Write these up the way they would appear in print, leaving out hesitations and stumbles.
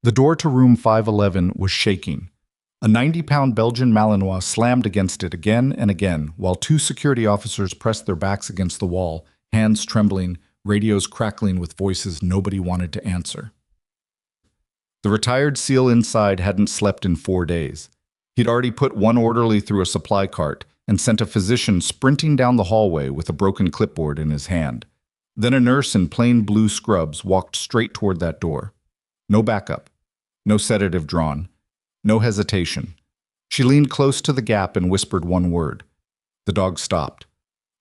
The door to room 511 was shaking. A 90-pound Belgian Malinois slammed against it again and again, while two security officers pressed their backs against the wall, hands trembling, radios crackling with voices nobody wanted to answer. The retired SEAL inside hadn't slept in 4 days. He'd already put one orderly through a supply cart and sent a physician sprinting down the hallway with a broken clipboard in his hand. Then a nurse in plain blue scrubs walked straight toward that door. No backup. No sedative drawn. No hesitation. She leaned close to the gap and whispered one word. The dog stopped.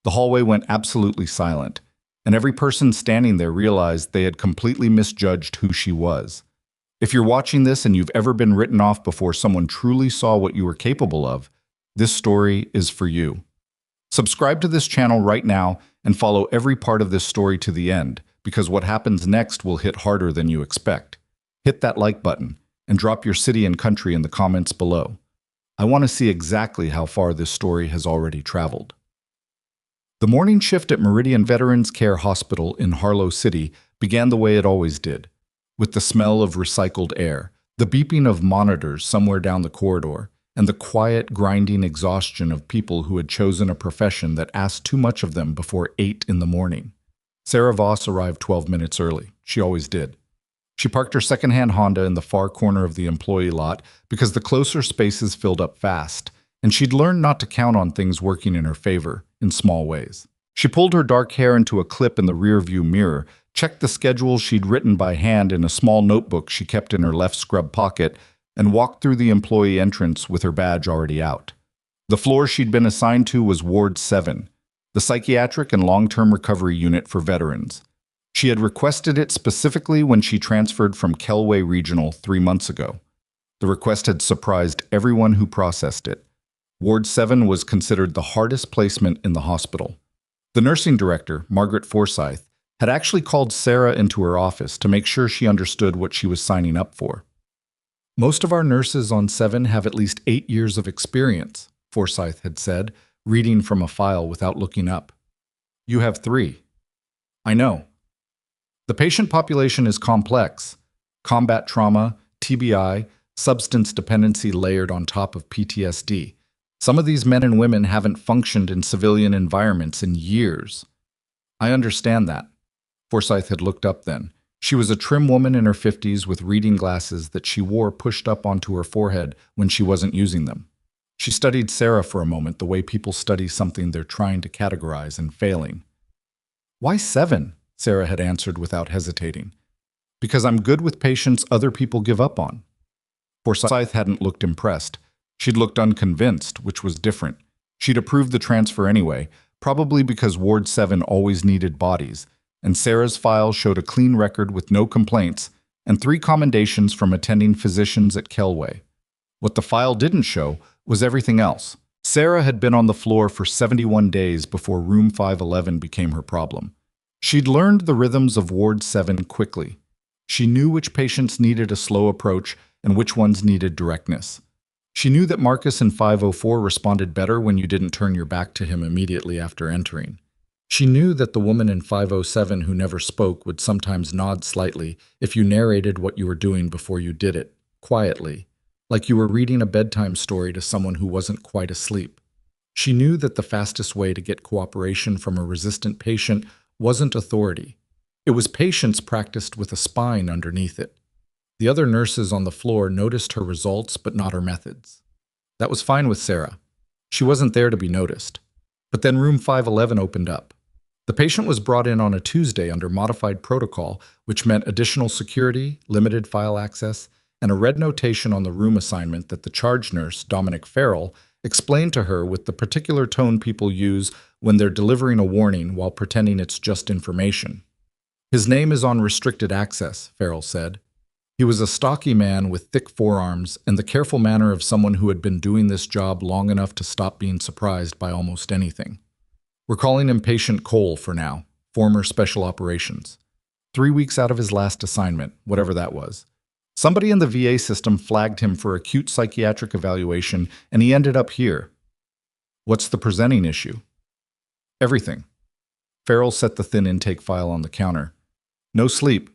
The hallway went absolutely silent, and every person standing there realized they had completely misjudged who she was. If you're watching this and you've ever been written off before someone truly saw what you were capable of, this story is for you. Subscribe to this channel right now and follow every part of this story to the end, because what happens next will hit harder than you expect. Hit that like button and drop your city and country in the comments below. I want to see exactly how far this story has already traveled. The morning shift at Meridian Veterans Care Hospital in Harlow City began the way it always did, with the smell of recycled air, the beeping of monitors somewhere down the corridor, and the quiet, grinding exhaustion of people who had chosen a profession that asked too much of them before 8 in the morning. Sera Voss arrived 12 minutes early. She always did. She parked her secondhand Honda in the far corner of the employee lot because the closer spaces filled up fast, and she'd learned not to count on things working in her favor in small ways. She pulled her dark hair into a clip in the rearview mirror, checked the schedule she'd written by hand in a small notebook she kept in her left scrub pocket, and walked through the employee entrance with her badge already out. The floor she'd been assigned to was Ward 7, the psychiatric and long-term recovery unit for veterans. She had requested it specifically when she transferred from Kelway Regional 3 months ago. The request had surprised everyone who processed it. Ward 7 was considered the hardest placement in the hospital. The nursing director, Margaret Forsyth, had actually called Sera into her office to make sure she understood what she was signing up for. Most of our nurses on 7 have at least 8 years of experience, Forsyth had said, reading from a file without looking up. You have 3. I know. The patient population is complex. Combat trauma, TBI, substance dependency layered on top of PTSD. Some of these men and women haven't functioned in civilian environments in years. I understand that. Forsyth had looked up then. She was a trim woman in her 50s with reading glasses that she wore pushed up onto her forehead when she wasn't using them. She studied Sera for a moment the way people study something they're trying to categorize and failing. Why 7? Sera had answered without hesitating. Because I'm good with patients other people give up on. Forsyth hadn't looked impressed. She'd looked unconvinced, which was different. She'd approved the transfer anyway, probably because Ward 7 always needed bodies, and Sera's file showed a clean record with no complaints and 3 commendations from attending physicians at Kelway. What the file didn't show was everything else. Sera had been on the floor for 71 days before room 511 became her problem. She'd learned the rhythms of Ward 7 quickly. She knew which patients needed a slow approach and which ones needed directness. She knew that Marcus in 504 responded better when you didn't turn your back to him immediately after entering. She knew that the woman in 507 who never spoke would sometimes nod slightly if you narrated what you were doing before you did it, quietly, like you were reading a bedtime story to someone who wasn't quite asleep. She knew that the fastest way to get cooperation from a resistant patient wasn't authority. It was patience practiced with a spine underneath it. The other nurses on the floor noticed her results but not her methods. That was fine with Sera. She wasn't there to be noticed. But then room 511 opened up. The patient was brought in on a Tuesday under modified protocol, which meant additional security, limited file access, and a red notation on the room assignment that the charge nurse, Dominic Farrell, explained to her with the particular tone people use when they're delivering a warning while pretending it's just information. His name is on restricted access, Farrell said. He was a stocky man with thick forearms and the careful manner of someone who had been doing this job long enough to stop being surprised by almost anything. We're calling him Patient Cole for now, former Special Operations. 3 weeks out of his last assignment, whatever that was. Somebody in the VA system flagged him for acute psychiatric evaluation, and he ended up here. What's the presenting issue? Everything. Farrell set the thin intake file on the counter. No sleep.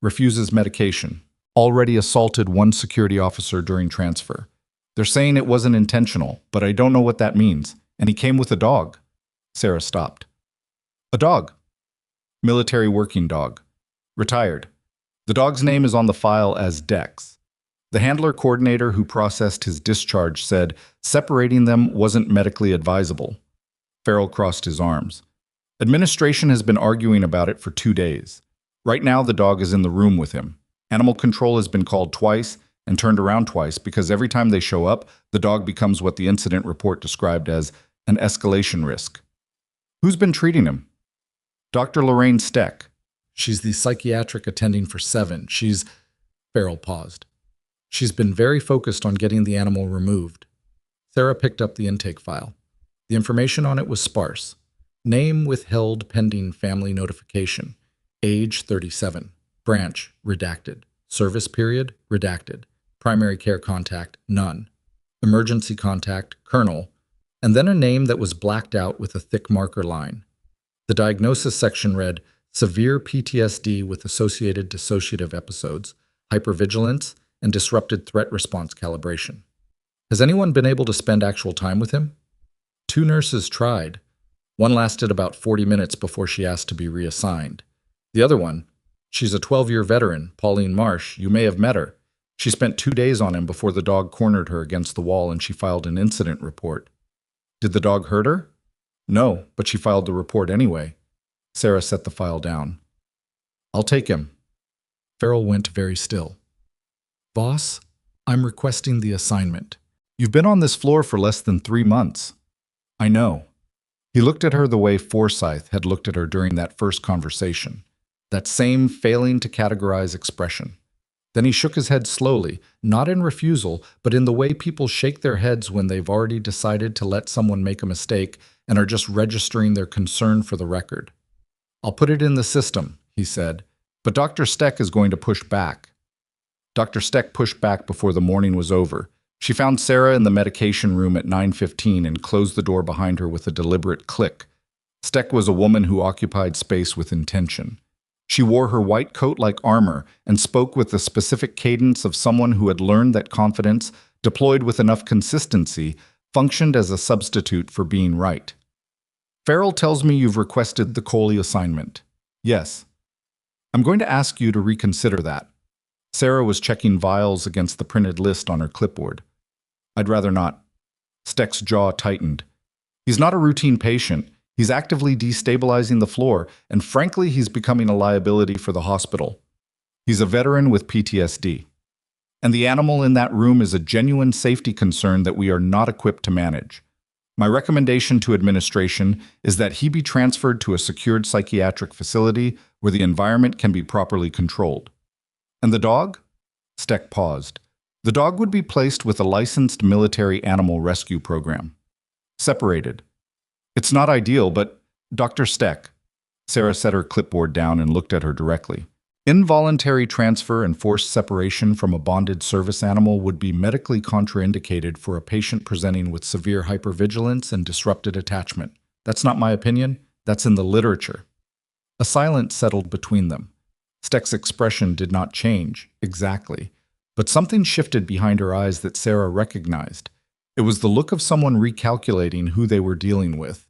Refuses medication. already assaulted one security officer during transfer. They're saying it wasn't intentional, but I don't know what that means. And he came with a dog. Sera stopped. A dog. Military working dog. Retired. The dog's name is on the file as Dex. The handler coordinator who processed his discharge said separating them wasn't medically advisable. Farrell crossed his arms. Administration has been arguing about it for 2 days. Right now, the dog is in the room with him. Animal control has been called twice and turned around twice because every time they show up, the dog becomes what the incident report described as an escalation risk. Who's been treating him? Dr. Lorraine Steck. She's the psychiatric attending for 7. Farrell paused. She's been very focused on getting the animal removed. Sera picked up the intake file. The information on it was sparse. Name withheld pending family notification. Age 37. Branch redacted. Service period redacted. Primary care contact none. Emergency contact Colonel. And then a name that was blacked out with a thick marker line. The diagnosis section read severe PTSD with associated dissociative episodes, hypervigilance, and disrupted threat response calibration. Has anyone been able to spend actual time with him? 2 nurses tried. One lasted about 40 minutes before she asked to be reassigned. The other one, she's a 12-year veteran, Pauline Marsh. You may have met her. She spent 2 days on him before the dog cornered her against the wall and she filed an incident report. Did the dog hurt her? No, but she filed the report anyway. Sera set the file down. I'll take him. Farrell went very still. Voss, I'm requesting the assignment. You've been on this floor for less than 3 months. I know. He looked at her the way Forsyth had looked at her during that first conversation. That same failing to categorize expression. Then he shook his head slowly, not in refusal, but in the way people shake their heads when they've already decided to let someone make a mistake and are just registering their concern for the record. I'll put it in the system, he said, but Dr. Steck is going to push back. Dr. Steck pushed back before the morning was over. She found Sera in the medication room at 9:15 and closed the door behind her with a deliberate click. Steck was a woman who occupied space with intention. She wore her white coat like armor and spoke with the specific cadence of someone who had learned that confidence, deployed with enough consistency, functioned as a substitute for being right. Farrell tells me you've requested the Coley assignment. Yes. I'm going to ask you to reconsider that. Sera was checking vials against the printed list on her clipboard. I'd rather not. Steck's jaw tightened. He's not a routine patient. He's actively destabilizing the floor, and frankly, he's becoming a liability for the hospital. He's a veteran with PTSD. And the animal in that room is a genuine safety concern that we are not equipped to manage. My recommendation to administration is that he be transferred to a secured psychiatric facility where the environment can be properly controlled. And the dog? Steck paused. The dog would be placed with a licensed military animal rescue program. Separated. It's not ideal, but Dr. Steck. Sera set her clipboard down and looked at her directly. Involuntary transfer and forced separation from a bonded service animal would be medically contraindicated for a patient presenting with severe hypervigilance and disrupted attachment. That's not my opinion. That's in the literature. A silence settled between them. Steck's expression did not change, exactly, but something shifted behind her eyes that Sera recognized. It was the look of someone recalculating who they were dealing with.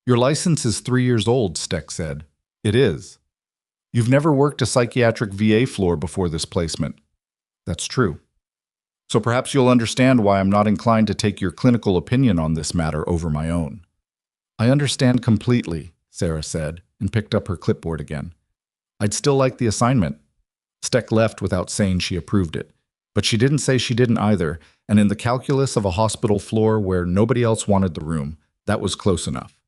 Your license is 3 years old, Steck said. It is. You've never worked a psychiatric VA floor before this placement. That's true. So perhaps you'll understand why I'm not inclined to take your clinical opinion on this matter over my own. I understand completely, Sera said, and picked up her clipboard again. I'd still like the assignment. Steck left without saying she approved it. But she didn't say she didn't either, and in the calculus of a hospital floor where nobody else wanted the room, that was close enough.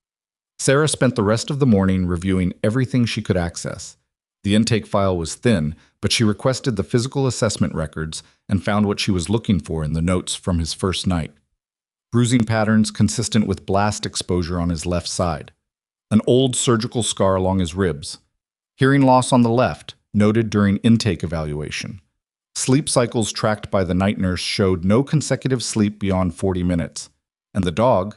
Sera spent the rest of the morning reviewing everything she could access. The intake file was thin, but she requested the physical assessment records and found what she was looking for in the notes from his first night. Bruising patterns consistent with blast exposure on his left side. An old surgical scar along his ribs. Hearing loss on the left, noted during intake evaluation. Sleep cycles tracked by the night nurse showed no consecutive sleep beyond 40 minutes. And the dog,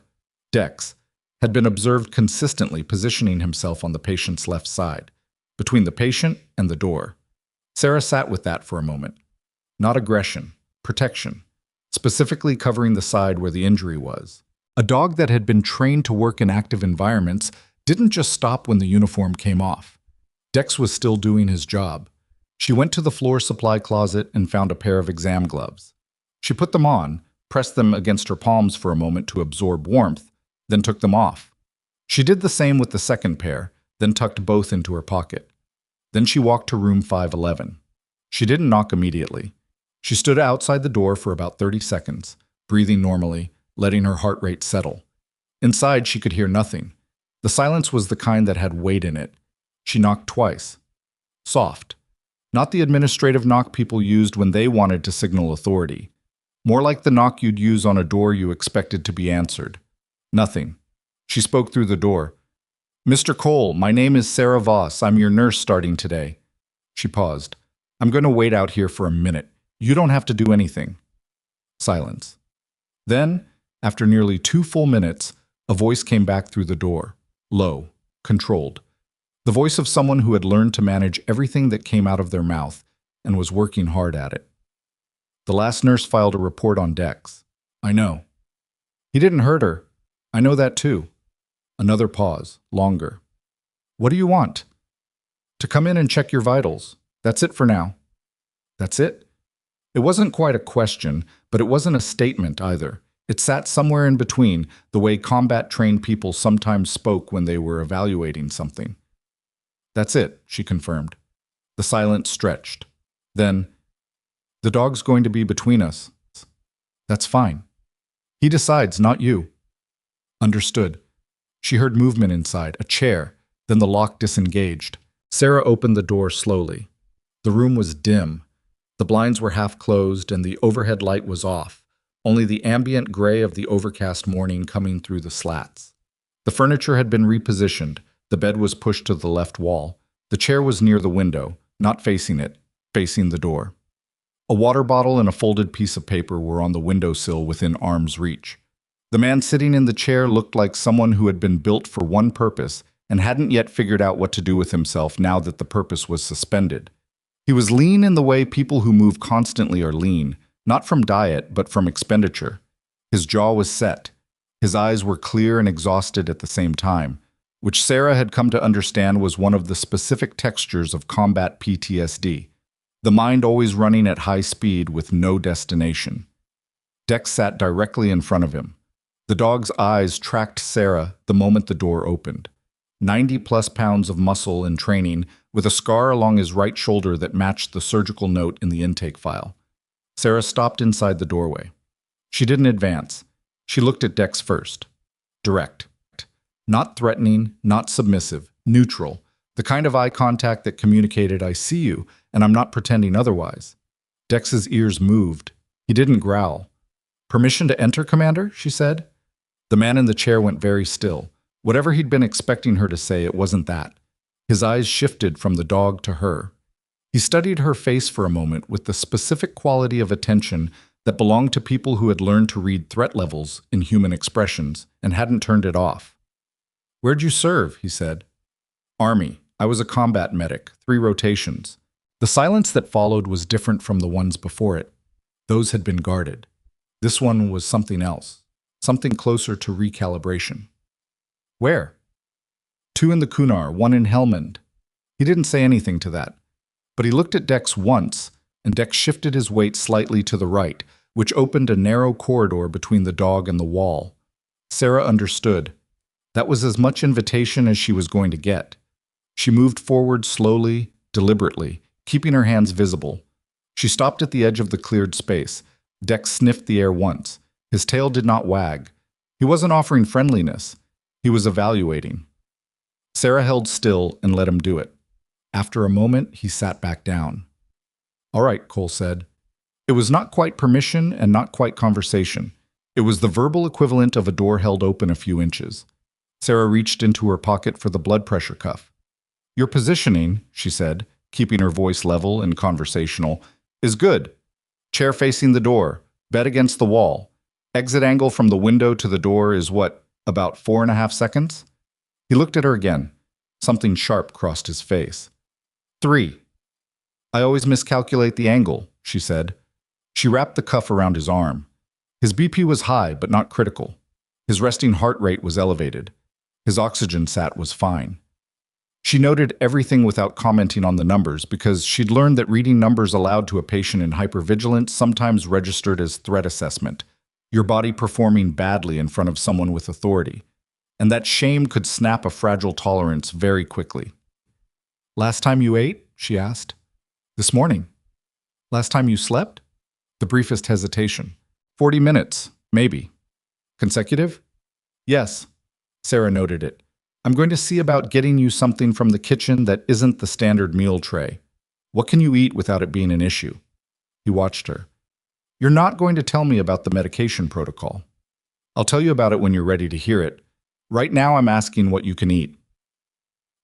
Dex, had been observed consistently positioning himself on the patient's left side, between the patient and the door. Sera sat with that for a moment. Not aggression, protection, specifically covering the side where the injury was. A dog that had been trained to work in active environments didn't just stop when the uniform came off. Dex was still doing his job. She went to the floor supply closet and found a pair of exam gloves. She put them on, pressed them against her palms for a moment to absorb warmth, then took them off. She did the same with the second pair, then tucked both into her pocket. Then she walked to room 511. She didn't knock immediately. She stood outside the door for about 30 seconds, breathing normally, letting her heart rate settle. Inside, she could hear nothing. The silence was the kind that had weight in it. She knocked twice. Soft. Not the administrative knock people used when they wanted to signal authority. More like the knock you'd use on a door you expected to be answered. Nothing. She spoke through the door. "Mr. Cole, my name is Sera Voss. I'm your nurse starting today." She paused. "I'm going to wait out here for a minute. You don't have to do anything." Silence. Then, after nearly 2 full minutes, a voice came back through the door. Low, controlled. The voice of someone who had learned to manage everything that came out of their mouth and was working hard at it. The last nurse filed a report on Dex. "I know." "He didn't hurt her." "I know that too." Another pause, longer. "What do you want?" "To come in and check your vitals. That's it for now." "That's it?" It wasn't quite a question, but it wasn't a statement either. It sat somewhere in between, the way combat-trained people sometimes spoke when they were evaluating something. "That's it," she confirmed. The silence stretched. Then, "The dog's going to be between us." "That's fine." "He decides, not you." "Understood." She heard movement inside, a chair, then the lock disengaged. Sera opened the door slowly. The room was dim. The blinds were half closed and the overhead light was off, only the ambient gray of the overcast morning coming through the slats. The furniture had been repositioned. The bed was pushed to the left wall. The chair was near the window, not facing it, facing the door. A water bottle and a folded piece of paper were on the windowsill within arm's reach. The man sitting in the chair looked like someone who had been built for one purpose and hadn't yet figured out what to do with himself now that the purpose was suspended. He was lean in the way people who move constantly are lean, not from diet, but from expenditure. His jaw was set. His eyes were clear and exhausted at the same time, which Sera had come to understand was one of the specific textures of combat PTSD, the mind always running at high speed with no destination. Dex sat directly in front of him. The dog's eyes tracked Sera the moment the door opened. 90-plus pounds of muscle and training, with a scar along his right shoulder that matched the surgical note in the intake file. Sera stopped inside the doorway. She didn't advance. She looked at Dex first. Direct. Not threatening, not submissive, neutral. The kind of eye contact that communicated, "I see you, and I'm not pretending otherwise." Dex's ears moved. He didn't growl. "Permission to enter, Commander?" she said. The man in the chair went very still. Whatever he'd been expecting her to say, it wasn't that. His eyes shifted from the dog to her. He studied her face for a moment with the specific quality of attention that belonged to people who had learned to read threat levels in human expressions and hadn't turned it off. "Where'd you serve?" he said. "Army. I was a combat medic, 3 rotations." The silence that followed was different from the ones before it. Those had been guarded. This one was something else, something closer to recalibration. "Where?" 2 in the Kunar, 1 in Helmand." He didn't say anything to that, but he looked at Dex once, and Dex shifted his weight slightly to the right, which opened a narrow corridor between the dog and the wall. Sera understood. That was as much invitation as she was going to get. She moved forward slowly, deliberately, keeping her hands visible. She stopped at the edge of the cleared space. Dex sniffed the air once. His tail did not wag. He wasn't offering friendliness. He was evaluating. Sera held still and let him do it. After a moment, he sat back down. "All right," Cole said. It was not quite permission and not quite conversation. It was the verbal equivalent of a door held open a few inches. Sera reached into her pocket for the blood pressure cuff. "Your positioning," she said, keeping her voice level and conversational, "is good. Chair facing the door, bed against the wall. Exit angle from the window to the door is what, about 4.5 seconds?" He looked at her again. Something sharp crossed his face. 3. "I always miscalculate the angle," she said. She wrapped the cuff around his arm. His BP was high, but not critical. His resting heart rate was elevated. His oxygen sat was fine. She noted everything without commenting on the numbers because she'd learned that reading numbers aloud to a patient in hypervigilance sometimes registered as threat assessment, your body performing badly in front of someone with authority, and that shame could snap a fragile tolerance very quickly. "Last time you ate?" she asked. "This morning." "Last time you slept?" The briefest hesitation. 40 minutes, maybe. "Consecutive?" "Yes." Sera noted it. "I'm going to see about getting you something from the kitchen that isn't the standard meal tray. What can you eat without it being an issue?" He watched her. "You're not going to tell me about the medication protocol. I'll tell you about it when you're ready to hear it. Right now I'm asking what you can eat."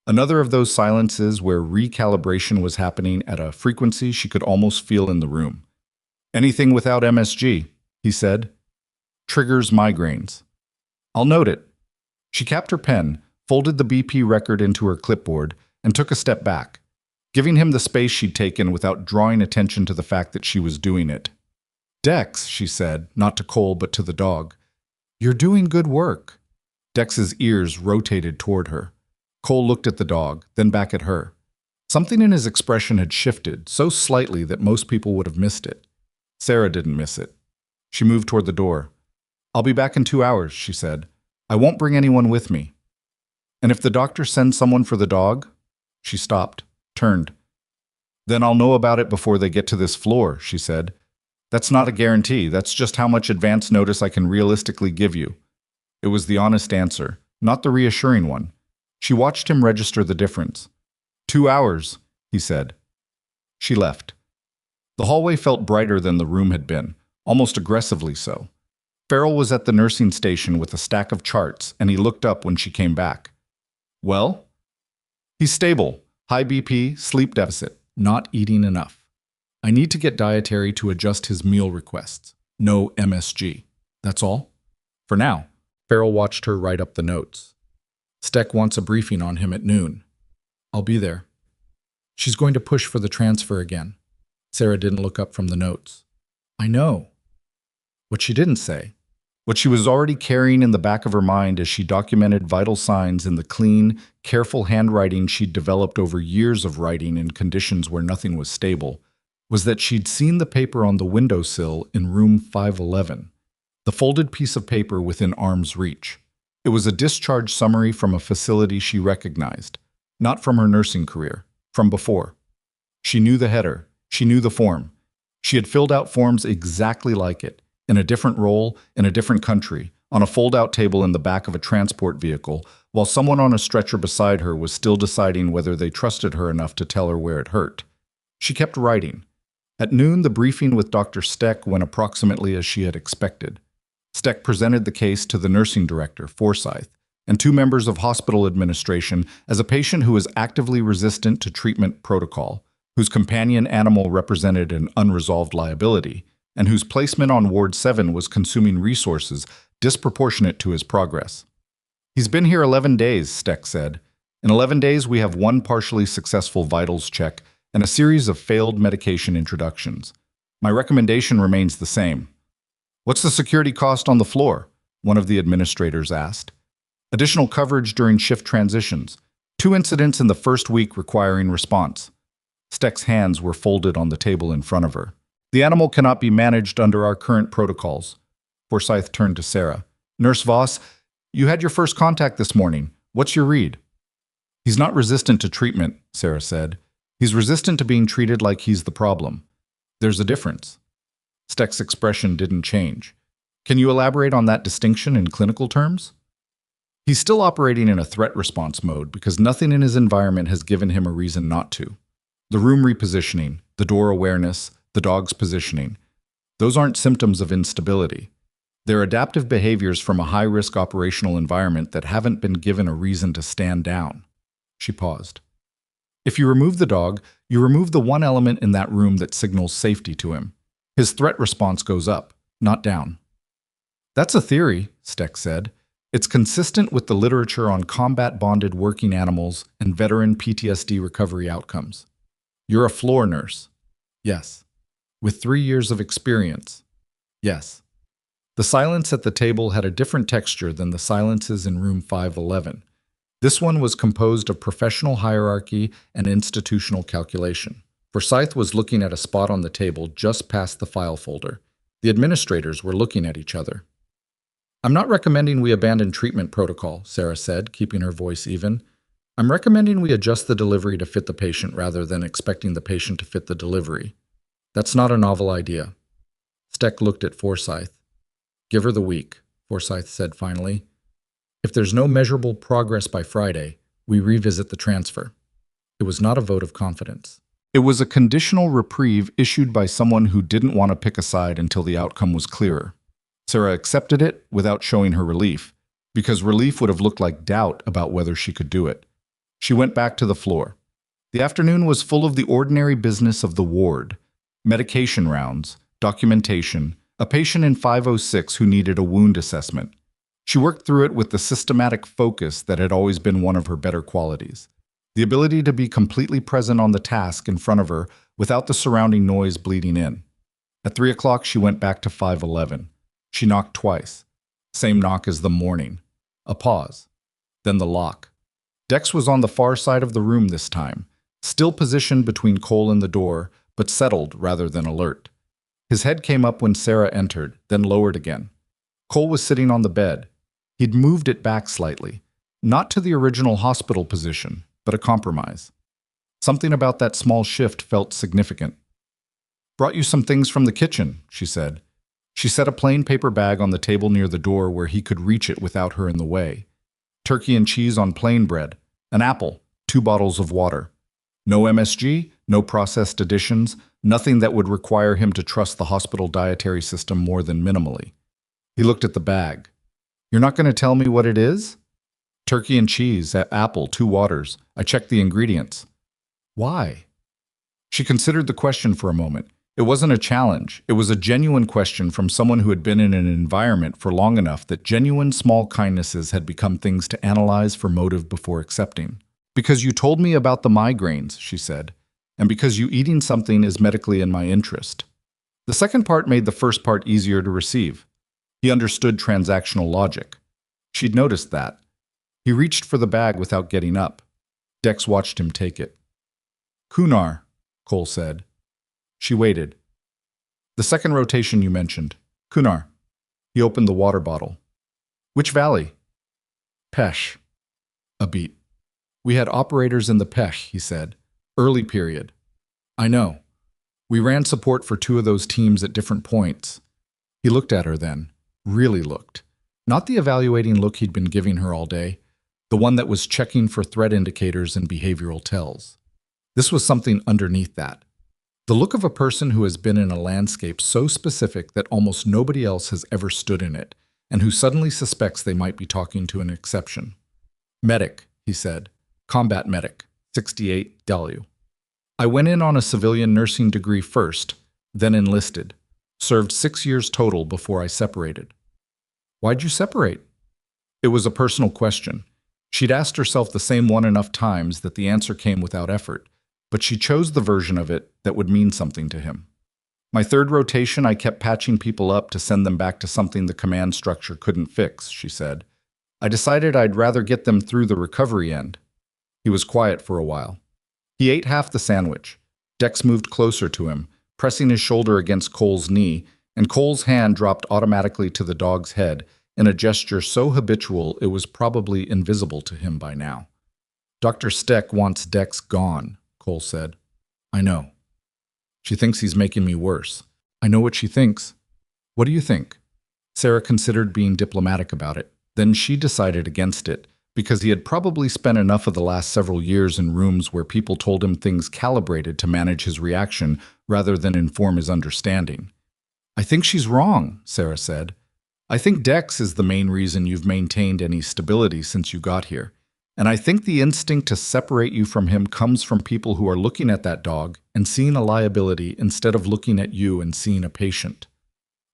Another of those silences where recalibration was happening at a frequency she could almost feel in the room. "Anything without MSG," he said. "Triggers migraines." "I'll note it." She capped her pen, folded the BP record into her clipboard, and took a step back, giving him the space she'd taken without drawing attention to the fact that she was doing it. "Dex," she said, not to Cole but to the dog, "you're doing good work." Dex's ears rotated toward her. Cole looked at the dog, then back at her. Something in his expression had shifted, so slightly that most people would have missed it. Sera didn't miss it. She moved toward the door. "I'll be back in 2 hours," she said. "I won't bring anyone with me." "And if the doctor sends someone for the dog?" She stopped, turned. "Then I'll know about it before they get to this floor," she said. "That's not a guarantee. That's just how much advance notice I can realistically give you." It was the honest answer, not the reassuring one. She watched him register the difference. 2 hours, he said. She left. The hallway felt brighter than the room had been, almost aggressively so. Farrell was at the nursing station with a stack of charts, and he looked up when she came back. "Well?" "He's stable. High BP, sleep deficit, not eating enough. I need to get dietary to adjust his meal requests. No MSG. That's all?" "For now." Farrell watched her write up the notes. "Steck wants a briefing on him at noon. I'll be there." "She's going to push for the transfer again." Sera didn't look up from the notes. "I know." What she didn't say, what she was already carrying in the back of her mind as she documented vital signs in the clean, careful handwriting she'd developed over years of writing in conditions where nothing was stable, was that she'd seen the paper on the windowsill in room 511, the folded piece of paper within arm's reach. It was a discharge summary from a facility she recognized, not from her nursing career, from before. She knew the header. She knew the form. She had filled out forms exactly like it, in a different role, in a different country, on a fold-out table in the back of a transport vehicle, while someone on a stretcher beside her was still deciding whether they trusted her enough to tell her where it hurt. She kept writing. At noon, the briefing with Dr. Steck went approximately as she had expected. Steck presented the case to the nursing director, Forsyth, and 2 members of hospital administration as a patient who was actively resistant to treatment protocol, whose companion animal represented an unresolved liability, and whose placement on Ward 7 was consuming resources disproportionate to his progress. "He's been here 11 days, Steck said. In 11 days, we have 1 partially successful vitals check and a series of failed medication introductions. My recommendation remains the same." "What's the security cost on the floor?" one of the administrators asked. "Additional coverage during shift transitions. 2 incidents in the first week requiring response." Steck's hands were folded on the table in front of her. "The animal cannot be managed under our current protocols." Forsyth turned to Sera. "Nurse Voss, you had your first contact this morning. What's your read?" "He's not resistant to treatment," Sera said. "He's resistant to being treated like he's the problem. There's a difference." Steck's expression didn't change. "Can you elaborate on that distinction in clinical terms?" "He's still operating in a threat response mode because nothing in his environment has given him a reason not to. The room repositioning, the door awareness, the dog's positioning, those aren't symptoms of instability. They're adaptive behaviors from a high-risk operational environment that haven't been given a reason to stand down." She paused. "If you remove the dog, you remove the one element in that room that signals safety to him. His threat response goes up, not down." "That's a theory," Steck said. "It's consistent with the literature on combat-bonded working animals and veteran PTSD recovery outcomes." "You're a floor nurse." "Yes." With 3 years of experience. Yes. The silence at the table had a different texture than the silences in room 511. This one was composed of professional hierarchy and institutional calculation. Forsyth was looking at a spot on the table just past the file folder. The administrators were looking at each other. "I'm not recommending we abandon treatment protocol," Sera said, keeping her voice even. "I'm recommending we adjust the delivery to fit the patient rather than expecting the patient to fit the delivery. That's not a novel idea." Steck looked at Forsyth. "Give her the week," Forsyth said finally. "If there's no measurable progress by Friday, we revisit the transfer." It was not a vote of confidence. It was a conditional reprieve issued by someone who didn't want to pick a side until the outcome was clearer. Sera accepted it without showing her relief, because relief would have looked like doubt about whether she could do it. She went back to the floor. The afternoon was full of the ordinary business of the ward: medication rounds, documentation, a patient in 506 who needed a wound assessment. She worked through it with the systematic focus that had always been one of her better qualities. The ability to be completely present on the task in front of her without the surrounding noise bleeding in. At 3 o'clock, she went back to 511. She knocked twice. Same knock as the morning. A pause. Then the lock. Dex was on the far side of the room this time, still positioned between Cole and the door, but settled rather than alert. His head came up when Sera entered, then lowered again. Cole was sitting on the bed. He'd moved it back slightly, not to the original hospital position, but a compromise. Something about that small shift felt significant. "Brought you some things from the kitchen," she said. She set a plain paper bag on the table near the door where he could reach it without her in the way. Turkey and cheese on plain bread, an apple, 2 bottles of water. No MSG, no processed additions, nothing that would require him to trust the hospital dietary system more than minimally. He looked at the bag. "You're not going to tell me what it is?" "Turkey and cheese, apple, 2 waters. I checked the ingredients." "Why?" She considered the question for a moment. It wasn't a challenge. It was a genuine question from someone who had been in an environment for long enough that genuine small kindnesses had become things to analyze for motive before accepting. "Because you told me about the migraines," she said, "and because you eating something is medically in my interest." The second part made the first part easier to receive. He understood transactional logic. She'd noticed that. He reached for the bag without getting up. Dex watched him take it. "Kunar," Cole said. She waited. "The second rotation you mentioned. Kunar." He opened the water bottle. "Which valley?" "Pesh." A beat. "We had operators in the Pesh," he said. "Early period." "I know. We ran support for 2 of those teams at different points." He looked at her then. Really looked. Not the evaluating look he'd been giving her all day. The one that was checking for threat indicators and behavioral tells. This was something underneath that. The look of a person who has been in a landscape so specific that almost nobody else has ever stood in it, and who suddenly suspects they might be talking to an exception. "Medic," he said. "Combat medic, 68 W. I went in on a civilian nursing degree first, then enlisted. Served 6 years total before I separated." "Why'd you separate?" It was a personal question. She'd asked herself the same one enough times that the answer came without effort, but she chose the version of it that would mean something to him. "My third rotation, I kept patching people up to send them back to something the command structure couldn't fix," she said. "I decided I'd rather get them through the recovery end." He was quiet for a while. He ate half the sandwich. Dex moved closer to him, pressing his shoulder against Cole's knee, and Cole's hand dropped automatically to the dog's head in a gesture so habitual it was probably invisible to him by now. "Dr. Steck wants Dex gone," Cole said. "I know. She thinks he's making me worse. I know what she thinks." "What do you think?" Sera considered being diplomatic about it. Then she decided against it, because he had probably spent enough of the last several years in rooms where people told him things calibrated to manage his reaction rather than inform his understanding. "I think she's wrong," Sera said. "I think Dex is the main reason you've maintained any stability since you got here. And I think the instinct to separate you from him comes from people who are looking at that dog and seeing a liability instead of looking at you and seeing a patient."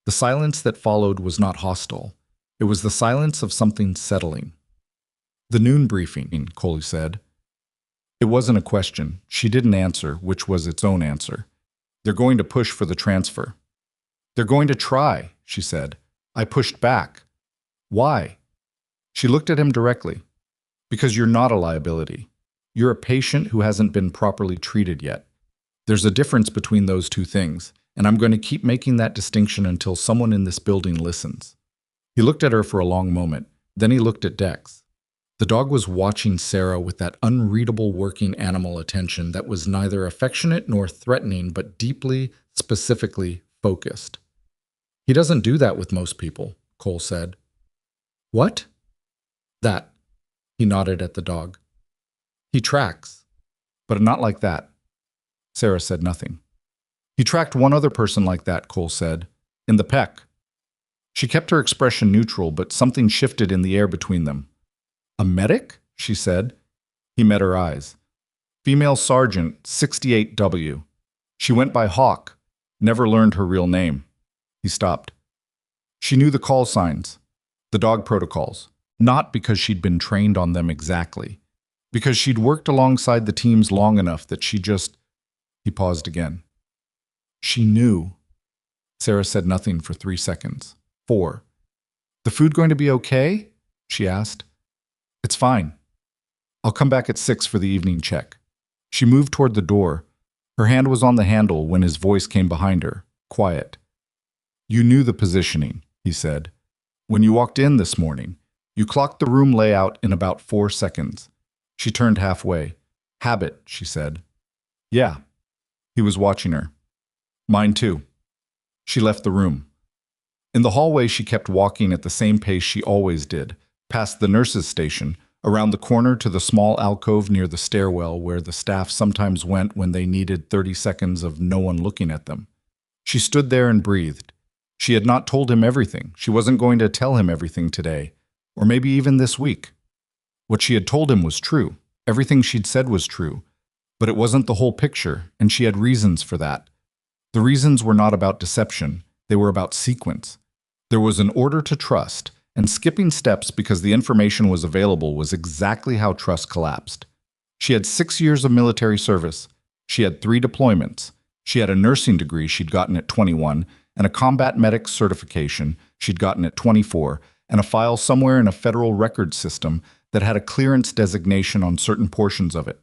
The silence that followed was not hostile. It was the silence of something settling. "The noon briefing," Coley said. It wasn't a question. She didn't answer, which was its own answer. They're going to push for the transfer. They're going to try, she said. I pushed back. Why? She looked at him directly. Because you're not a liability. You're a patient who hasn't been properly treated yet. There's a difference between those two things, and I'm going to keep making that distinction until someone in this building listens. He looked at her for a long moment. Then he looked at Dex. The dog was watching Sera with that unreadable working animal attention that was neither affectionate nor threatening, but deeply, specifically focused. He doesn't do that with most people, Cole said. What? That. He nodded at the dog. He tracks, but not like that. Sera said nothing. He tracked one other person like that, Cole said, in the pec. She kept her expression neutral, but something shifted in the air between them. A medic? She said. He met her eyes. Female sergeant, 68W. She went by Hawk, never learned her real name. He stopped. She knew the call signs, the dog protocols, not because she'd been trained on them exactly, because she'd worked alongside the teams long enough that she just... He paused again. She knew. Sera said nothing for 3 seconds. 4. The food going to be okay? She asked. It's fine. I'll come back at 6 for the evening check. She moved toward the door. Her hand was on the handle when his voice came behind her, quiet. You knew the positioning, he said. When you walked in this morning, you clocked the room layout in about 4 seconds. She turned halfway. Habit, she said. Yeah. He was watching her. Mine too. She left the room. In the hallway, she kept walking at the same pace she always did, past the nurses' station, around the corner to the small alcove near the stairwell where the staff sometimes went when they needed 30 seconds of no one looking at them. She stood there and breathed. She had not told him everything. She wasn't going to tell him everything today, or maybe even this week. What she had told him was true. Everything she'd said was true. But it wasn't the whole picture, and she had reasons for that. The reasons were not about deception. They were about sequence. There was an order to trust, and skipping steps because the information was available was exactly how trust collapsed. She had 6 years of military service. She had 3 deployments. She had a nursing degree she'd gotten at 21, and a combat medic certification she'd gotten at 24, and a file somewhere in a federal record system that had a clearance designation on certain portions of it.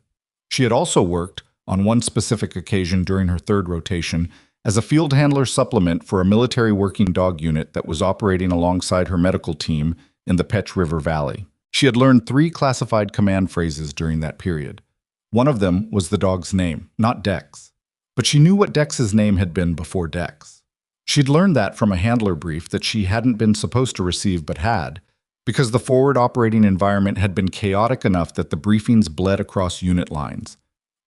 She had also worked, on one specific occasion during her 3rd rotation, as a field handler supplement for a military working dog unit that was operating alongside her medical team in the Petch River Valley. She had learned 3 classified command phrases during that period. One of them was the dog's name, not Dex. But she knew what Dex's name had been before Dex. She'd learned that from a handler brief that she hadn't been supposed to receive but had, because the forward operating environment had been chaotic enough that the briefings bled across unit lines.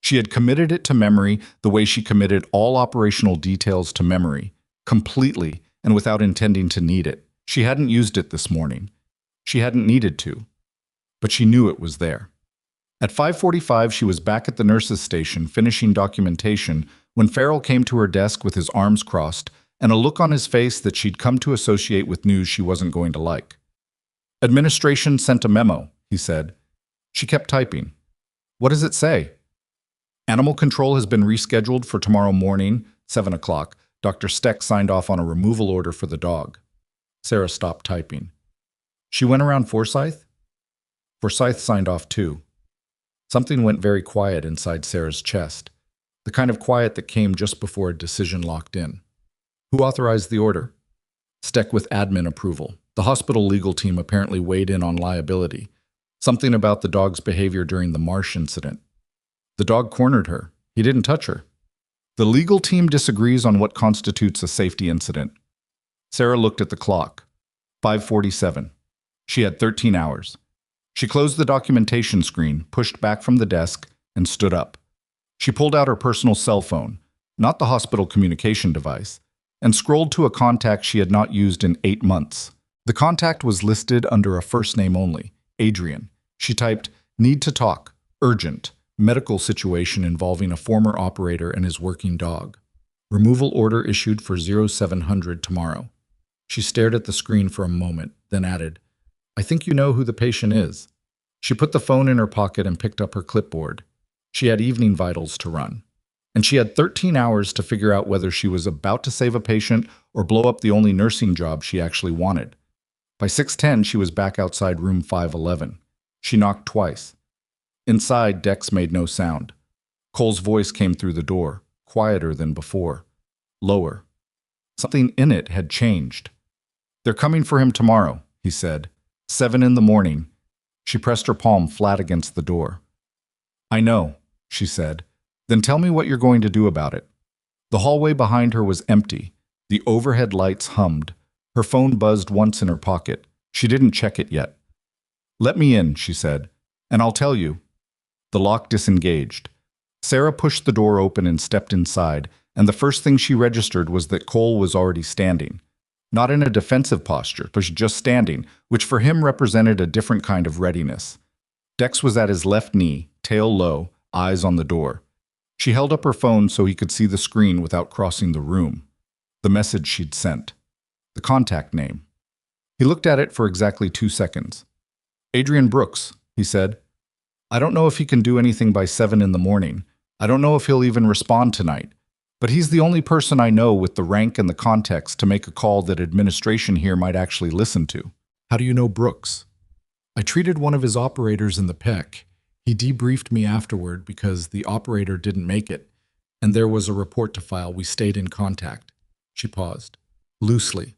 She had committed it to memory the way she committed all operational details to memory, completely and without intending to need it. She hadn't used it this morning. She hadn't needed to. But she knew it was there. At 5:45, she was back at the nurses' station finishing documentation when Farrell came to her desk with his arms crossed and a look on his face that she'd come to associate with news she wasn't going to like. Administration sent a memo, he said. She kept typing. What does it say? Animal control has been rescheduled for tomorrow morning, 7 o'clock. Dr. Steck signed off on a removal order for the dog. Sera stopped typing. She went around Forsyth? Forsyth signed off too. Something went very quiet inside Sera's chest, the kind of quiet that came just before a decision locked in. Who authorized the order? Steck with admin approval. The hospital legal team apparently weighed in on liability. Something about the dog's behavior during the Marsh incident. The dog cornered her. He didn't touch her. The legal team disagrees on what constitutes a safety incident. Sera looked at the clock. 5:47. She had 13 hours. She closed the documentation screen, pushed back from the desk, and stood up. She pulled out her personal cell phone, not the hospital communication device, and scrolled to a contact she had not used in 8 months. The contact was listed under a first name only, Adrian. She typed, "Need to talk, urgent, medical situation involving a former operator and his working dog. Removal order issued for 0700 tomorrow." She stared at the screen for a moment, then added, "I think you know who the patient is." She put the phone in her pocket and picked up her clipboard. She had evening vitals to run. and she had 13 hours to figure out whether she was about to save a patient or blow up the only nursing job she actually wanted. By 6:10, she was back outside room 511. She knocked twice. Inside, Dex made no sound. Cole's voice came through the door, quieter than before, lower. Something in it had changed. "They're coming for him tomorrow," he said. 7 in the morning. She pressed her palm flat against the door. "I know," she said. "Then tell me what you're going to do about it." The hallway behind her was empty. The overhead lights hummed. Her phone buzzed once in her pocket. She didn't check it yet. "Let me in," she said, "and I'll tell you." The lock disengaged. Sera pushed the door open and stepped inside, and the first thing she registered was that Cole was already standing. Not in a defensive posture, but just standing, which for him represented a different kind of readiness. Dex was at his left knee, tail low, eyes on the door. She held up her phone so he could see the screen without crossing the room. The message she'd sent. The contact name. He looked at it for exactly 2 seconds. "Adrian Brooks," he said. "I don't know if he can do anything by 7 in the morning. I don't know if he'll even respond tonight. But he's the only person I know with the rank and the context to make a call that administration here might actually listen to." "How do you know Brooks?" "I treated one of his operators in the PEC. He debriefed me afterward because the operator didn't make it, and there was a report to file. We stayed in contact." She paused. Loosely.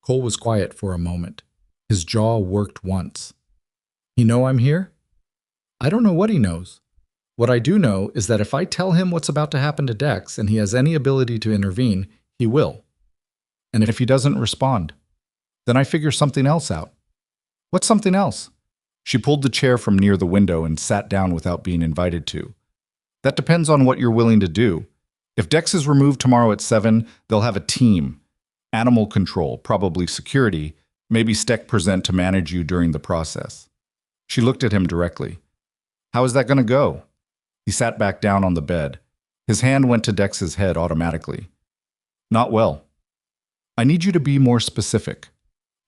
Cole was quiet for a moment. His jaw worked once. "You know I'm here?" "I don't know what he knows. What I do know is that if I tell him what's about to happen to Dex and he has any ability to intervene, he will. And if he doesn't respond, then I figure something else out." "What's something else?" She pulled the chair from near the window and sat down without being invited to. "That depends on what you're willing to do. If Dex is removed tomorrow at 7, they'll have a team. Animal control, probably security, maybe Steck present to manage you during the process." She looked at him directly. "How is that going to go?" He sat back down on the bed. His hand went to Dex's head automatically. "Not well. I need you to be more specific.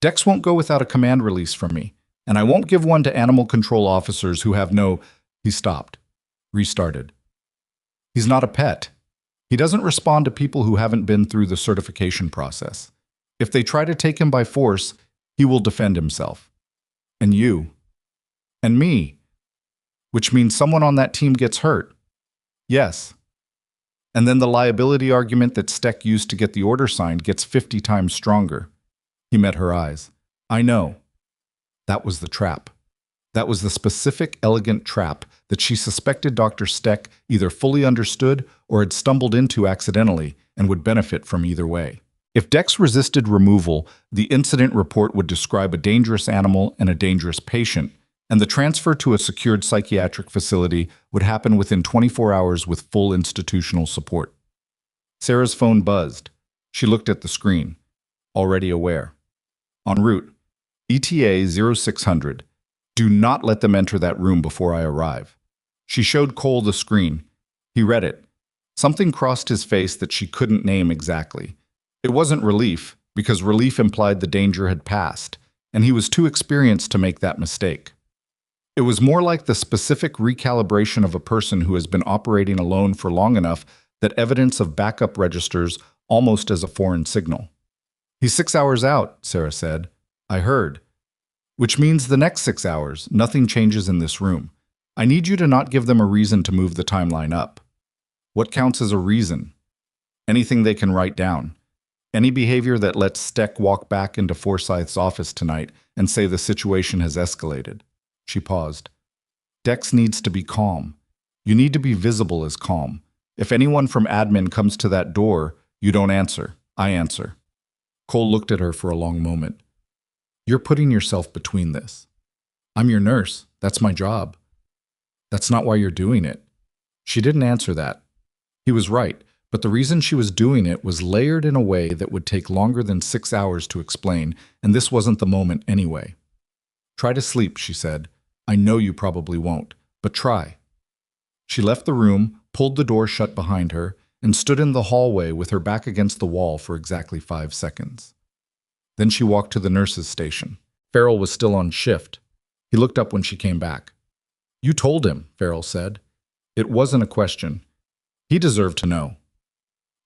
Dex won't go without a command release from me, and I won't give one to animal control officers who have no—" He stopped. Restarted. "He's not a pet. He doesn't respond to people who haven't been through the certification process. If they try to take him by force, he will defend himself. And you. And me. Which means someone on that team gets hurt. Yes. And then the liability argument that Steck used to get the order signed gets 50 times stronger." He met her eyes. "I know." That was the trap. That was the specific, elegant trap that she suspected Dr. Steck either fully understood or had stumbled into accidentally and would benefit from either way. If Dex resisted removal, the incident report would describe a dangerous animal and a dangerous patient, and the transfer to a secured psychiatric facility would happen within 24 hours with full institutional support. Sera's phone buzzed. She looked at the screen, already aware. En route. ETA 0600. Do not let them enter that room before I arrive. She showed Cole the screen. He read it. Something crossed his face that she couldn't name exactly. It wasn't relief, because relief implied the danger had passed, and he was too experienced to make that mistake. It was more like the specific recalibration of a person who has been operating alone for long enough that evidence of backup registers almost as a foreign signal. "He's 6 hours out," Sera said. "I heard. Which means the next 6 hours, nothing changes in this room. I need you to not give them a reason to move the timeline up." What counts as a reason? Anything they can write down. Any behavior that lets Steck walk back into Forsyth's office tonight and say the situation has escalated. She paused. "Dex needs to be calm. You need to be visible as calm. If anyone from admin comes to that door, you don't answer. I answer." Cole looked at her for a long moment. "You're putting yourself between this. I'm your nurse. That's my job. That's not why you're doing it." She didn't answer that. He was right, but the reason she was doing it was layered in a way that would take longer than 6 hours to explain, and this wasn't the moment anyway. "Try to sleep," she said. "I know you probably won't, but try." She left the room, pulled the door shut behind her, and stood in the hallway with her back against the wall for exactly 5 seconds. Then she walked to the nurse's station. Farrell was still on shift. He looked up when she came back. "You told him," Farrell said. It wasn't a question. He deserved to know.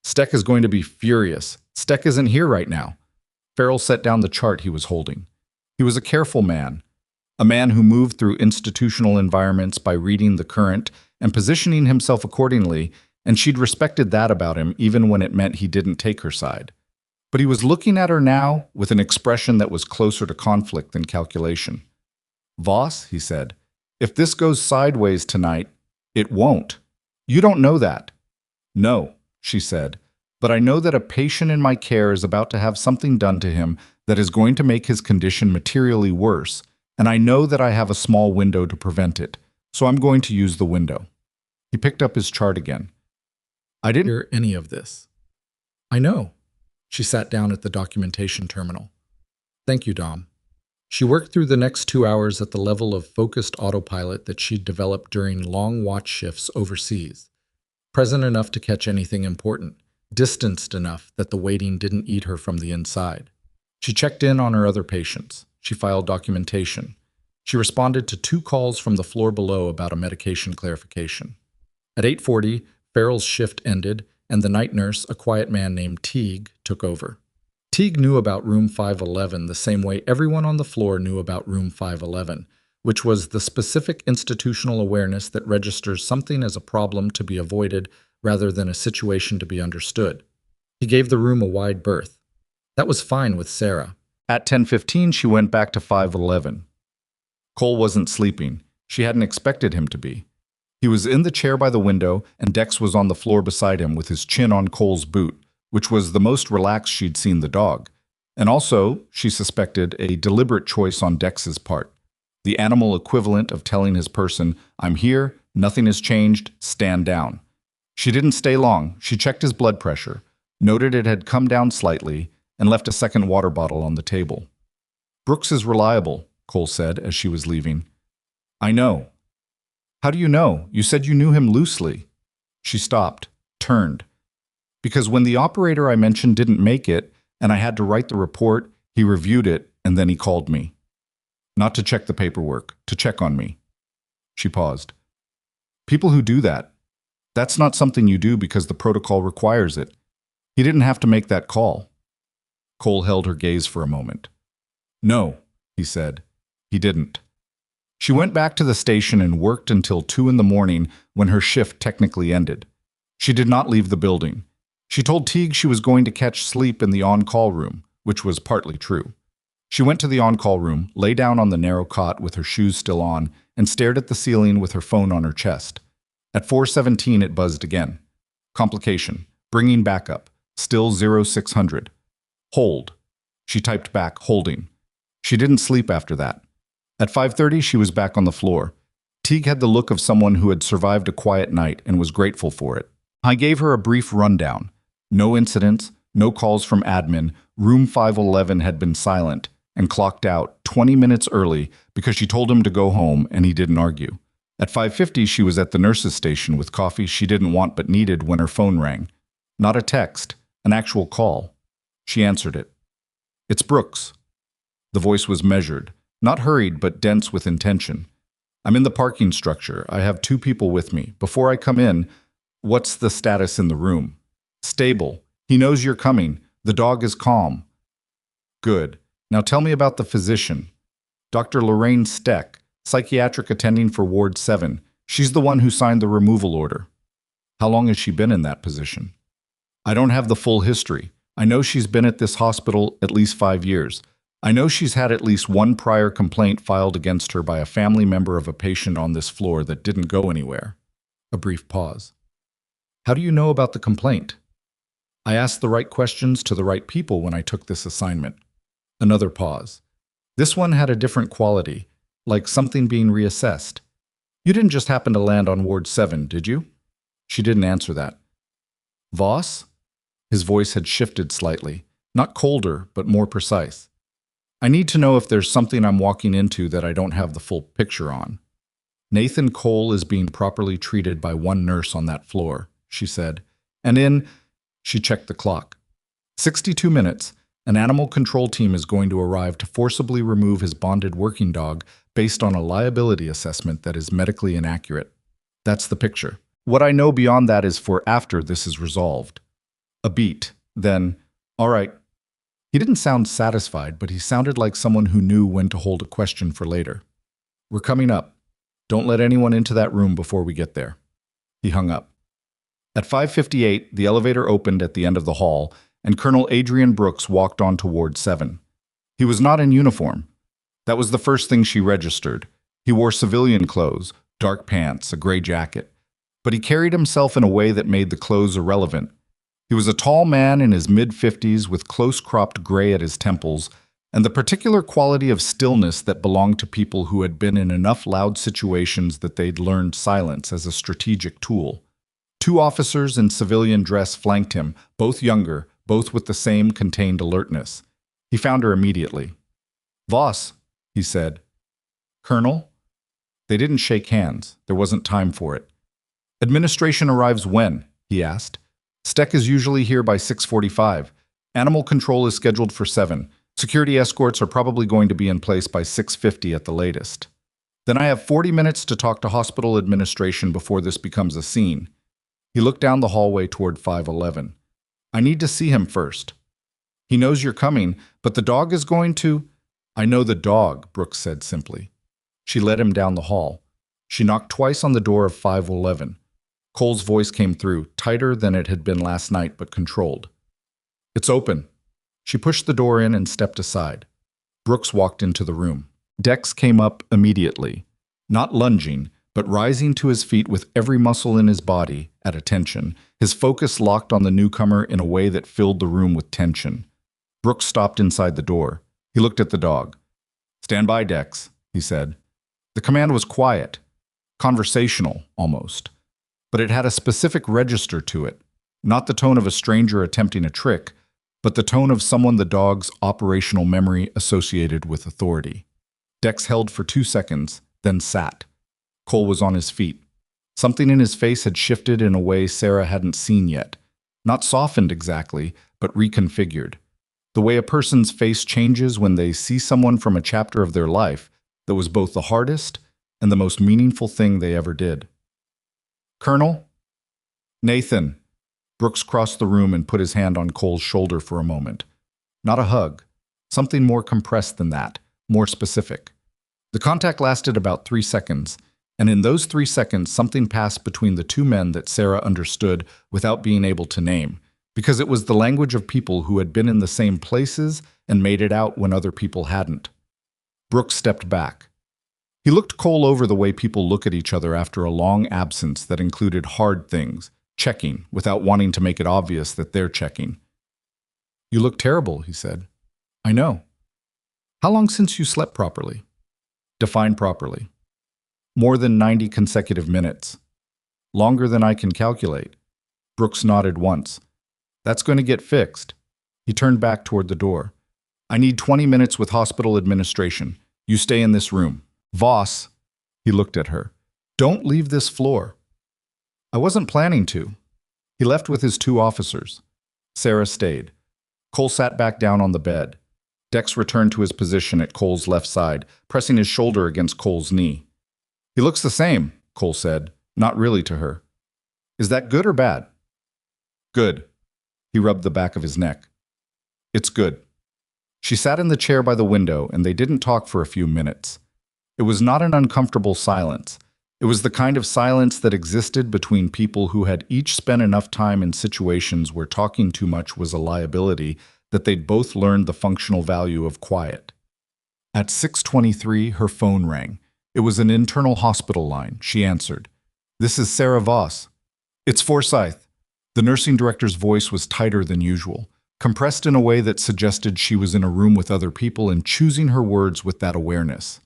Steck is going to be furious. Steck isn't here right now. Farrell set down the chart he was holding. He was a careful man, a man who moved through institutional environments by reading the current and positioning himself accordingly, and she'd respected that about him even when it meant he didn't take her side. But he was looking at her now with an expression that was closer to conflict than calculation. "Voss," he said, "if this goes sideways tonight, it won't. You don't know that." "No," she said, "but I know that a patient in my care is about to have something done to him that is going to make his condition materially worse, and I know that I have a small window to prevent it, so I'm going to use the window." He picked up his chart again. "I didn't hear any of this." "I know." She sat down at the documentation terminal. "Thank you, Dom." She worked through the next 2 hours at the level of focused autopilot that she'd developed during long watch shifts overseas. Present enough to catch anything important, distanced enough that the waiting didn't eat her from the inside. She checked in on her other patients. She filed documentation. She responded to 2 calls from the floor below about a medication clarification. At 8:40, Farrell's shift ended, and the night nurse, a quiet man named Teague, took over. Teague knew about room 511 the same way everyone on the floor knew about room 511, which was the specific institutional awareness that registers something as a problem to be avoided rather than a situation to be understood. He gave the room a wide berth. That was fine with Sera. At 10:15, she went back to 511. Cole wasn't sleeping. She hadn't expected him to be. He was in the chair by the window, and Dex was on the floor beside him with his chin on Cole's boot, which was the most relaxed she'd seen the dog. And also, she suspected, a deliberate choice on Dex's part. The animal equivalent of telling his person, "I'm here, nothing has changed, stand down." She didn't stay long. She checked his blood pressure, noted it had come down slightly, and left a second water bottle on the table. "Brooks is reliable," Cole said as she was leaving. "I know." "How do you know? You said you knew him loosely." She stopped, turned. "Because when the operator I mentioned didn't make it, and I had to write the report, he reviewed it, and then he called me. Not to check the paperwork, to check on me." She paused. "People who do that, that's not something you do because the protocol requires it. He didn't have to make that call." Cole held her gaze for a moment. "No," he said, "he didn't." She went back to the station and worked until 2 in the morning when her shift technically ended. She did not leave the building. She told Teague she was going to catch sleep in the on-call room, which was partly true. She went to the on-call room, lay down on the narrow cot with her shoes still on, and stared at the ceiling with her phone on her chest. At 4:17 it buzzed again. Complication. Bringing backup. Still 0600. Hold. She typed back, holding. She didn't sleep after that. At 5:30 she was back on the floor. Teague had the look of someone who had survived a quiet night and was grateful for it. I gave her a brief rundown. No incidents, no calls from admin, room 511 had been silent, and clocked out 20 minutes early because she told him to go home and he didn't argue. At 5:50 she was at the nurse's station with coffee she didn't want but needed when her phone rang. Not a text, an actual call. She answered it. "It's Brooks." The voice was measured, not hurried but dense with intention. "I'm in the parking structure. I have 2 people with me. Before I come in, what's the status in the room?" "Stable. He knows you're coming. The dog is calm." "Good. Now tell me about the physician." "Dr. Lorraine Steck, psychiatric attending for Ward 7. She's the one who signed the removal order." "How long has she been in that position?" "I don't have the full history. I know she's been at this hospital at least 5 years. I know she's had at least 1 prior complaint filed against her by a family member of a patient on this floor that didn't go anywhere." A brief pause. "How do you know about the complaint?" "I asked the right questions to the right people when I took this assignment." Another pause. This one had a different quality, like something being reassessed. "You didn't just happen to land on Ward 7, did you?" She didn't answer that. "Voss?" His voice had shifted slightly, not colder, but more precise. "I need to know if there's something I'm walking into that I don't have the full picture on." "Nathan Cole is being properly treated by 1 nurse on that floor," she said. "And she checked the clock. 62 minutes, an animal control team is going to arrive to forcibly remove his bonded working dog based on a liability assessment that is medically inaccurate." That's the picture. What I know beyond that is for after this is resolved. A beat. Then, all right. He didn't sound satisfied, but he sounded like someone who knew when to hold a question for later. We're coming up. Don't let anyone into that room before we get there. He hung up. At 5:58, the elevator opened at the end of the hall, and Colonel Adrian Brooks walked on toward 7. He was not in uniform. That was the first thing she registered. He wore civilian clothes, dark pants, a gray jacket. But he carried himself in a way that made the clothes irrelevant. He was a tall man in his mid-50s with close-cropped gray at his temples, and the particular quality of stillness that belonged to people who had been in enough loud situations that they'd learned silence as a strategic tool. 2 officers in civilian dress flanked him, both younger, both with the same contained alertness. He found her immediately. "Voss," he said. "Colonel?" They didn't shake hands. There wasn't time for it. "Administration arrives when?" he asked. "Steck is usually here by 6:45. Animal control is scheduled for 7. Security escorts are probably going to be in place by 6:50 at the latest. Then I have 40 minutes to talk to hospital administration before this becomes a scene." He looked down the hallway toward 511. "I need to see him first." "He knows you're coming, but the dog is going to—" "I know the dog," Brooks said simply. She led him down the hall. She knocked twice on the door of 511. Cole's voice came through, tighter than it had been last night, but controlled. "It's open." She pushed the door in and stepped aside. Brooks walked into the room. Dex came up immediately, not lunging, but rising to his feet with every muscle in his body at attention, his focus locked on the newcomer in a way that filled the room with tension. Brooks stopped inside the door. He looked at the dog. "Stand by, Dex," he said. The command was quiet, conversational almost, but it had a specific register to it, not the tone of a stranger attempting a trick, but the tone of someone the dog's operational memory associated with authority. Dex held for 2 seconds, then sat. Cole was on his feet. Something in his face had shifted in a way Sera hadn't seen yet. Not softened exactly, but reconfigured. The way a person's face changes when they see someone from a chapter of their life that was both the hardest and the most meaningful thing they ever did. "Colonel?" "Nathan." Brooks crossed the room and put his hand on Cole's shoulder for a moment. Not a hug. Something more compressed than that, more specific. The contact lasted about 3 seconds, and in those 3 seconds something passed between the 2 men that Sera understood without being able to name, because it was the language of people who had been in the same places and made it out when other people hadn't. Brooks stepped back. He looked Cole over the way people look at each other after a long absence that included hard things, checking, without wanting to make it obvious that they're checking. "You look terrible," he said. "I know. How long since you slept properly?" "Define properly." "More than 90 consecutive minutes." "Longer than I can calculate." Brooks nodded once. "That's going to get fixed." He turned back toward the door. "I need 20 minutes with hospital administration. You stay in this room. Voss," he looked at her, "don't leave this floor." "I wasn't planning to." He left with his 2 officers. Sera stayed. Cole sat back down on the bed. Dex returned to his position at Cole's left side, pressing his shoulder against Cole's knee. "He looks the same," Cole said, not really to her. "Is that good or bad?" "Good." He rubbed the back of his neck. "It's good." She sat in the chair by the window, and they didn't talk for a few minutes. It was not an uncomfortable silence. It was the kind of silence that existed between people who had each spent enough time in situations where talking too much was a liability that they'd both learned the functional value of quiet. At 6:23, her phone rang. It was an internal hospital line. She answered. "This is Sera Voss." "It's Forsyth." The nursing director's voice was tighter than usual, compressed in a way that suggested she was in a room with other people and choosing her words with that awareness.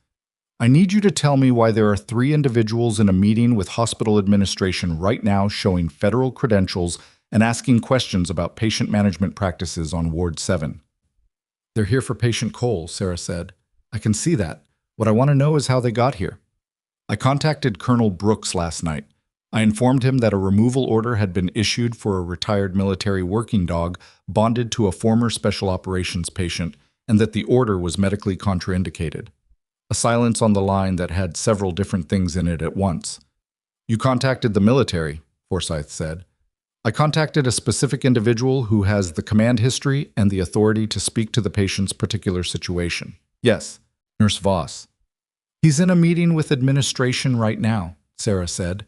"I need you to tell me why there are 3 individuals in a meeting with hospital administration right now showing federal credentials and asking questions about patient management practices on Ward 7. "They're here for patient Cole," Sera said. "I can see that. What I want to know is how they got here." "I contacted Colonel Brooks last night. I informed him that a removal order had been issued for a retired military working dog bonded to a former special operations patient and that the order was medically contraindicated." A silence on the line that had several different things in it at once. "You contacted the military?" Forsyth said. I contacted a specific individual who has the command history and the authority to speak to the patient's particular situation. Yes, Nurse Voss. He's in a meeting with administration right now, Sera said.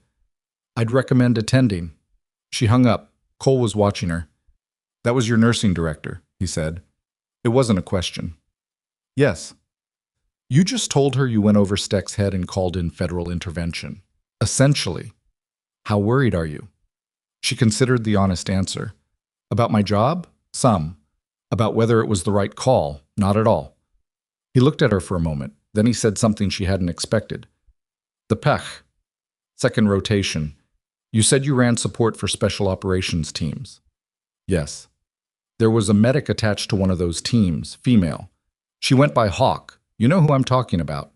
I'd recommend attending. She hung up. Cole was watching her. That was your nursing director, he said. It wasn't a question. Yes. You just told her you went over Steck's head and called in federal intervention. Essentially. How worried are you? She considered the honest answer. About my job? Some. About whether it was the right call? Not at all. He looked at her for a moment. Then he said something she hadn't expected. The pech. Second rotation. You said you ran support for special operations teams. Yes. There was a medic attached to one of those teams, female. She went by Hawk. You know who I'm talking about.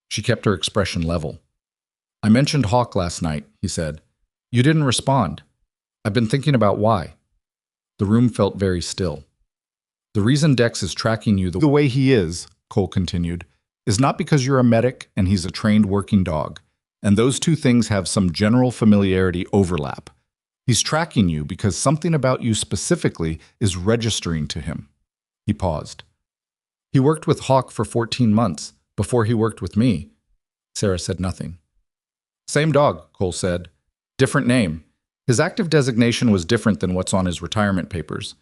She kept her expression level. I mentioned Hawk last night, he said. You didn't respond. I've been thinking about why. The room felt very still. The reason Dex is tracking you the way he is, Cole continued, is not because you're a medic and he's a trained working dog, and those two things have some general familiarity overlap. He's tracking you because something about you specifically is registering to him. He paused. He worked with Hawk for 14 months, before he worked with me. Sera said nothing. Same dog, Cole said. Different name. His active designation was different than what's on his retirement papers.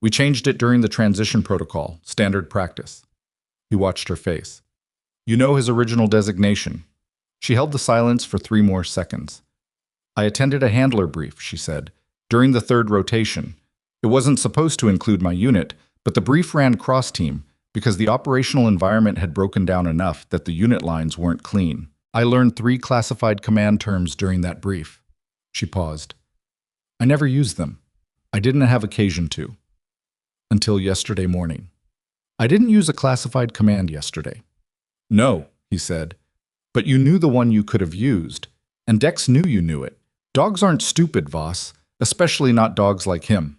We changed it during the transition protocol, standard practice. He watched her face. You know his original designation. She held the silence for 3 more seconds. I attended a handler brief, she said, during the 3rd rotation. It wasn't supposed to include my unit, but the brief ran cross-team because the operational environment had broken down enough that the unit lines weren't clean. I learned 3 classified command terms during that brief. She paused. I never used them. I didn't have occasion to. Until yesterday morning. I didn't use a classified command yesterday. No, he said. But you knew the one you could have used. And Dex knew you knew it. Dogs aren't stupid, Voss. Especially not dogs like him.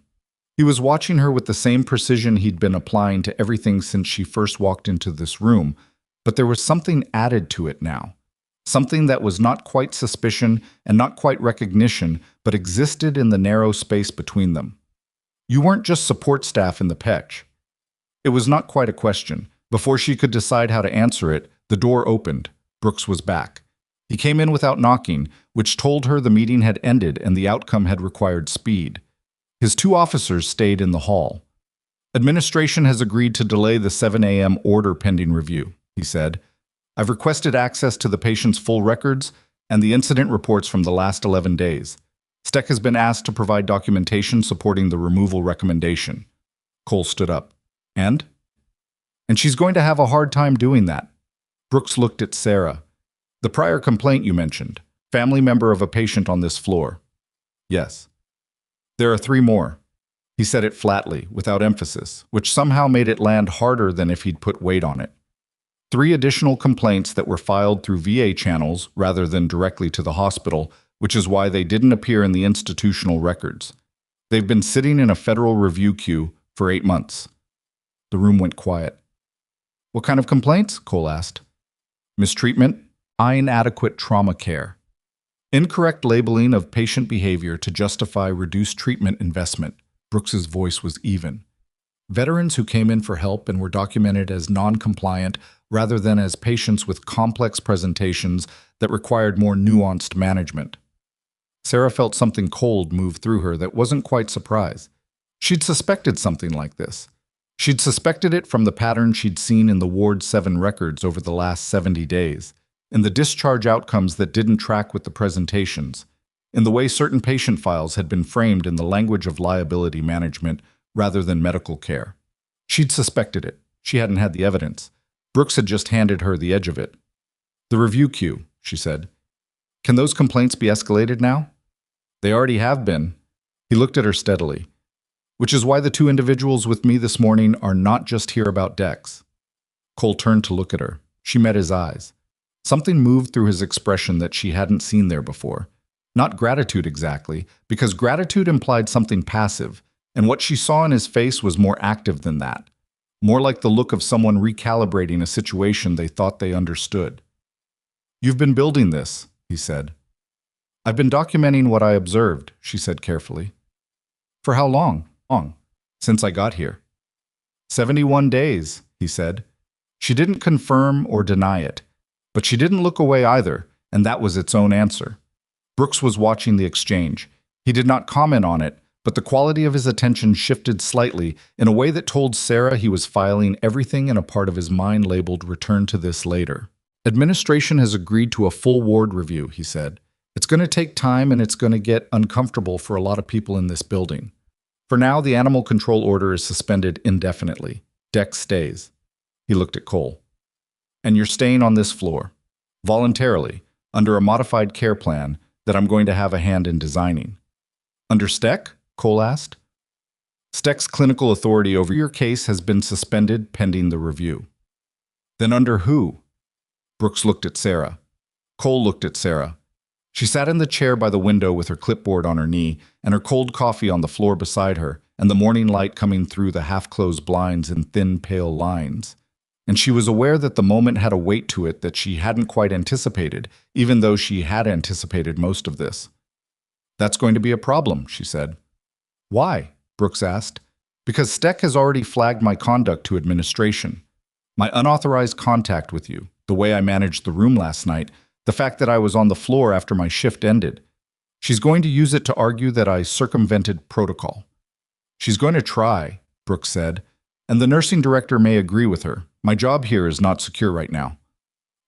He was watching her with the same precision he'd been applying to everything since she first walked into this room, but there was something added to it now. Something that was not quite suspicion and not quite recognition, but existed in the narrow space between them. You weren't just support staff in the Petch. It was not quite a question. Before she could decide how to answer it, the door opened. Brooks was back. He came in without knocking, which told her the meeting had ended and the outcome had required speed. His 2 officers stayed in the hall. Administration has agreed to delay the 7 a.m. order pending review, he said. I've requested access to the patient's full records and the incident reports from the last 11 days. Steck has been asked to provide documentation supporting the removal recommendation. Cole stood up. And she's going to have a hard time doing that. Brooks looked at Sera. The prior complaint you mentioned, family member of a patient on this floor. Yes. There are 3 more. He said it flatly, without emphasis, which somehow made it land harder than if he'd put weight on it. 3 additional complaints that were filed through VA channels rather than directly to the hospital, which is why they didn't appear in the institutional records. They've been sitting in a federal review queue for 8 months. The room went quiet. What kind of complaints? Cole asked. Mistreatment, inadequate trauma care, incorrect labeling of patient behavior to justify reduced treatment investment. Brooks's voice was even. Veterans who came in for help and were documented as non-compliant rather than as patients with complex presentations that required more nuanced management. Sera felt something cold move through her that wasn't quite surprise. She'd suspected something like this. She'd suspected it from the pattern she'd seen in the Ward 7 records over the last 70 days, in the discharge outcomes that didn't track with the presentations, in the way certain patient files had been framed in the language of liability management rather than medical care. She'd suspected it. She hadn't had the evidence. Brooks had just handed her the edge of it. The review queue, she said. Can those complaints be escalated now? They already have been. He looked at her steadily. Which is why the 2 individuals with me this morning are not just here about Dex. Cole turned to look at her. She met his eyes. Something moved through his expression that she hadn't seen there before. Not gratitude exactly, because gratitude implied something passive, and what she saw in his face was more active than that. More like the look of someone recalibrating a situation they thought they understood. You've been building this, he said. I've been documenting what I observed, she said carefully. For how long? Since I got here. 71 days, he said. She didn't confirm or deny it, but she didn't look away either, and that was its own answer. Brooks was watching the exchange. He did not comment on it, but the quality of his attention shifted slightly in a way that told Sera he was filing everything in a part of his mind labeled "Return to this later." Administration has agreed to a full ward review, he said. It's going to take time and it's going to get uncomfortable for a lot of people in this building. For now, the animal control order is suspended indefinitely. Dex stays. He looked at Cole. And you're staying on this floor, voluntarily, under a modified care plan that I'm going to have a hand in designing. Under Steck? Cole asked. Steck's clinical authority over your case has been suspended pending the review. Then under who? Brooks looked at Sera. Cole looked at Sera. She sat in the chair by the window with her clipboard on her knee and her cold coffee on the floor beside her and the morning light coming through the half-closed blinds in thin, pale lines. And she was aware that the moment had a weight to it that she hadn't quite anticipated, even though she had anticipated most of this. That's going to be a problem, she said. Why? Brooks asked. Because Steck has already flagged my conduct to administration. My unauthorized contact with you, the way I managed the room last night, the fact that I was on the floor after my shift ended. She's going to use it to argue that I circumvented protocol. She's going to try, Brooks said, and the nursing director may agree with her. My job here is not secure right now.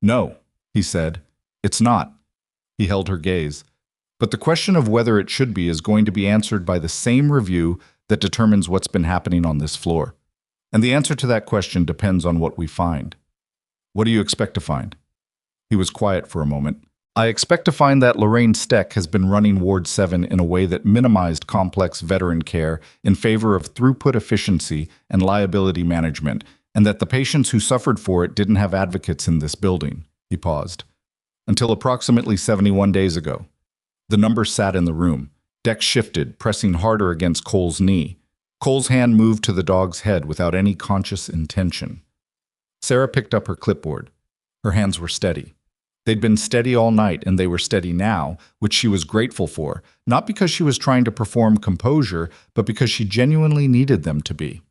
No, he said. It's not. He held her gaze. But the question of whether it should be is going to be answered by the same review that determines what's been happening on this floor. And the answer to that question depends on what we find. What do you expect to find? He was quiet for a moment. I expect to find that Lorraine Steck has been running Ward 7 in a way that minimized complex veteran care in favor of throughput efficiency and liability management, and that the patients who suffered for it didn't have advocates in this building. He paused. Until approximately 71 days ago. The number sat in the room. Dex shifted, pressing harder against Cole's knee. Cole's hand moved to the dog's head without any conscious intention. Sera picked up her clipboard. Her hands were steady. They'd been steady all night, and they were steady now, which she was grateful for, not because she was trying to perform composure, but because she genuinely needed them to be.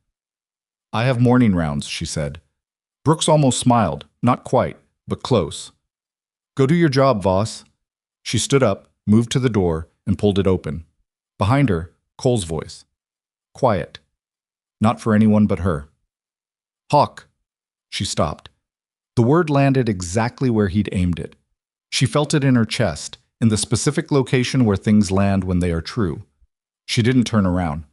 I have morning rounds, she said. Brooks almost smiled, not quite, but close. Go do your job, Voss. She stood up, moved to the door, and pulled it open. Behind her, Cole's voice. Quiet. Not for anyone but her. Hawk. She stopped. The word landed exactly where he'd aimed it. She felt it in her chest, in the specific location where things land when they are true. She didn't turn around.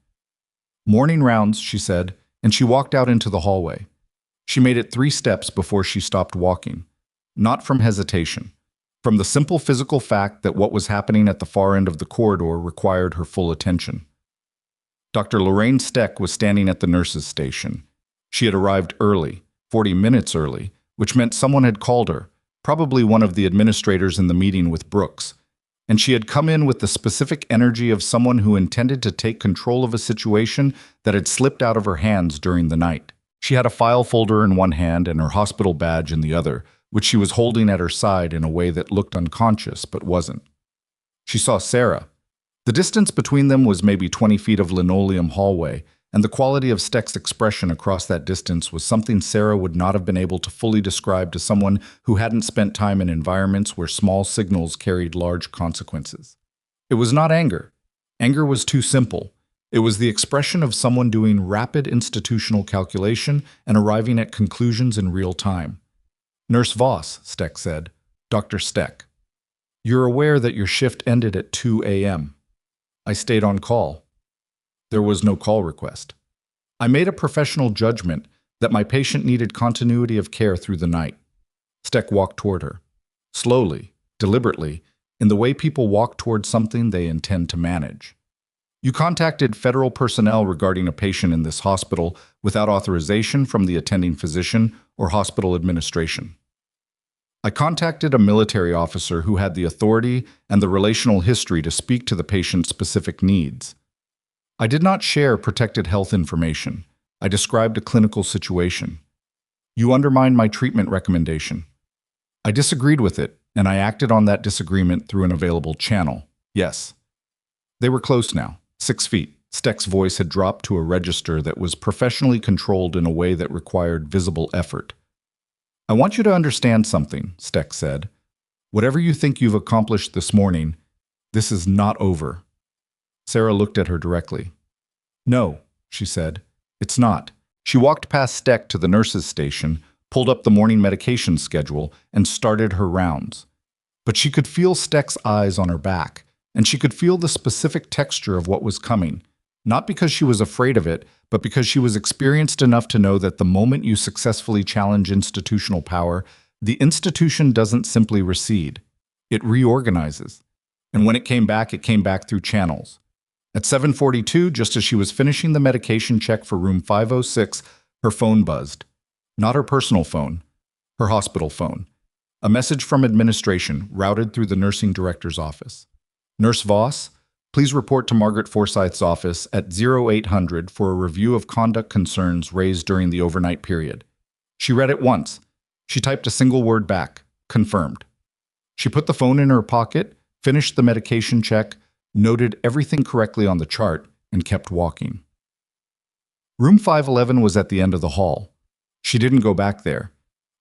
Morning rounds, she said, and she walked out into the hallway. She made it 3 steps before she stopped walking. Not from hesitation. From the simple physical fact that what was happening at the far end of the corridor required her full attention. Dr. Lorraine Steck was standing at the nurse's station. She had arrived early, 40 minutes early, which meant someone had called her, probably one of the administrators in the meeting with Brooks, and she had come in with the specific energy of someone who intended to take control of a situation that had slipped out of her hands during the night. She had a file folder in one hand and her hospital badge in the other, which she was holding at her side in a way that looked unconscious but wasn't. She saw Sera. The distance between them was maybe 20 feet of linoleum hallway, and the quality of Steck's expression across that distance was something Sera would not have been able to fully describe to someone who hadn't spent time in environments where small signals carried large consequences. It was not anger. Anger was too simple. It was the expression of someone doing rapid institutional calculation and arriving at conclusions in real time. Nurse Voss, Steck said. Dr. Steck. You're aware that your shift ended at 2 a.m. I stayed on call. There was no call request. I made a professional judgment that my patient needed continuity of care through the night. Steck walked toward her. Slowly, deliberately, in the way people walk toward something they intend to manage. You contacted federal personnel regarding a patient in this hospital without authorization from the attending physician or hospital administration. I contacted a military officer who had the authority and the relational history to speak to the patient's specific needs. I did not share protected health information. I described a clinical situation. You undermined my treatment recommendation. I disagreed with it, and I acted on that disagreement through an available channel. Yes. They were close now, 6 feet. Steck's voice had dropped to a register that was professionally controlled in a way that required visible effort. I want you to understand something, Steck said. Whatever you think you've accomplished this morning, this is not over. Sera looked at her directly. No, she said, it's not. She walked past Steck to the nurse's station, pulled up the morning medication schedule, and started her rounds. But she could feel Steck's eyes on her back, and she could feel the specific texture of what was coming, not because she was afraid of it, but because she was experienced enough to know that the moment you successfully challenge institutional power, the institution doesn't simply recede. It reorganizes. And when it came back through channels. At 7:42, just as she was finishing the medication check for room 506, her phone buzzed. Not her personal phone, her hospital phone. A message from administration routed through the nursing director's office. Nurse Voss, please report to Margaret Forsyth's office at 0800 for a review of conduct concerns raised during the overnight period. She read it once. She typed a single word back, confirmed. She put the phone in her pocket, finished the medication check, noted everything correctly on the chart, and kept walking. Room 511 was at the end of the hall. She didn't go back there.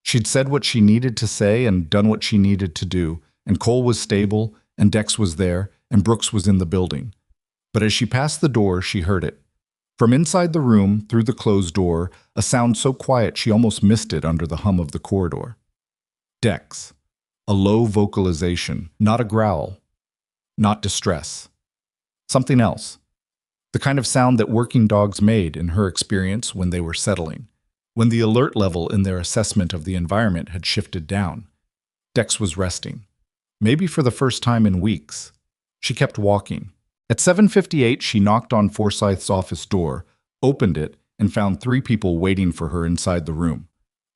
She'd said what she needed to say and done what she needed to do, and Cole was stable, and Dex was there, and Brooks was in the building. But as she passed the door, she heard it. From inside the room, through the closed door, a sound so quiet she almost missed it under the hum of the corridor. Dex. A low vocalization, not a growl, not distress. Something else. The kind of sound that working dogs made, in her experience, when they were settling, when the alert level in their assessment of the environment had shifted down. Dex was resting. Maybe for the first time in weeks. She kept walking. At 7:58, she knocked on Forsyth's office door, opened it, and found 3 people waiting for her inside the room.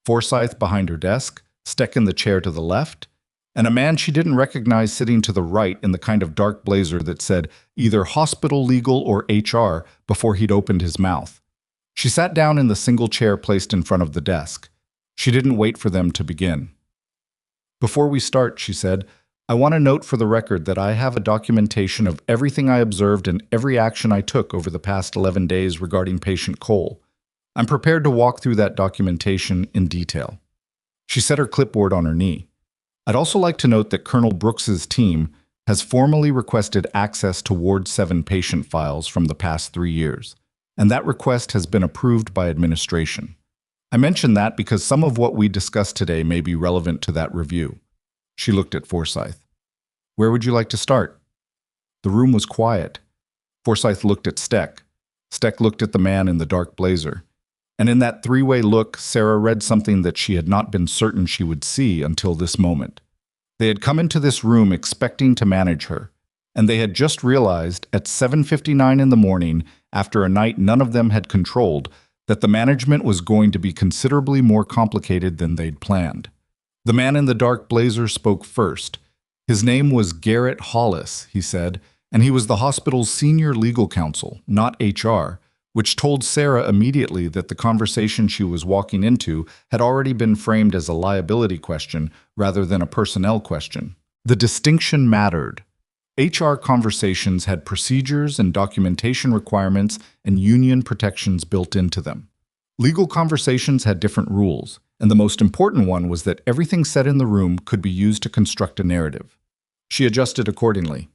Forsyth behind her desk, Steck in the chair to the left, and a man she didn't recognize sitting to the right in the kind of dark blazer that said either hospital legal or HR before he'd opened his mouth. She sat down in the single chair placed in front of the desk. She didn't wait for them to begin. Before we start, she said, I want to note for the record that I have a documentation of everything I observed and every action I took over the past 11 days regarding patient Cole. I'm prepared to walk through that documentation in detail. She set her clipboard on her knee. I'd also like to note that Colonel Brooks's team has formally requested access to Ward 7 patient files from the past 3 years, and that request has been approved by administration. I mention that because some of what we discussed today may be relevant to that review. She looked at Forsyth. Where would you like to start? The room was quiet. Forsyth looked at Steck. Steck looked at the man in the dark blazer. And in that 3-way look, Sera read something that she had not been certain she would see until this moment. They had come into this room expecting to manage her, and they had just realized at 7:59 in the morning, after a night none of them had controlled, that the management was going to be considerably more complicated than they'd planned. The man in the dark blazer spoke first. His name was Garrett Hollis, he said, and he was the hospital's senior legal counsel, not HR, which told Sera immediately that the conversation she was walking into had already been framed as a liability question rather than a personnel question. The distinction mattered. HR conversations had procedures and documentation requirements and union protections built into them. Legal conversations had different rules, and the most important one was that everything said in the room could be used to construct a narrative. She adjusted accordingly.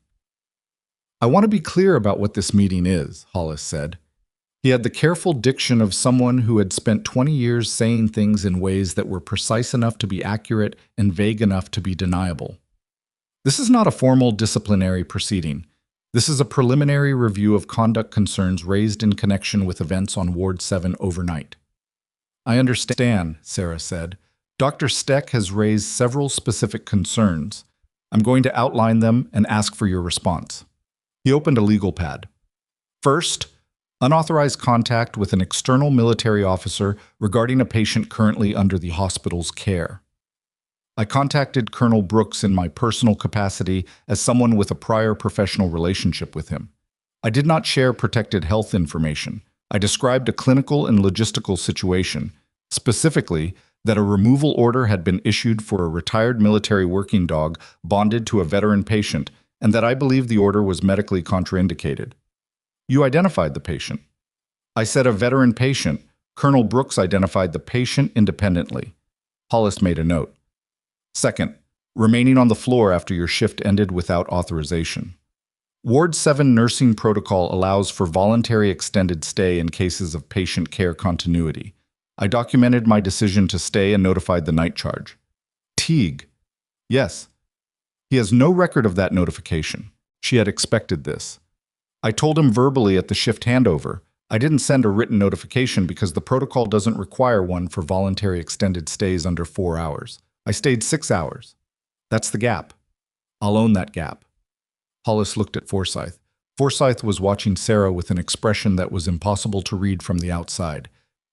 I want to be clear about what this meeting is, Hollis said. He had the careful diction of someone who had spent 20 years saying things in ways that were precise enough to be accurate and vague enough to be deniable. This is not a formal disciplinary proceeding. This is a preliminary review of conduct concerns raised in connection with events on Ward 7 overnight. I understand, Sera said. Dr. Steck has raised several specific concerns. I'm going to outline them and ask for your response. He opened a legal pad. First, unauthorized contact with an external military officer regarding a patient currently under the hospital's care. I contacted Colonel Brooks in my personal capacity as someone with a prior professional relationship with him. I did not share protected health information. I described a clinical and logistical situation, specifically that a removal order had been issued for a retired military working dog bonded to a veteran patient, and that I believed the order was medically contraindicated. You identified the patient. I said a veteran patient. Colonel Brooks identified the patient independently. Hollis made a note. Second, remaining on the floor after your shift ended without authorization. Ward 7 nursing protocol allows for voluntary extended stay in cases of patient care continuity. I documented my decision to stay and notified the night charge. Teague. Yes. He has no record of that notification. She had expected this. I told him verbally at the shift handover. I didn't send a written notification because the protocol doesn't require one for voluntary extended stays under 4 hours. I stayed 6 hours. That's the gap. I'll own that gap. Hollis looked at Forsyth. Forsyth was watching Sera with an expression that was impossible to read from the outside.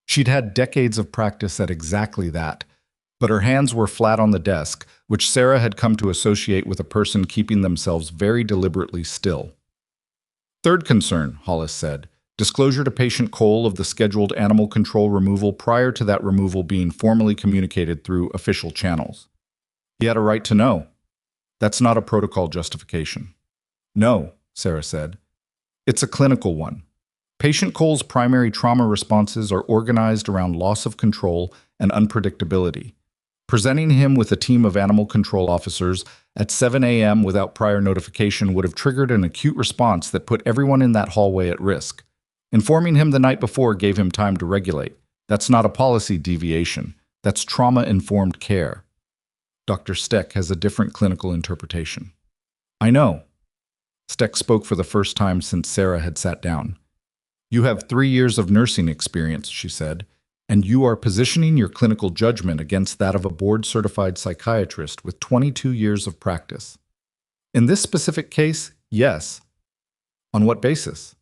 She'd had decades of practice at exactly that, but her hands were flat on the desk, which Sera had come to associate with a person keeping themselves very deliberately still. Third concern, Hollis said. Disclosure to patient Cole of the scheduled animal control removal prior to that removal being formally communicated through official channels. He had a right to know. That's not a protocol justification. No, Sera said. It's a clinical one. Patient Cole's primary trauma responses are organized around loss of control and unpredictability. Presenting him with a team of animal control officers at 7 a.m. without prior notification would have triggered an acute response that put everyone in that hallway at risk. Informing him the night before gave him time to regulate. That's not a policy deviation. That's trauma-informed care. Dr. Steck has a different clinical interpretation. I know. Steck spoke for the first time since Sera had sat down. You have 3 years of nursing experience, she said, and you are positioning your clinical judgment against that of a board-certified psychiatrist with 22 years of practice. In this specific case, yes. On what basis?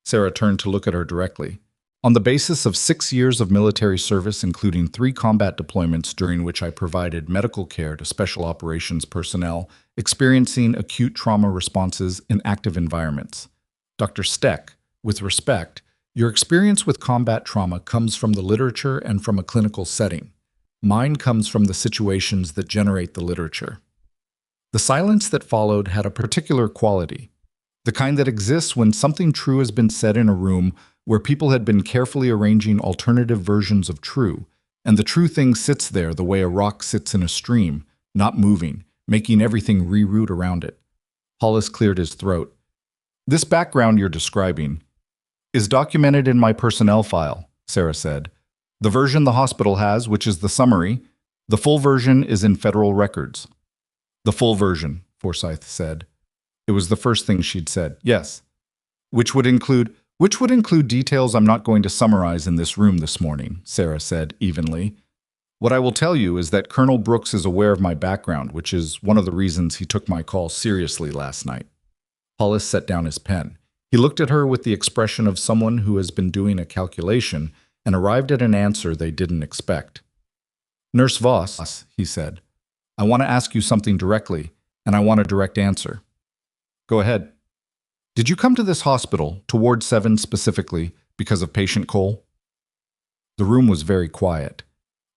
Sera turned to look at her directly. On the basis of 6 years of military service, including 3 combat deployments during which I provided medical care to special operations personnel experiencing acute trauma responses in active environments. Dr. Steck, with respect, your experience with combat trauma comes from the literature and from a clinical setting. Mine comes from the situations that generate the literature. The silence that followed had a particular quality, the kind that exists when something true has been said in a room where people had been carefully arranging alternative versions of true, and the true thing sits there the way a rock sits in a stream, not moving, making everything reroute around it. Hollis cleared his throat. This background you're describing is documented in my personnel file, Sera said. The version the hospital has, which is the summary, the full version is in federal records. The full version, Forsyth said. It was the first thing she'd said. Yes. Which would include details I'm not going to summarize in this room this morning, Sera said evenly. What I will tell you is that Colonel Brooks is aware of my background, which is one of the reasons he took my call seriously last night. Hollis set down his pen. He looked at her with the expression of someone who has been doing a calculation and arrived at an answer they didn't expect. Nurse Voss, he said, I want to ask you something directly, and I want a direct answer. Go ahead. Did you come to this hospital, to Ward 7 specifically, because of patient Cole? The room was very quiet.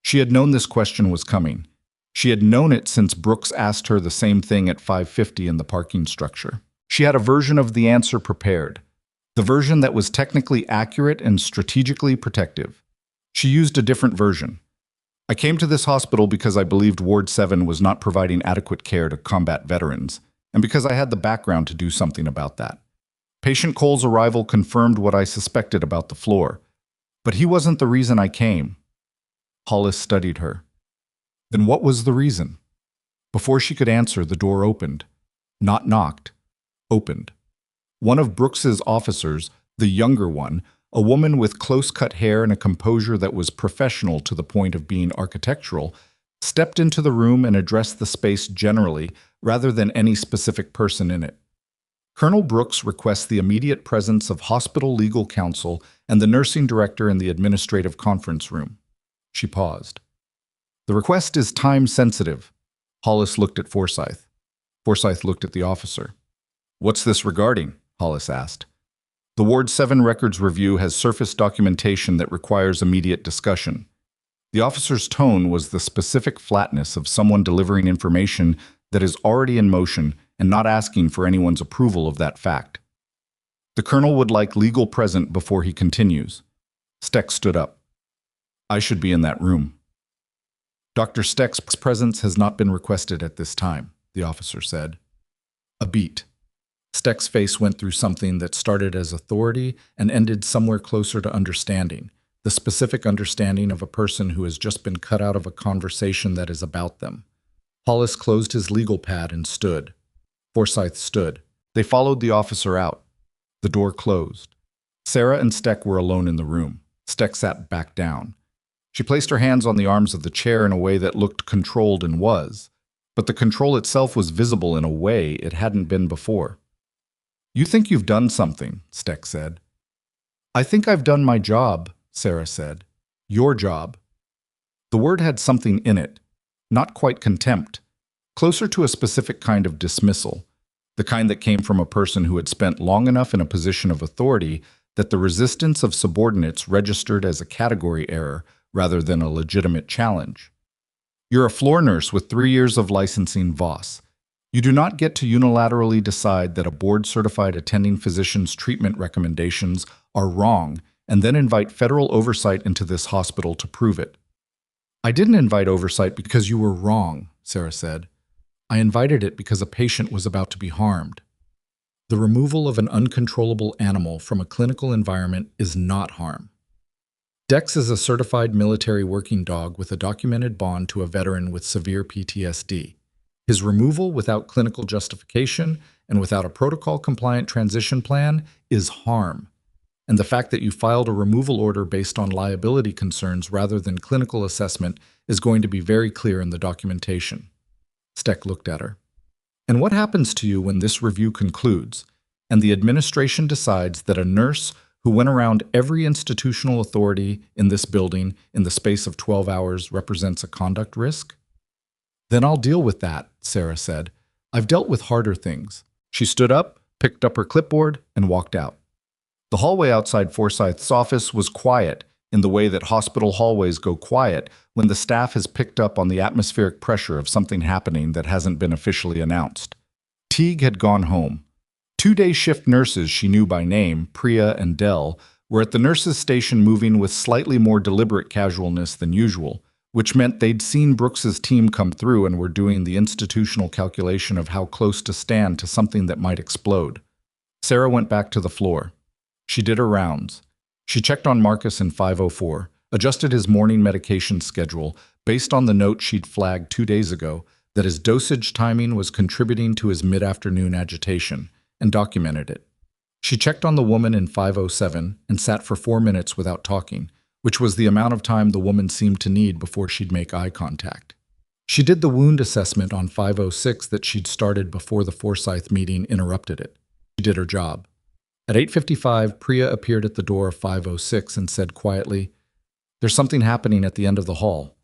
She had known this question was coming. She had known it since Brooks asked her the same thing at 5:50 in the parking structure. She had a version of the answer prepared, the version that was technically accurate and strategically protective. She used a different version. I came to this hospital because I believed Ward 7 was not providing adequate care to combat veterans, and because I had the background to do something about that. Patient Cole's arrival confirmed what I suspected about the floor, but he wasn't the reason I came. Hollis studied her. Then what was the reason? Before she could answer, the door opened. Not knocked. Opened. One of Brooks's officers, the younger one, a woman with close-cut hair and a composure that was professional to the point of being architectural, stepped into the room and addressed the space generally rather than any specific person in it. Colonel Brooks requests the immediate presence of hospital legal counsel and the nursing director in the administrative conference room. She paused. The request is time-sensitive. Hollis looked at Forsyth. Forsyth looked at the officer. What's this regarding? Hollis asked. The Ward 7 records review has surfaced documentation that requires immediate discussion. The officer's tone was the specific flatness of someone delivering information that is already in motion and not asking for anyone's approval of that fact. The colonel would like legal present before he continues. Steck stood up. I should be in that room. Dr. Steck's presence has not been requested at this time, the officer said. A beat. Steck's face went through something that started as authority and ended somewhere closer to understanding, the specific understanding of a person who has just been cut out of a conversation that is about them. Hollis closed his legal pad and stood. Forsyth stood. They followed the officer out. The door closed. Sera and Steck were alone in the room. Steck sat back down. She placed her hands on the arms of the chair in a way that looked controlled and was, but the control itself was visible in a way it hadn't been before. You think you've done something, Steck said. I think I've done my job, Sera said. Your job. The word had something in it, not quite contempt, closer to a specific kind of dismissal, the kind that came from a person who had spent long enough in a position of authority that the resistance of subordinates registered as a category error rather than a legitimate challenge. You're a floor nurse with 3 years of licensing, Voss. You do not get to unilaterally decide that a board-certified attending physician's treatment recommendations are wrong and then invite federal oversight into this hospital to prove it. I didn't invite oversight because you were wrong, Sera said. I invited it because a patient was about to be harmed. The removal of an uncontrollable animal from a clinical environment is not harm. Dex is a certified military working dog with a documented bond to a veteran with severe PTSD. His removal without clinical justification and without a protocol-compliant transition plan is harm. And the fact that you filed a removal order based on liability concerns rather than clinical assessment is going to be very clear in the documentation. Steck looked at her. And what happens to you when this review concludes, and the administration decides that a nurse who went around every institutional authority in this building in the space of 12 hours represents a conduct risk? Then I'll deal with that, Sera said. I've dealt with harder things. She stood up, picked up her clipboard, and walked out. The hallway outside Forsyth's office was quiet in the way that hospital hallways go quiet when the staff has picked up on the atmospheric pressure of something happening that hasn't been officially announced. Teague had gone home. 2-day shift nurses she knew by name, Priya and Dell, were at the nurses' station moving with slightly more deliberate casualness than usual, which meant they'd seen Brooks's team come through and were doing the institutional calculation of how close to stand to something that might explode. Sera went back to the floor. She did her rounds. She checked on Marcus in 504, adjusted his morning medication schedule based on the note she'd flagged 2 days ago that his dosage timing was contributing to his mid-afternoon agitation, and documented it. She checked on the woman in 507 and sat for 4 minutes without talking, which was the amount of time the woman seemed to need before she'd make eye contact. She did the wound assessment on 506 that she'd started before the Forsyth meeting interrupted it. She did her job. At 8:55, Priya appeared at the door of 506 and said quietly, "There's something happening at the end of the hall."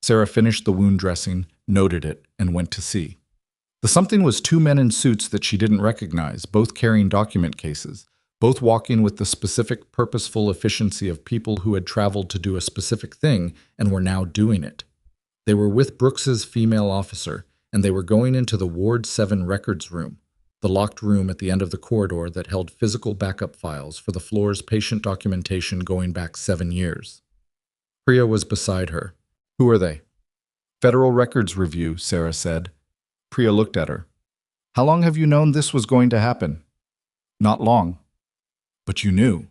Sera finished the wound dressing, noted it, and went to see. The something was 2 men in suits that she didn't recognize, both carrying document cases, both walking with the specific, purposeful efficiency of people who had traveled to do a specific thing and were now doing it. They were with Brooks's female officer, and they were going into the Ward 7 records room, the locked room at the end of the corridor that held physical backup files for the floor's patient documentation going back 7 years. Priya was beside her. "Who are they?" "Federal Records Review," Sera said. Priya looked at her. "How long have you known this was going to happen?" "Not long." "But you knew."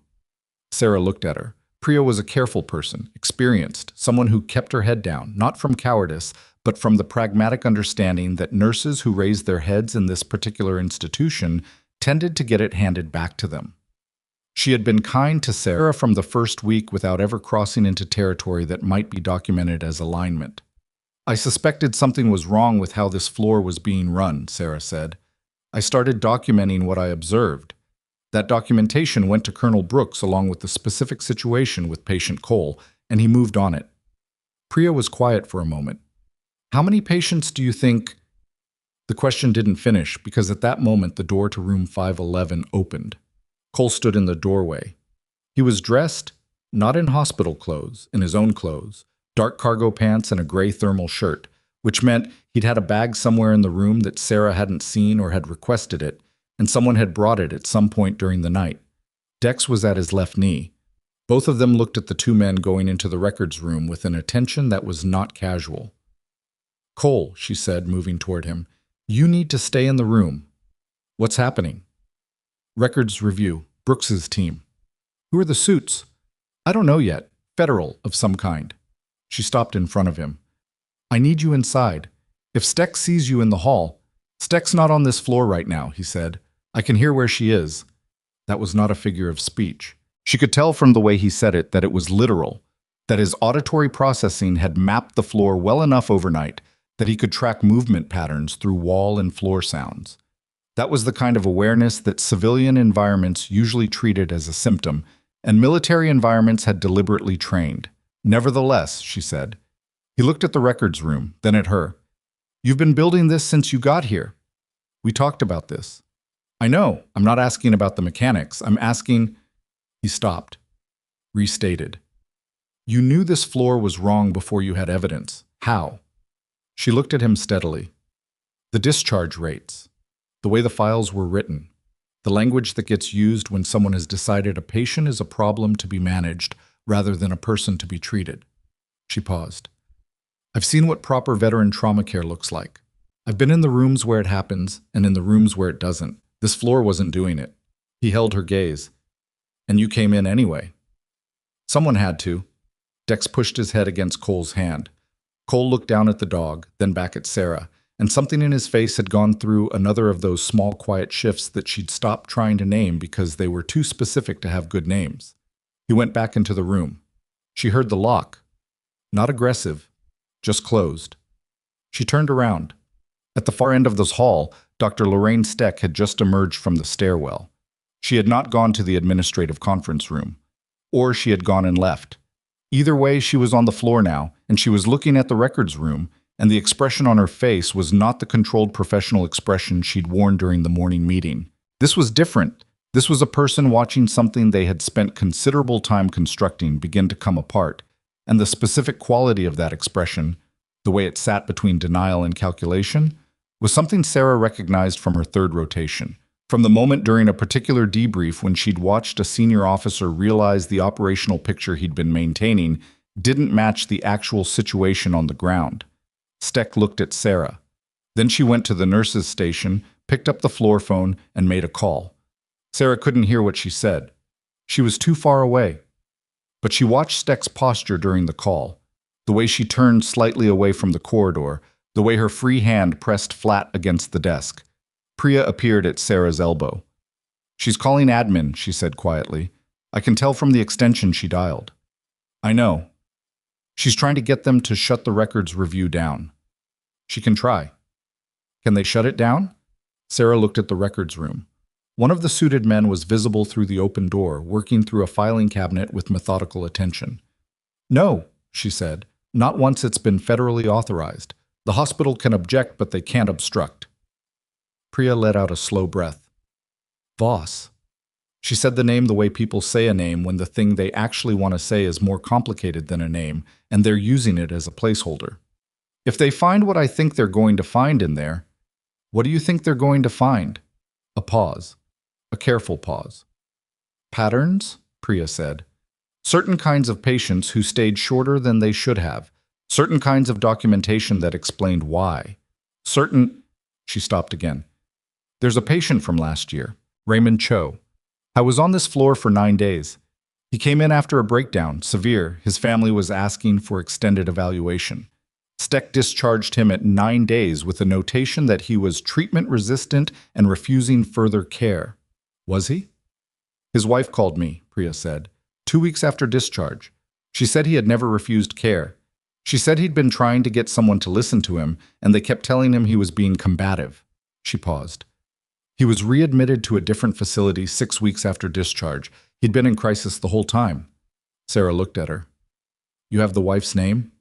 Sera looked at her. Priya was a careful person, experienced, someone who kept her head down, not from cowardice, but from the pragmatic understanding that nurses who raised their heads in this particular institution tended to get it handed back to them. She had been kind to Sera from the first week without ever crossing into territory that might be documented as alignment. "I suspected something was wrong with how this floor was being run," Sera said. "I started documenting what I observed. That documentation went to Colonel Brooks along with the specific situation with patient Cole, and he moved on it." Priya was quiet for a moment. "How many patients do you think—" The question didn't finish because at that moment the door to room 511 opened. Cole stood in the doorway. He was dressed, not in hospital clothes, in his own clothes, dark cargo pants and a gray thermal shirt, which meant he'd had a bag somewhere in the room that Sera hadn't seen or had requested it, and someone had brought it at some point during the night. Dex was at his left knee. Both of them looked at the two men going into the records room with an attention that was not casual. "Cole," she said, moving toward him, "you need to stay in the room." "What's happening?" "Records review. Brooks's team." "Who are the suits?" "I don't know yet. Federal of some kind." She stopped in front of him. "I need you inside. If Steck sees you in the hall—" "Steck's not on this floor right now," he said. "I can hear where she is." That was not a figure of speech. She could tell from the way he said it that it was literal, that his auditory processing had mapped the floor well enough overnight that he could track movement patterns through wall and floor sounds. That was the kind of awareness that civilian environments usually treated as a symptom, and military environments had deliberately trained. "Nevertheless," she said. He looked at the records room, then at her. "You've been building this since you got here. We talked about this." "I know. I'm not asking about the mechanics. I'm asking—" He stopped. Restated. "You knew this floor was wrong before you had evidence. How?" She looked at him steadily. "The discharge rates. The way the files were written. The language that gets used when someone has decided a patient is a problem to be managed rather than a person to be treated." She paused. "I've seen what proper veteran trauma care looks like. I've been in the rooms where it happens and in the rooms where it doesn't. This floor wasn't doing it." He held her gaze. "And you came in anyway." "Someone had to." Dex pushed his head against Cole's hand. Cole looked down at the dog, then back at Sera, and something in his face had gone through another of those small, quiet shifts that she'd stopped trying to name because they were too specific to have good names. He went back into the room. She heard the lock. Not aggressive, just closed. She turned around. At the far end of this hall, Dr. Lorraine Steck had just emerged from the stairwell. She had not gone to the administrative conference room. Or she had gone and left. Either way, she was on the floor now, and she was looking at the records room, and the expression on her face was not the controlled professional expression she'd worn during the morning meeting. This was different. This was a person watching something they had spent considerable time constructing begin to come apart, and the specific quality of that expression, the way it sat between denial and calculation, was something Sera recognized from her third rotation. From the moment during a particular debrief when she'd watched a senior officer realize the operational picture he'd been maintaining didn't match the actual situation on the ground. Steck looked at Sera. Then she went to the nurse's station, picked up the floor phone, and made a call. Sera couldn't hear what she said. She was too far away. But she watched Steck's posture during the call, the way she turned slightly away from the corridor, the way her free hand pressed flat against the desk. Priya appeared at Sera's elbow. "She's calling admin," she said quietly. "I can tell from the extension she dialed." "I know." "She's trying to get them to shut the records review down." "She can try." "Can they shut it down?" Sera looked at the records room. One of the suited men was visible through the open door, working through a filing cabinet with methodical attention. "No," she said. "Not once it's been federally authorized. The hospital can object, but they can't obstruct." Priya let out a slow breath. "Voss." She said the name the way people say a name when the thing they actually want to say is more complicated than a name, and they're using it as a placeholder. "If they find what I think they're going to find in there—" "What do you think they're going to find?" A pause. A careful pause. "Patterns," Priya said. "Certain kinds of patients who stayed shorter than they should have. Certain kinds of documentation that explained why. Certain—" She stopped again. "There's a patient from last year, Raymond Cho. I was on this floor for 9 days. He came in after a breakdown, severe. His family was asking for extended evaluation. Steck discharged him at 9 days with a notation that he was treatment-resistant and refusing further care. Was he?" "His wife called me," Priya said, 2 weeks after discharge. She said he had never refused care. She said he'd been trying to get someone to listen to him, and they kept telling him he was being combative." She paused. "He was readmitted to a different facility 6 weeks after discharge. He'd been in crisis the whole time." Sera looked at her. "You have the wife's name?"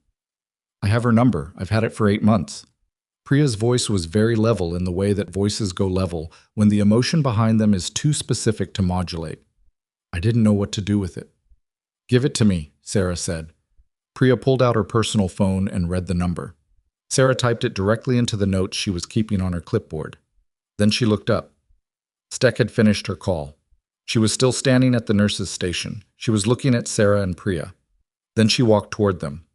"I have her number. I've had it for 8 months." Priya's voice was very level in the way that voices go level when the emotion behind them is too specific to modulate. "I didn't know what to do with it." "Give it to me," Sera said. Priya pulled out her personal phone and read the number. Sera typed it directly into the notes she was keeping on her clipboard. Then she looked up. Stek had finished her call. She was still standing at the nurse's station. She was looking at Sera and Priya. Then she walked toward them.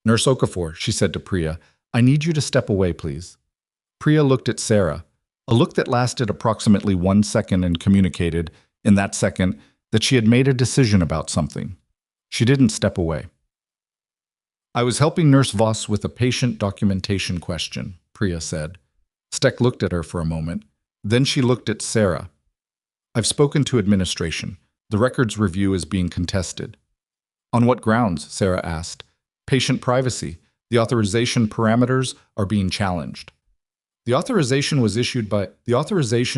"Nurse Okafor," she said to Priya, "I need you to step away, please." Priya looked at Sera, a look that lasted approximately 1 second and communicated, in that second, that she had made a decision about something. She didn't step away. "I was helping Nurse Voss with a patient documentation question," Priya said. Stek looked at her for a moment. Then she looked at Sera. "I've spoken to administration. The records review is being contested." "On what grounds?" Sera asked. "Patient privacy. The authorization parameters are being challenged." The authorization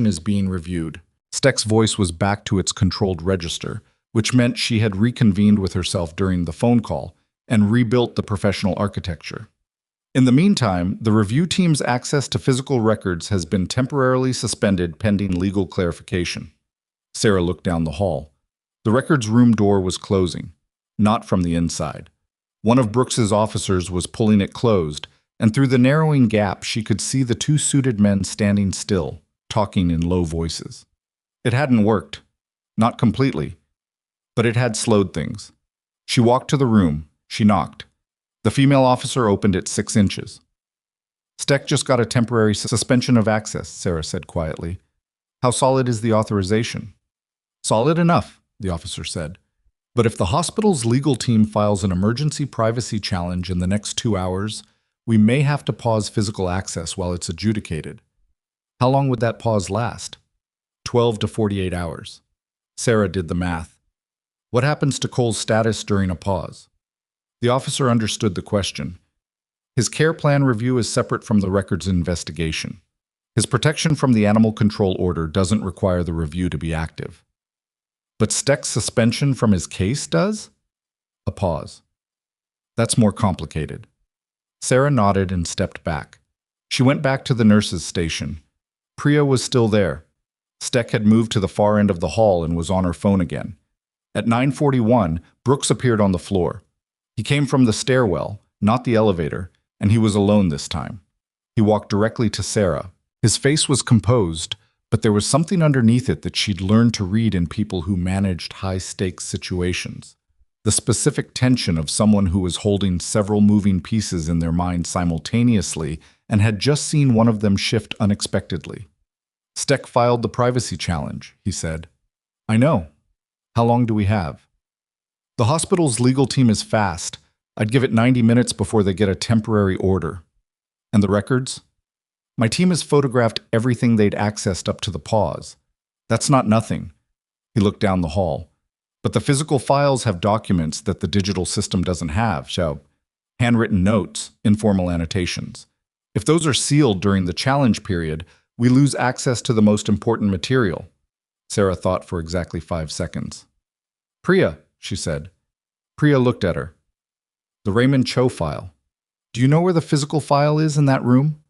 is being reviewed." Stek's voice was back to its controlled register, which meant she had reconvened with herself during the phone call and rebuilt the professional architecture. In the meantime, the review team's access to physical records has been temporarily suspended pending legal clarification. Sera looked down the hall. The records room door was closing, not from the inside. One of Brooks's officers was pulling it closed, and through the narrowing gap she could see the two suited men standing still, talking in low voices. It hadn't worked. Not completely. But it had slowed things. She walked to the room. She knocked. The female officer opened it 6 inches. "Stek just got a temporary suspension of access," Sera said quietly. "How solid is the authorization?" "Solid enough," the officer said. "But if the hospital's legal team files an emergency privacy challenge in the next 2 hours, we may have to pause physical access while it's adjudicated." "How long would that pause last?" 12 to 48 hours. Sera did the math. "What happens to Cole's status during a pause?" The officer understood the question. His care plan review is separate from the records investigation. His protection from the animal control order doesn't require the review to be active. But Stek's suspension from his case does? A pause. That's more complicated. Sera nodded and stepped back. She went back to the nurse's station. Priya was still there. Stek had moved to the far end of the hall and was on her phone again. At 9:41, Brooks appeared on the floor. He came from the stairwell, not the elevator, and he was alone this time. He walked directly to Sera. His face was composed, but there was something underneath it that she'd learned to read in people who managed high-stakes situations. The specific tension of someone who was holding several moving pieces in their mind simultaneously and had just seen one of them shift unexpectedly. "Stek filed the privacy challenge," he said. "I know. How long do we have?" "The hospital's legal team is fast. I'd give it 90 minutes before they get a temporary order." "And the records?" "My team has photographed everything they'd accessed up to the pause. That's not nothing." He looked down the hall. "But the physical files have documents that the digital system doesn't have, so handwritten notes, informal annotations. If those are sealed during the challenge period, we lose access to the most important material." Sera thought for exactly 5 seconds. "Priya," she said. Priya looked at her. "The Raymond Cho file. Do you know where the physical file is in that room?"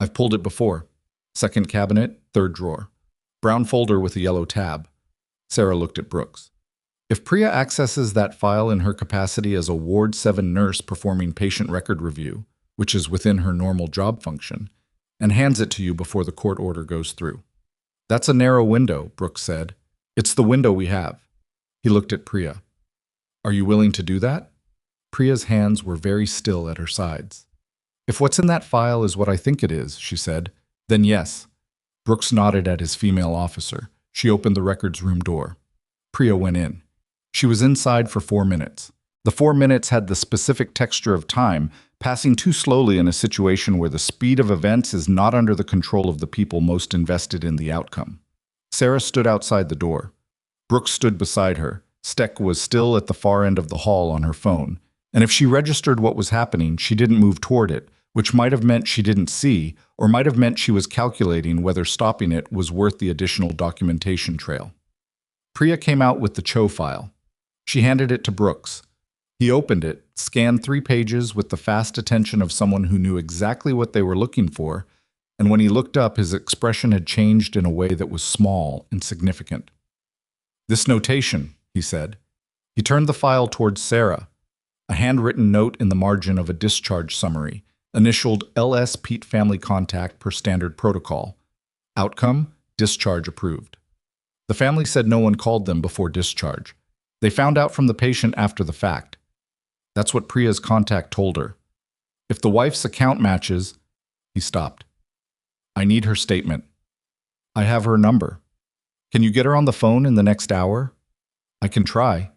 "I've pulled it before. Second cabinet, third drawer. Brown folder with a yellow tab." Sera looked at Brooks. "If Priya accesses that file in her capacity as a Ward 7 nurse performing patient record review, which is within her normal job function, and hands it to you before the court order goes through." "That's a narrow window," Brooks said. "It's the window we have." He looked at Priya. "Are you willing to do that?" Priya's hands were very still at her sides. "If what's in that file is what I think it is," she said, "then yes." Brooks nodded at his female officer. She opened the records room door. Priya went in. She was inside for 4 minutes. The 4 minutes had the specific texture of time, passing too slowly in a situation where the speed of events is not under the control of the people most invested in the outcome. Sera stood outside the door. Brooks stood beside her. Stek was still at the far end of the hall on her phone, and if she registered what was happening, she didn't move toward it, which might have meant she didn't see, or might have meant she was calculating whether stopping it was worth the additional documentation trail. Priya came out with the Cho file. She handed it to Brooks. He opened it, scanned 3 pages with the fast attention of someone who knew exactly what they were looking for, and when he looked up, his expression had changed in a way that was small and significant. "This notation," he said. He turned the file towards Sera. A handwritten note in the margin of a discharge summary, initialed LS Pete family contact per standard protocol. Outcome, discharge approved. The family said no one called them before discharge. They found out from the patient after the fact. That's what Priya's contact told her. If the wife's account matches, he stopped. I need her statement. I have her number. Can you get her on the phone in the next hour? I can try.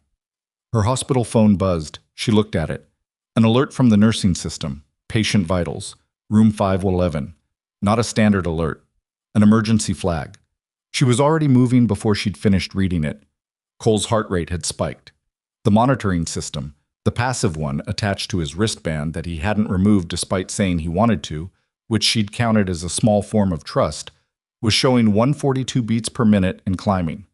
Her hospital phone buzzed. She looked at it. An alert from the nursing system. Patient vitals. Room 511. Not a standard alert. An emergency flag. She was already moving before she'd finished reading it. Cole's heart rate had spiked. The monitoring system, the passive one attached to his wristband that he hadn't removed despite saying he wanted to, which she'd counted as a small form of trust, was showing 142 beats per minute and climbing.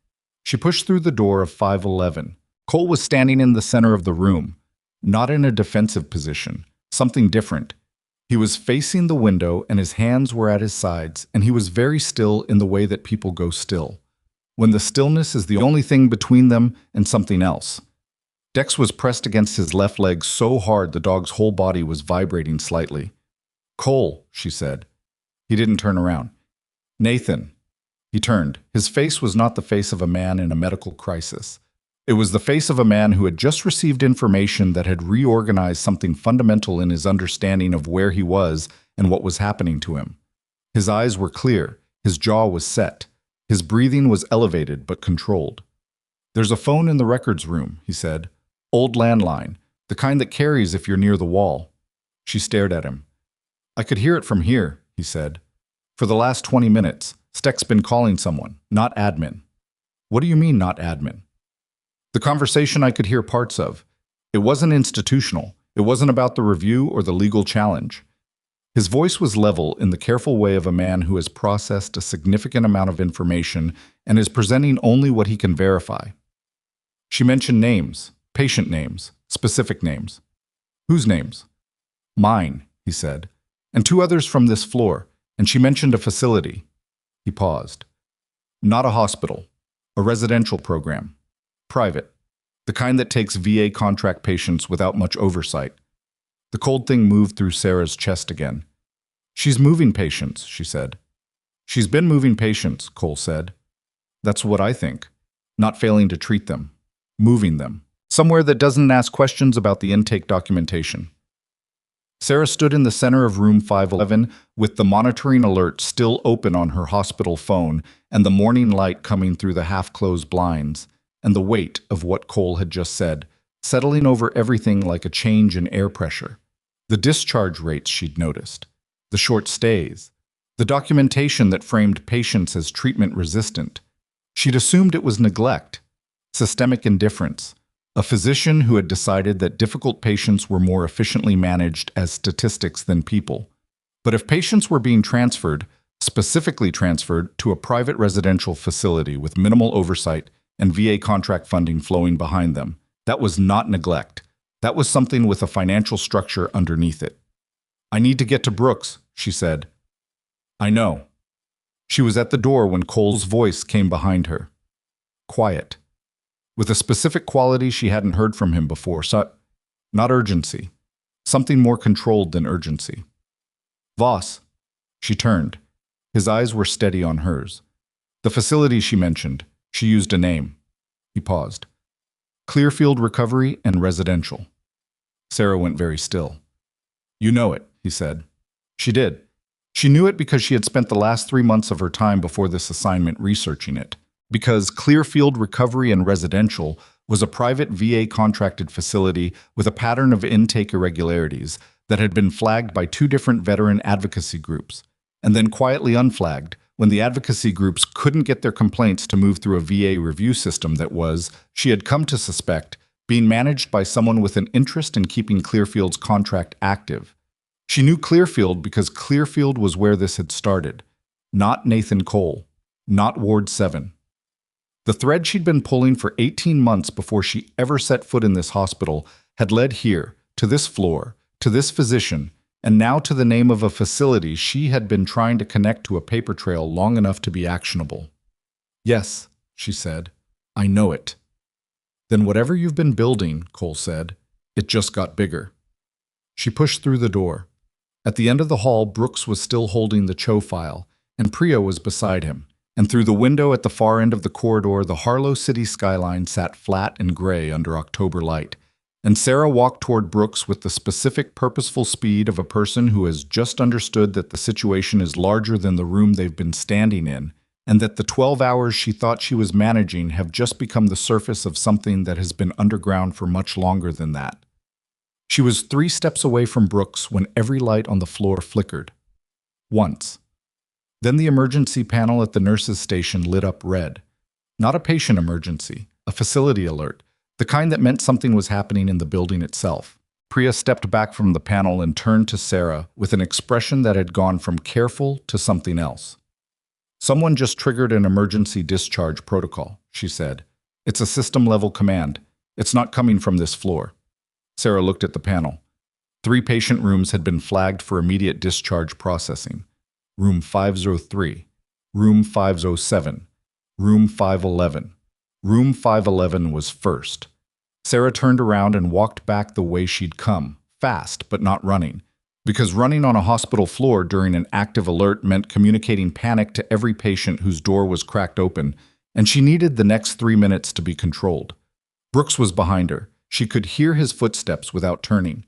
She pushed through the door of 511. Cole was standing in the center of the room, not in a defensive position, something different. He was facing the window and his hands were at his sides, and he was very still in the way that people go still, when the stillness is the only thing between them and something else. Dex was pressed against his left leg so hard the dog's whole body was vibrating slightly. Cole, she said. He didn't turn around. Nathan. He turned. His face was not the face of a man in a medical crisis. It was the face of a man who had just received information that had reorganized something fundamental in his understanding of where he was and what was happening to him. His eyes were clear. His jaw was set. His breathing was elevated but controlled. There's a phone in the records room, he said. Old landline, the kind that carries if you're near the wall. She stared at him. I could hear it from here, he said. For the last 20 minutes, Steck's been calling someone, not admin. What do you mean, not admin? The conversation I could hear parts of. It wasn't institutional. It wasn't about the review or the legal challenge. His voice was level in the careful way of a man who has processed a significant amount of information and is presenting only what he can verify. She mentioned names, patient names, specific names. Whose names? Mine, he said, and 2 others from this floor, and she mentioned a facility. He paused. Not a hospital, a residential program. Private, the kind that takes VA contract patients without much oversight. The cold thing moved through Sarah's chest again. She's moving patients, she said. She's been moving patients, Cole said. That's what I think. Not failing to treat them. Moving them. Somewhere that doesn't ask questions about the intake documentation. Sera stood in the center of room 511 with the monitoring alert still open on her hospital phone and the morning light coming through the half-closed blinds, and the weight of what Cole had just said, settling over everything like a change in air pressure. The discharge rates she'd noticed, the short stays, the documentation that framed patients as treatment-resistant. She'd assumed it was neglect, systemic indifference, a physician who had decided that difficult patients were more efficiently managed as statistics than people. But if patients were being transferred, specifically transferred to a private residential facility with minimal oversight and VA contract funding flowing behind them, that was not neglect. That was something with a financial structure underneath it. I need to get to Brooks, she said. I know. She was at the door when Cole's voice came behind her. Quiet. With a specific quality she hadn't heard from him before, not urgency. Something more controlled than urgency. Voss. She turned. His eyes were steady on hers. The facility she mentioned. She used a name. He paused. Clearfield Recovery and Residential. Sera went very still. You know it, he said. She did. She knew it because she had spent the last 3 months of her time before this assignment researching it. Because Clearfield Recovery and Residential was a private VA-contracted facility with a pattern of intake irregularities that had been flagged by 2 different veteran advocacy groups, and then quietly unflagged when the advocacy groups couldn't get their complaints to move through a VA review system that was, she had come to suspect, being managed by someone with an interest in keeping Clearfield's contract active. She knew Clearfield because Clearfield was where this had started, not Nathan Cole, not Ward 7. The thread she'd been pulling for 18 months before she ever set foot in this hospital had led here, to this floor, to this physician, and now to the name of a facility she had been trying to connect to a paper trail long enough to be actionable. Yes, she said, I know it. Then whatever you've been building, Cole said, It just got bigger. She pushed through the door. At the end of the hall, Brooks was still holding the Cho file, and Priya was beside him. And through the window at the far end of the corridor, the Harlow city skyline sat flat and gray under October light. And Sera walked toward Brooks with the specific, purposeful speed of a person who has just understood that the situation is larger than the room they've been standing in, and that the 12 hours she thought she was managing have just become the surface of something that has been underground for much longer than that. She was 3 steps away from Brooks when every light on the floor flickered. Once. Then the emergency panel at the nurse's station lit up red. Not a patient emergency, a facility alert, the kind that meant something was happening in the building itself. Priya stepped back from the panel and turned to Sera with an expression that had gone from careful to something else. "Someone just triggered an emergency discharge protocol," she said. "It's a system-level command. It's not coming from this floor." Sera looked at the panel. 3 patient rooms had been flagged for immediate discharge processing. Room 503, Room 507, Room 511. Room 511 was first. Sera turned around and walked back the way she'd come, fast but not running, because running on a hospital floor during an active alert meant communicating panic to every patient whose door was cracked open, and she needed the next 3 minutes to be controlled. Brooks was behind her. She could hear his footsteps without turning.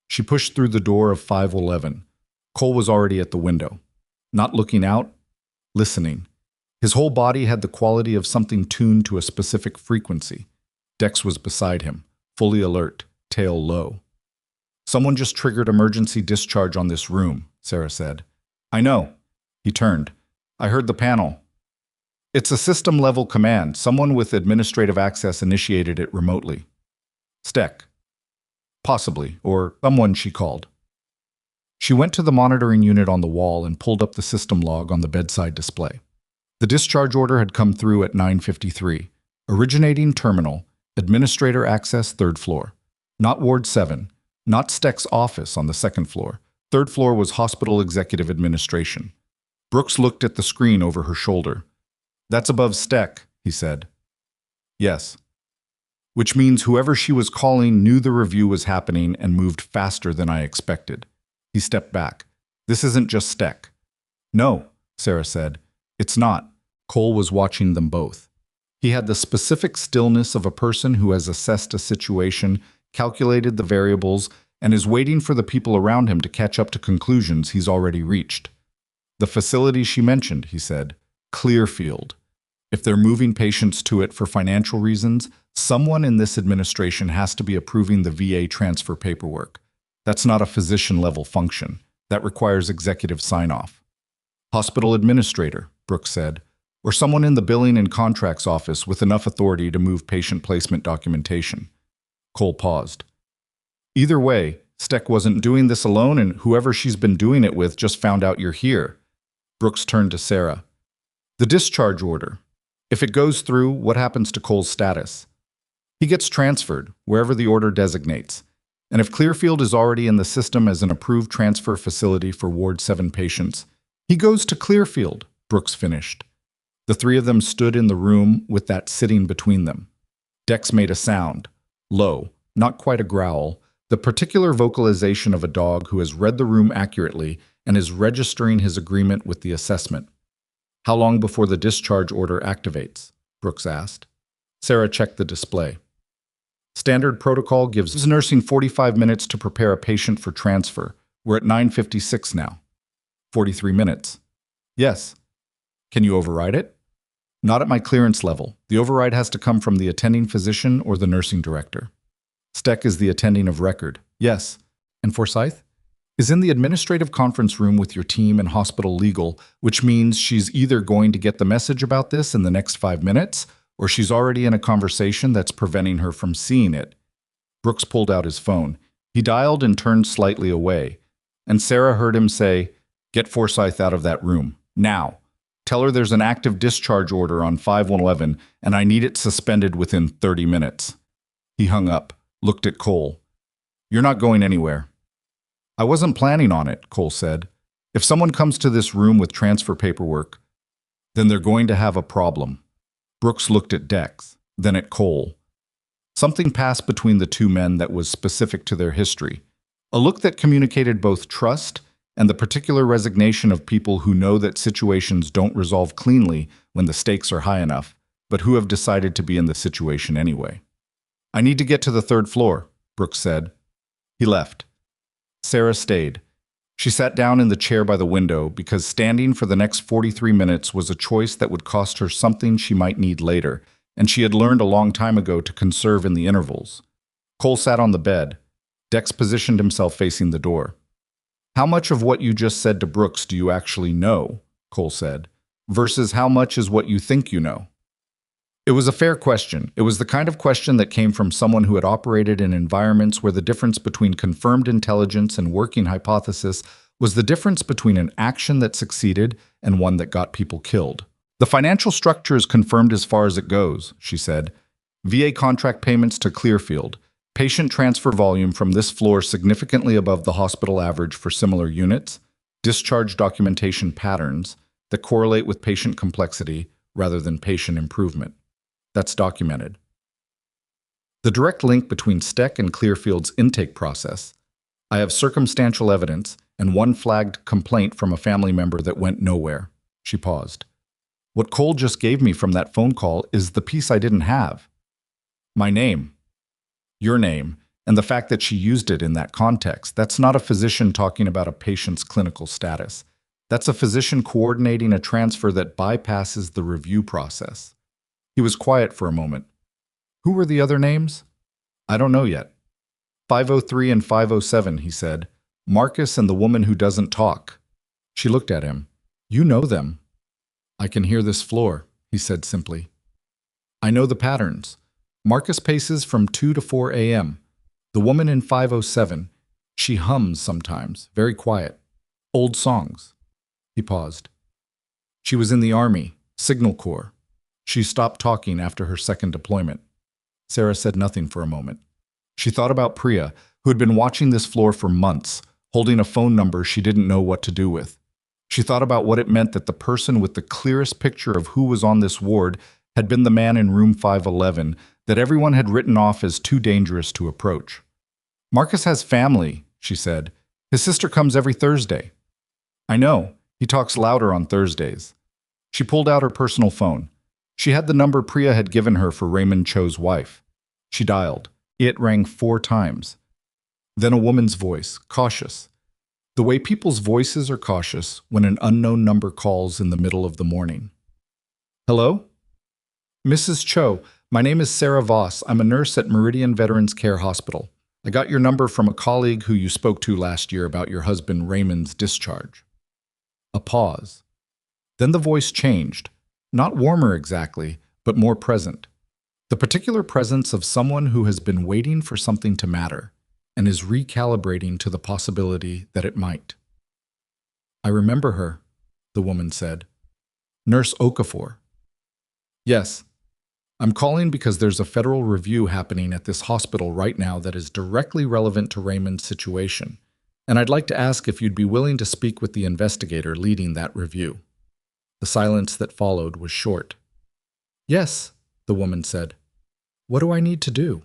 She pushed through the door of 511. Cole was already at the window. Not looking out, listening. His whole body had the quality of something tuned to a specific frequency. Dex was beside him, fully alert, tail low. "Someone just triggered emergency discharge on this room," Sera said. "I know." He turned. "I heard the panel." "It's a system-level command. Someone with administrative access initiated it remotely." "Steck." "Possibly, or someone," she called. She went to the monitoring unit on the wall and pulled up the system log on the bedside display. The discharge order had come through at 9:53. Originating terminal, administrator access 3rd floor. Not Ward 7, not Steck's office on the 2nd floor. 3rd floor was hospital executive administration. Brooks looked at the screen over her shoulder. "That's above Steck," he said. "Yes." Which means whoever she was calling knew the review was happening and moved faster than I expected. He stepped back. "This isn't just Steck." "No," Sera said. "It's not." Cole was watching them both. He had the specific stillness of a person who has assessed a situation, calculated the variables, and is waiting for the people around him to catch up to conclusions he's already reached. "The facility she mentioned," he said. "Clearfield. If they're moving patients to it for financial reasons, someone in this administration has to be approving the VA transfer paperwork. That's not a physician-level function. That requires executive sign-off." "Hospital administrator," Brooks said, "or someone in the billing and contracts office with enough authority to move patient placement documentation." Cole paused. "Either way, Steck wasn't doing this alone, and whoever she's been doing it with just found out you're here." Brooks turned to Sera. "The discharge order. If it goes through, what happens to Cole's status?" "He gets transferred, wherever the order designates. And if Clearfield is already in the system as an approved transfer facility for Ward 7 patients, he goes to Clearfield," Brooks finished. The 3 of them stood in the room with that sitting between them. Dex made a sound, low, not quite a growl, the particular vocalization of a dog who has read the room accurately and is registering his agreement with the assessment. "How long before the discharge order activates?" Brooks asked. Sera checked the display. "Standard protocol gives nursing 45 minutes to prepare a patient for transfer. We're at 9:56 now." 43 minutes. "Yes." "Can you override it?" "Not at my clearance level. The override has to come from the attending physician or the nursing director." "Steck is the attending of record." "Yes." "And Forsyth?" "Is in the administrative conference room with your team and hospital legal, which means she's either going to get the message about this in the next 5 minutes, or she's already in a conversation that's preventing her from seeing it." Brooks pulled out his phone. He dialed and turned slightly away, and Sera heard him say, "Get Forsyth out of that room. Now. Tell her there's an active discharge order on 511, and I need it suspended within 30 minutes. He hung up, looked at Cole. "You're not going anywhere." "I wasn't planning on it," Cole said. "If someone comes to this room with transfer paperwork, then they're going to have a problem." Brooks looked at Dex, then at Cole. Something passed between the two men that was specific to their history. A look that communicated both trust and the particular resignation of people who know that situations don't resolve cleanly when the stakes are high enough, but who have decided to be in the situation anyway. "I need to get to the third floor," Brooks said. He left. Sera stayed. She sat down in the chair by the window because standing for the next 43 minutes was a choice that would cost her something she might need later, and she had learned a long time ago to conserve in the intervals. Cole sat on the bed. Dex positioned himself facing the door. "How much of what you just said to Brooks do you actually know?" Cole said, "versus how much is what you think you know?" It was a fair question. It was the kind of question that came from someone who had operated in environments where the difference between confirmed intelligence and working hypothesis was the difference between an action that succeeded and one that got people killed. "The financial structure is confirmed as far as it goes," she said. "VA contract payments to Clearfield. Patient transfer volume from this floor significantly above the hospital average for similar units. Discharge documentation patterns that correlate with patient complexity rather than patient improvement. That's documented. The direct link between STEC and Clearfield's intake process. I have circumstantial evidence and one flagged complaint from a family member that went nowhere." She paused. "What Cole just gave me from that phone call is the piece I didn't have. My name. Your name, and the fact that she used it in that context. That's not a physician talking about a patient's clinical status. That's a physician coordinating a transfer that bypasses the review process." He was quiet for a moment. "Who were the other names?" "I don't know yet." 503 and 507, he said. "Marcus and the woman who doesn't talk." She looked at him. "You know them." "I can hear this floor," he said simply. "I know the patterns. Marcus paces from 2 to 4 a.m. The woman in 507, she hums sometimes, very quiet. Old songs." He paused. "She was in the Army, Signal Corps. She stopped talking after her second deployment." Sera said nothing for a moment. She thought about Priya, who had been watching this floor for months, holding a phone number she didn't know what to do with. She thought about what it meant that the person with the clearest picture of who was on this ward had been the man in room 511 that everyone had written off as too dangerous to approach. "Marcus has family," she said. "His sister comes every Thursday." "I know. He talks louder on Thursdays." She pulled out her personal phone. She had the number Priya had given her for Raymond Cho's wife. She dialed. It rang 4 times. Then a woman's voice, cautious. The way people's voices are cautious when an unknown number calls in the middle of the morning. "Hello? Mrs. Cho, my name is Sera Voss. I'm a nurse at Meridian Veterans Care Hospital. I got your number from a colleague who you spoke to last year about your husband Raymond's discharge." A pause. Then the voice changed. Not warmer exactly, but more present. The particular presence of someone who has been waiting for something to matter and is recalibrating to the possibility that it might. "I remember her," the woman said. "Nurse Okafor." "Yes. I'm calling because there's a federal review happening at this hospital right now that is directly relevant to Raymond's situation, and I'd like to ask if you'd be willing to speak with the investigator leading that review." The silence that followed was short. "Yes," the woman said. "What do I need to do?"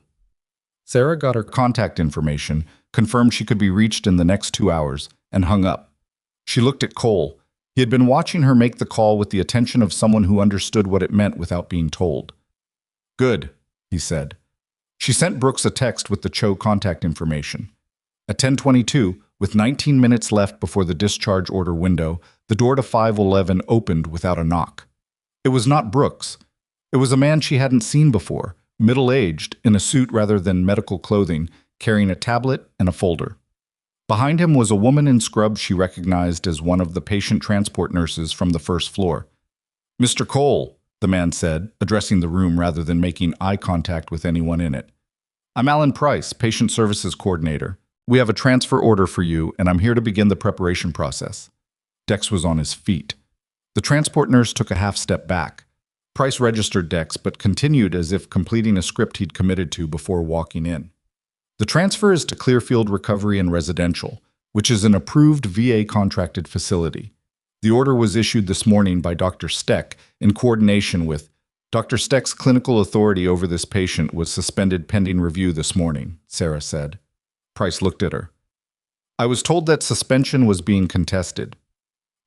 Sera got her contact information, confirmed she could be reached in the next 2 hours, and hung up. She looked at Cole. He had been watching her make the call with the attention of someone who understood what it meant without being told. "Good," he said. She sent Brooks a text with the Cho contact information. At 10:22, with 19 minutes left before the discharge order window, the door to 511 opened without a knock. It was not Brooks. It was a man she hadn't seen before, middle-aged, in a suit rather than medical clothing, carrying a tablet and a folder. Behind him was a woman in scrubs she recognized as one of the patient transport nurses from the first floor. "Mr. Cole," the man said, addressing the room rather than making eye contact with anyone in it. "I'm Alan Price, Patient Services Coordinator. We have a transfer order for you, and I'm here to begin the preparation process." Dex was on his feet. The transport nurse took a half step back. Price registered Dex, but continued as if completing a script he'd committed to before walking in. "The transfer is to Clearfield Recovery and Residential, which is an approved VA-contracted facility. The order was issued this morning by Dr. Steck in coordination with Dr. Steck's clinical authority over this patient was suspended pending review this morning, Sera said. Price looked at her. I was told that suspension was being contested.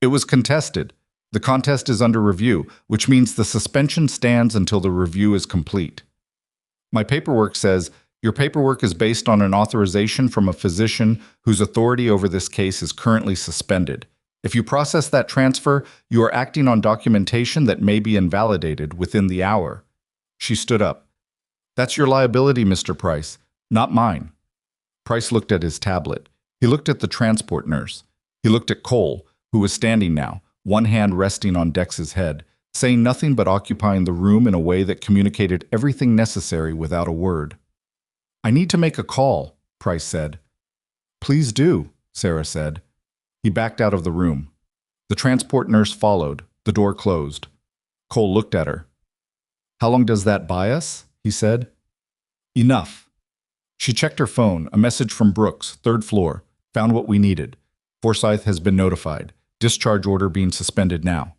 It was contested. The contest is under review, which means the suspension stands until the review is complete. My paperwork says, your paperwork is based on an authorization from a physician whose authority over this case is currently suspended. If you process that transfer, you are acting on documentation that may be invalidated within the hour. She stood up. That's your liability, Mr. Price, not mine. Price looked at his tablet. He looked at the transport nurse. He looked at Cole, who was standing now, one hand resting on Dex's head, saying nothing but occupying the room in a way that communicated everything necessary without a word. I need to make a call, Price said. Please do, Sera said. He backed out of the room. The transport nurse followed. The door closed. Cole looked at her. How long does that buy us? He said. Enough. She checked her phone. A message from Brooks, third floor. Found what we needed. Forsyth has been notified. Discharge order being suspended now.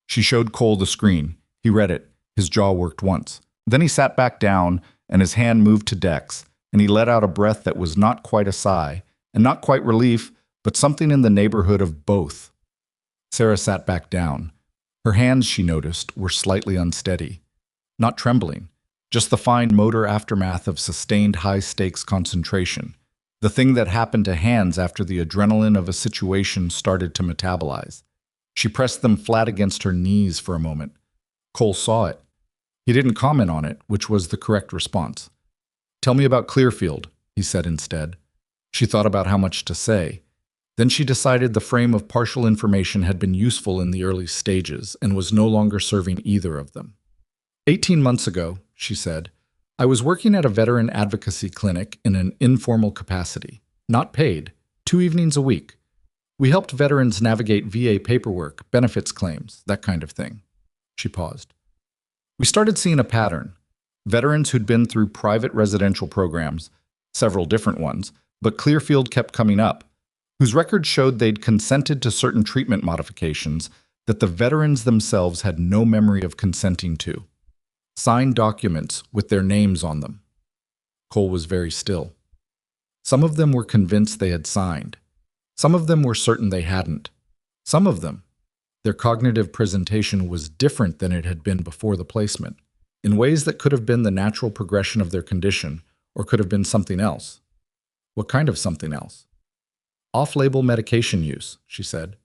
She showed Cole the screen. He read it. His jaw worked once. Then he sat back down, and his hand moved to Dex, and he let out a breath that was not quite a sigh, and not quite relief, but something in the neighborhood of both. Sera sat back down. Her hands, she noticed, were slightly unsteady. Not trembling, just the fine motor aftermath of sustained high-stakes concentration, the thing that happened to hands after the adrenaline of a situation started to metabolize. She pressed them flat against her knees for a moment. Cole saw it. He didn't comment on it, which was the correct response. Tell me about Clearfield, he said instead. She thought about how much to say. Then she decided the frame of partial information had been useful in the early stages and was no longer serving either of them. 18 months ago, she said, I was working at a veteran advocacy clinic in an informal capacity, not paid, 2 evenings a week. We helped veterans navigate VA paperwork, benefits claims, that kind of thing. She paused. We started seeing a pattern. Veterans who'd been through private residential programs, several different ones, but Clearfield kept coming up, whose records showed they'd consented to certain treatment modifications that the veterans themselves had no memory of consenting to. Signed documents with their names on them. Cole was very still. Some of them were convinced they had signed. Some of them were certain they hadn't. Some of them, their cognitive presentation was different than it had been before the placement, in ways that could have been the natural progression of their condition, or could have been something else. What kind of something else? Off-label medication use, she said.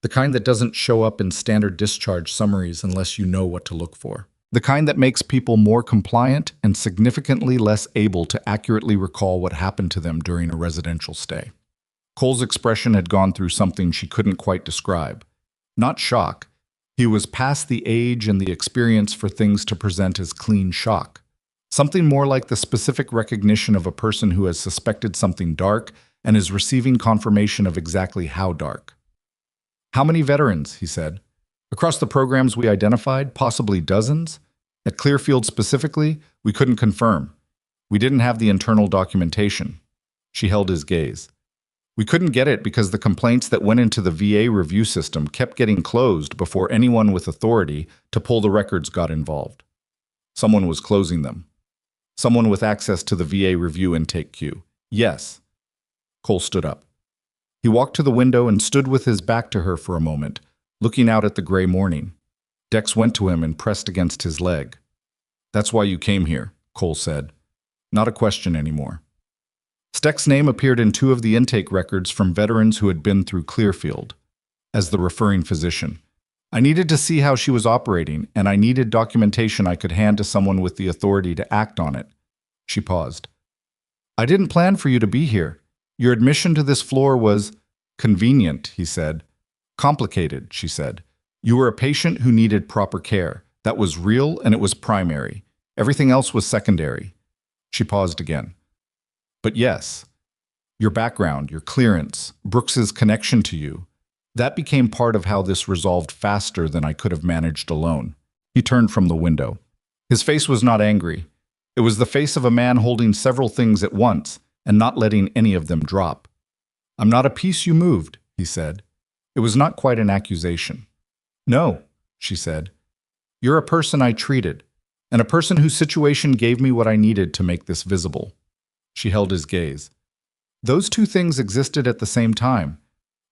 The kind that doesn't show up in standard discharge summaries unless you know what to look for. The kind that makes people more compliant and significantly less able to accurately recall what happened to them during a residential stay. Cole's expression had gone through something she couldn't quite describe. Not shock. He was past the age and the experience for things to present as clean shock. Something more like the specific recognition of a person who has suspected something dark and is receiving confirmation of exactly how dark. How many veterans, he said. Across the programs we identified, possibly dozens. At Clearfield specifically, we couldn't confirm. We didn't have the internal documentation. She held his gaze. We couldn't get it because the complaints that went into the VA review system kept getting closed before anyone with authority to pull the records got involved. Someone was closing them. Someone with access to the VA review intake queue. Yes. Cole stood up. He walked to the window and stood with his back to her for a moment, looking out at the gray morning. Dex went to him and pressed against his leg. That's why you came here, Cole said. Not a question anymore. Steck's name appeared in 2 of the intake records from veterans who had been through Clearfield, as the referring physician. I needed to see how she was operating, and I needed documentation I could hand to someone with the authority to act on it. She paused. I didn't plan for you to be here. Your admission to this floor was convenient, he said. Complicated, she said. You were a patient who needed proper care. That was real and it was primary. Everything else was secondary. She paused again. But yes, your background, your clearance, Brooks's connection to you, that became part of how this resolved faster than I could have managed alone. He turned from the window. His face was not angry. It was the face of a man holding several things at once and not letting any of them drop. I'm not a piece you moved, he said. It was not quite an accusation. No, she said. You're a person I treated, and a person whose situation gave me what I needed to make this visible. She held his gaze. Those two things existed at the same time.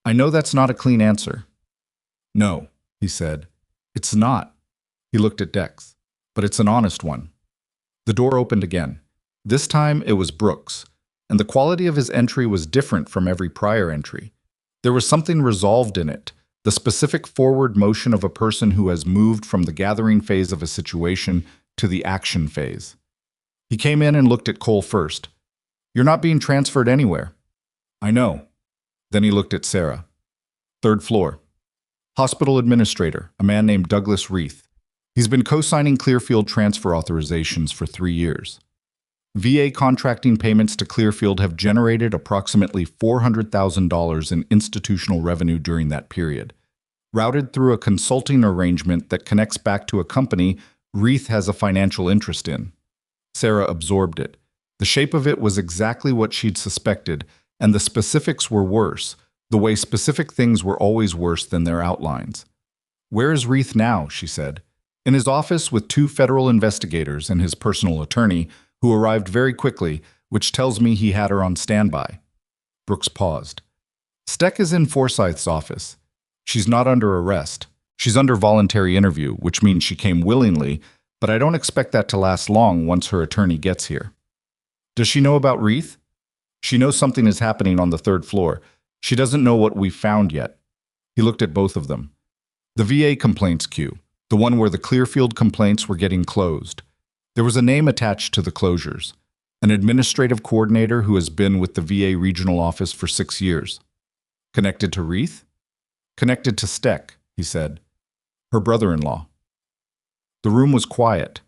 I know that's not a clean answer. No, he said. It's not. He looked at Dex. But it's an honest one. The door opened again. This time it was Brooks, and the quality of his entry was different from every prior entry. There was something resolved in it, the specific forward motion of a person who has moved from the gathering phase of a situation to the action phase. He came in and looked at Cole first. You're not being transferred anywhere. I know. Then he looked at Sera. Third floor. Hospital administrator, a man named Douglas Reith. He's been co-signing Clearfield transfer authorizations for 3 years. VA contracting payments to Clearfield have generated approximately $400,000 in institutional revenue during that period. Routed through a consulting arrangement that connects back to a company Reith has a financial interest in. Sera absorbed it. The shape of it was exactly what she'd suspected, and the specifics were worse, the way specific things were always worse than their outlines. Where is Reith now? She said. In his office with 2 federal investigators and his personal attorney, who arrived very quickly, which tells me he had her on standby. Brooks paused. Steck is in Forsyth's office. She's not under arrest. She's under voluntary interview, which means she came willingly, but I don't expect that to last long once her attorney gets here. Does she know about Reith? She knows something is happening on the 3rd floor. She doesn't know what we've found yet. He looked at both of them. The VA complaints queue, the one where the Clearfield complaints were getting closed. There was a name attached to the closures, an administrative coordinator who has been with the VA regional office for 6 years. Connected to Reith? Connected to Steck, he said. Her brother-in-law. The room was quiet.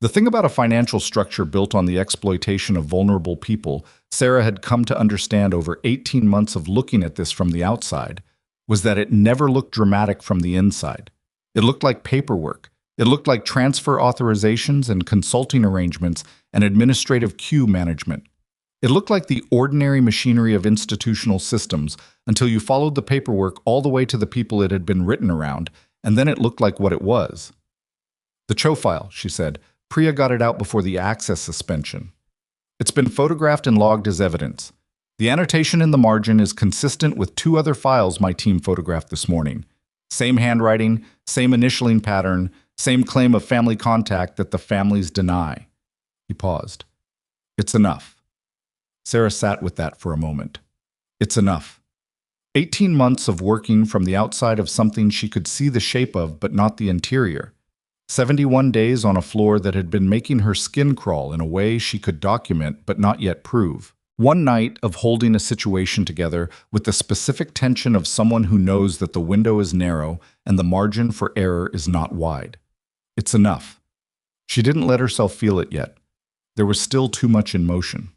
The thing about a financial structure built on the exploitation of vulnerable people, Sera had come to understand over 18 months of looking at this from the outside, was that it never looked dramatic from the inside. It looked like paperwork. It looked like transfer authorizations and consulting arrangements and administrative queue management. It looked like the ordinary machinery of institutional systems until you followed the paperwork all the way to the people it had been written around, and then it looked like what it was. The Cho file, she said. Priya got it out before the access suspension. It's been photographed and logged as evidence. The annotation in the margin is consistent with 2 other files my team photographed this morning. Same handwriting, same initialing pattern, same claim of family contact that the families deny. He paused. It's enough. Sera sat with that for a moment. It's enough. 18 months of working from the outside of something she could see the shape of but not the interior. 71 days on a floor that had been making her skin crawl in a way she could document but not yet prove. One night of holding a situation together with the specific tension of someone who knows that the window is narrow and the margin for error is not wide. It's enough. She didn't let herself feel it yet. There was still too much in motion.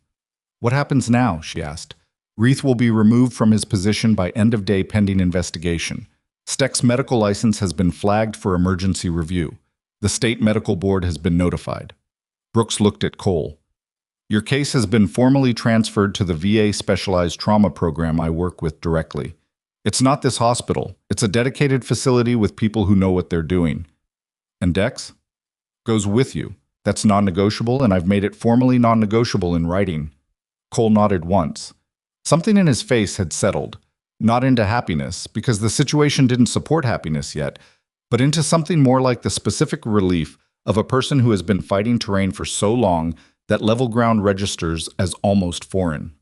What happens now? She asked. Reith will be removed from his position by end of day pending investigation. Steck's medical license has been flagged for emergency review. The state medical board has been notified. Brooks looked at Cole. Your case has been formally transferred to the VA specialized trauma program I work with directly. It's not this hospital. It's a dedicated facility with people who know what they're doing. And Dex? Goes with you. That's non-negotiable, and I've made it formally non-negotiable in writing. Cole nodded once. Something in his face had settled, not into happiness, because the situation didn't support happiness yet, but into something more like the specific relief of a person who has been fighting terrain for so long that level ground registers as almost foreign.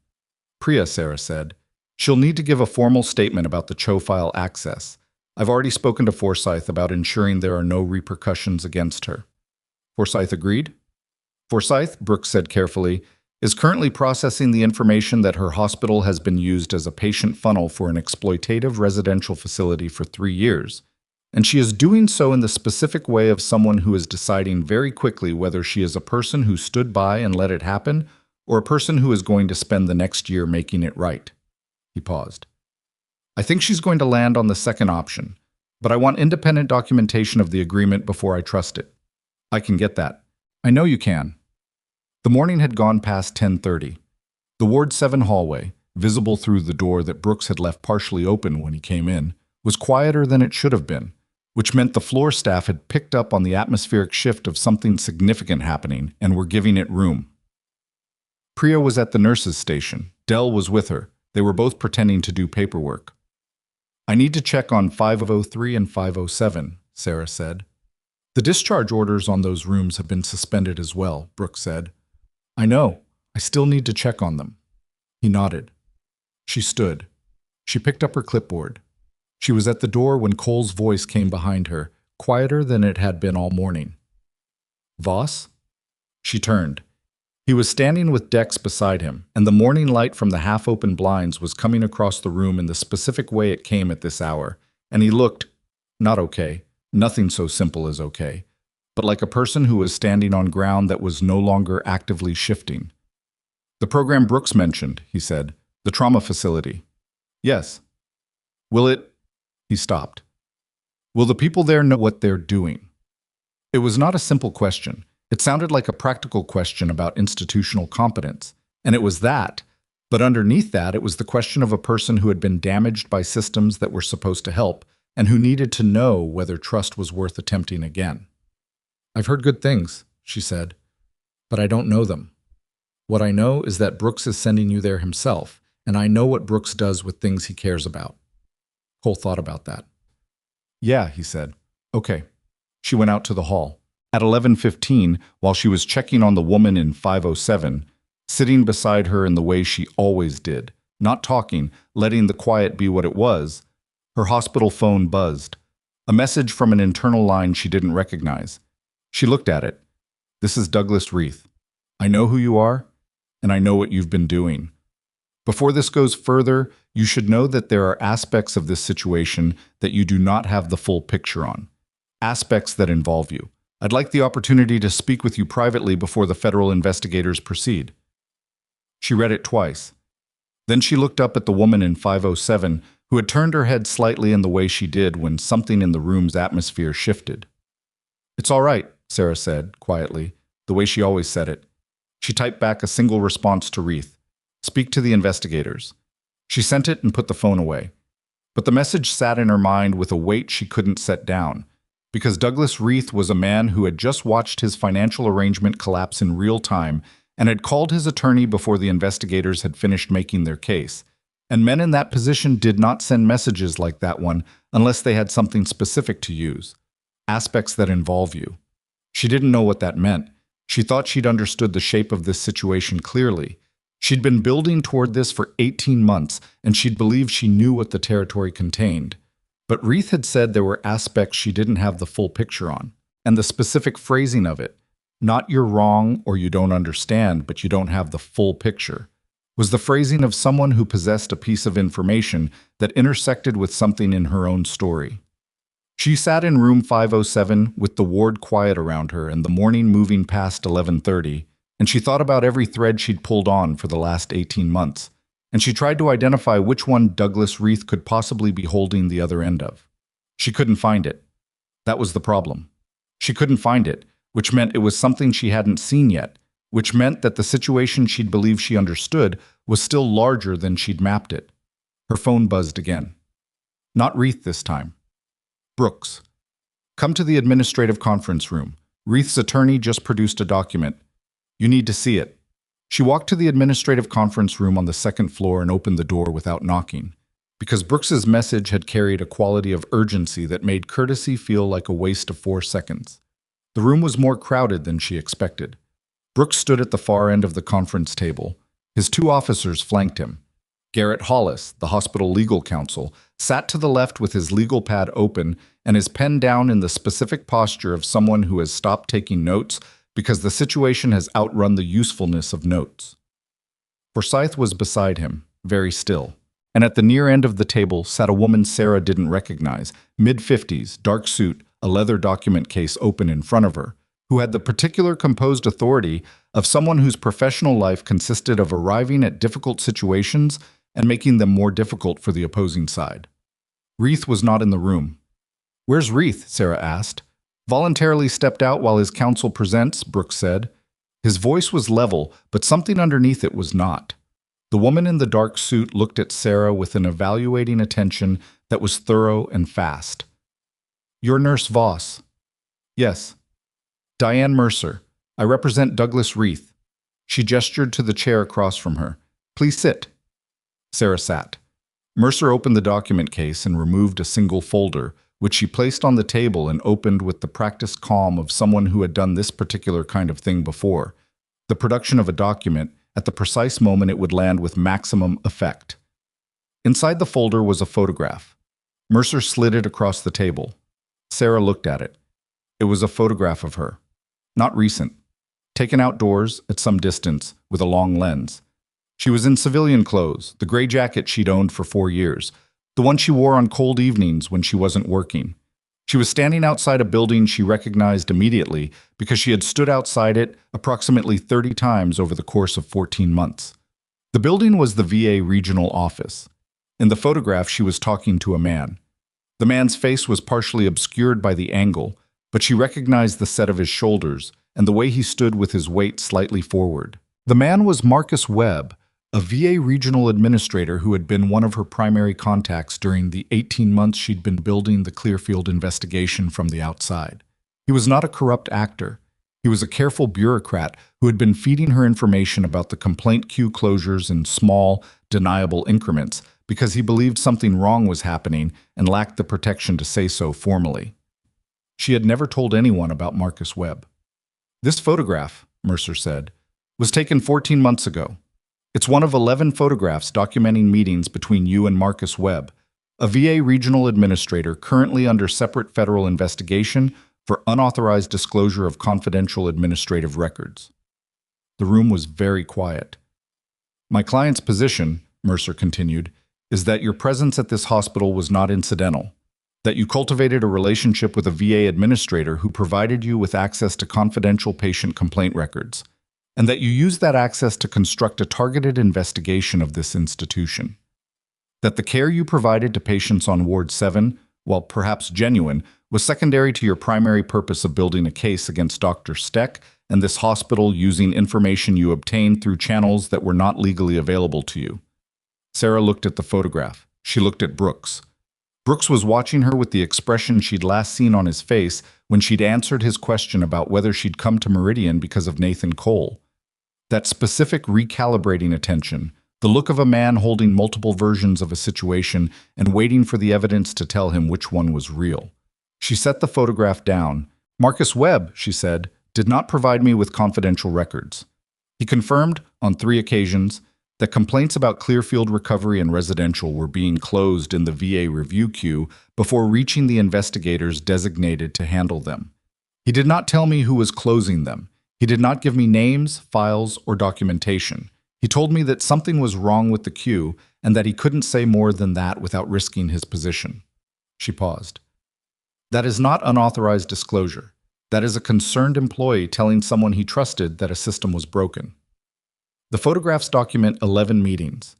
Priya, Sera said. She'll need to give a formal statement about the Cho file access. I've already spoken to Forsyth about ensuring there are no repercussions against her. Forsyth agreed? Forsyth, Brooks said carefully, is currently processing the information that her hospital has been used as a patient funnel for an exploitative residential facility for 3 years. And she is doing so in the specific way of someone who is deciding very quickly whether she is a person who stood by and let it happen, or a person who is going to spend the next year making it right. He paused. I think she's going to land on the second option, but I want independent documentation of the agreement before I trust it. I can get that. I know you can. The morning had gone past 10:30. The Ward 7 hallway, visible through the door that Brooks had left partially open when he came in, was quieter than it should have been. which meant the floor staff had picked up on the atmospheric shift of something significant happening and were giving it room. Priya was at the nurse's station. Dell was with her. They were both pretending to do paperwork. "I need to check on 503 and 507, Sera said. "The discharge orders on those rooms have been suspended as well," Brooks said. "I know. I still need to check on them." He nodded. She stood. She picked up her clipboard. She was at the door when Cole's voice came behind her, quieter than it had been all morning. "Voss?" She turned. He was standing with Dex beside him, and the morning light from the half-open blinds was coming across the room in the specific way it came at this hour, and he looked, not okay, nothing so simple as okay, but like a person who was standing on ground that was no longer actively shifting. "The program Brooks mentioned," he said, "the trauma facility." "Yes." "Will it—" He stopped. "Will the people there know what they're doing?" It was not a simple question. It sounded like a practical question about institutional competence, and it was that, but underneath that it was the question of a person who had been damaged by systems that were supposed to help and who needed to know whether trust was worth attempting again. "I've heard good things," she said, "but I don't know them. What I know is that Brooks is sending you there himself, and I know what Brooks does with things he cares about." Cole thought about that. "Yeah," he said. "Okay." She went out to the hall. At 11:15, while she was checking on the woman in 507, sitting beside her in the way she always did, not talking, letting the quiet be what it was, her hospital phone buzzed. A message from an internal line she didn't recognize. She looked at it. "This is Douglas Reith. I know who you are, and I know what you've been doing. Before this goes further, you should know that there are aspects of this situation that you do not have the full picture on. Aspects that involve you. I'd like the opportunity to speak with you privately before the federal investigators proceed." She read it twice. Then she looked up at the woman in 507, who had turned her head slightly in the way she did when something in the room's atmosphere shifted. "It's all right," Sera said, quietly, the way she always said it. She typed back a single response to Reith. "Speak to the investigators." She sent it and put the phone away. But the message sat in her mind with a weight she couldn't set down, because Douglas Reith was a man who had just watched his financial arrangement collapse in real time and had called his attorney before the investigators had finished making their case. And men in that position did not send messages like that one unless they had something specific to use. Aspects that involve you. She didn't know what that meant. She thought she'd understood the shape of this situation clearly. She'd been building toward this for 18 months, and she'd believed she knew what the territory contained. But Reith had said there were aspects she didn't have the full picture on, and the specific phrasing of it, not "you're wrong" or "you don't understand, but you don't have the full picture," was the phrasing of someone who possessed a piece of information that intersected with something in her own story. She sat in room 507 with the ward quiet around her and the morning moving past 11:30, and she thought about every thread she'd pulled on for the last 18 months. And she tried to identify which one Douglas Reith could possibly be holding the other end of. She couldn't find it. That was the problem. She couldn't find it, which meant it was something she hadn't seen yet, which meant that the situation she'd believed she understood was still larger than she'd mapped it. Her phone buzzed again. Not Reith this time. "Brooks. Come to the administrative conference room. Reith's attorney just produced a document. You need to see it." She walked to the administrative conference room on the second floor and opened the door without knocking, because Brooks's message had carried a quality of urgency that made courtesy feel like a waste of 4 seconds. The room was more crowded than she expected. Brooks stood at the far end of the conference table. His 2 officers flanked him. Garrett Hollis, the hospital legal counsel, sat to the left with his legal pad open and his pen down in the specific posture of someone who has stopped taking notes because the situation has outrun the usefulness of notes. Forsyth was beside him, very still, and at the near end of the table sat a woman Sera didn't recognize, mid-50s, dark suit, a leather document case open in front of her, who had the particular composed authority of someone whose professional life consisted of arriving at difficult situations and making them more difficult for the opposing side. Reith was not in the room. "Where's Reith?" Sera asked. "Voluntarily stepped out while his counsel presents," Brooks said. His voice was level, but something underneath it was not. The woman in the dark suit looked at Sera with an evaluating attention that was thorough and fast. You're Nurse Voss. Yes. Diane Mercer. I represent Douglas Reith. She gestured to the chair across from her. Please sit. Sera sat. Mercer opened the document case and removed a single folder, which she placed on the table and opened with the practiced calm of someone who had done this particular kind of thing before. The production of a document, at the precise moment it would land with maximum effect. Inside the folder was a photograph. Mercer slid it across the table. Sera looked at it. It was a photograph of her. Not recent. Taken outdoors, at some distance, with a long lens. She was in civilian clothes, the gray jacket she'd owned for 4 years, the one she wore on cold evenings when she wasn't working. She was standing outside a building she recognized immediately because she had stood outside it approximately 30 times over the course of 14 months. The building was the VA regional office. In the photograph, she was talking to a man. The man's face was partially obscured by the angle, but she recognized the set of his shoulders and the way he stood with his weight slightly forward. The man was Marcus Webb, a VA regional administrator who had been one of her primary contacts during the 18 months she'd been building the Clearfield investigation from the outside. He was not a corrupt actor. He was a careful bureaucrat who had been feeding her information about the complaint queue closures in small, deniable increments because he believed something wrong was happening and lacked the protection to say so formally. She had never told anyone about Marcus Webb. This photograph, Mercer said, was taken 14 months ago. It's one of 11 photographs documenting meetings between you and Marcus Webb, a VA regional administrator currently under separate federal investigation for unauthorized disclosure of confidential administrative records. The room was very quiet. My client's position, Mercer continued, is that your presence at this hospital was not incidental, that you cultivated a relationship with a VA administrator who provided you with access to confidential patient complaint records, and that you used that access to construct a targeted investigation of this institution. That the care you provided to patients on Ward 7, while perhaps genuine, was secondary to your primary purpose of building a case against Dr. Steck and this hospital using information you obtained through channels that were not legally available to you. Sera looked at the photograph. She looked at Brooks. Brooks was watching her with the expression she'd last seen on his face when she'd answered his question about whether she'd come to Meridian because of Nathan Cole. That specific recalibrating attention, the look of a man holding multiple versions of a situation and waiting for the evidence to tell him which one was real. She set the photograph down. Marcus Webb, she said, did not provide me with confidential records. He confirmed, on 3 occasions, that complaints about Clearfield Recovery and Residential were being closed in the VA review queue before reaching the investigators designated to handle them. He did not tell me who was closing them. He did not give me names, files, or documentation. He told me that something was wrong with the queue and that he couldn't say more than that without risking his position. She paused. That is not unauthorized disclosure. That is a concerned employee telling someone he trusted that a system was broken. The photographs document 11 meetings.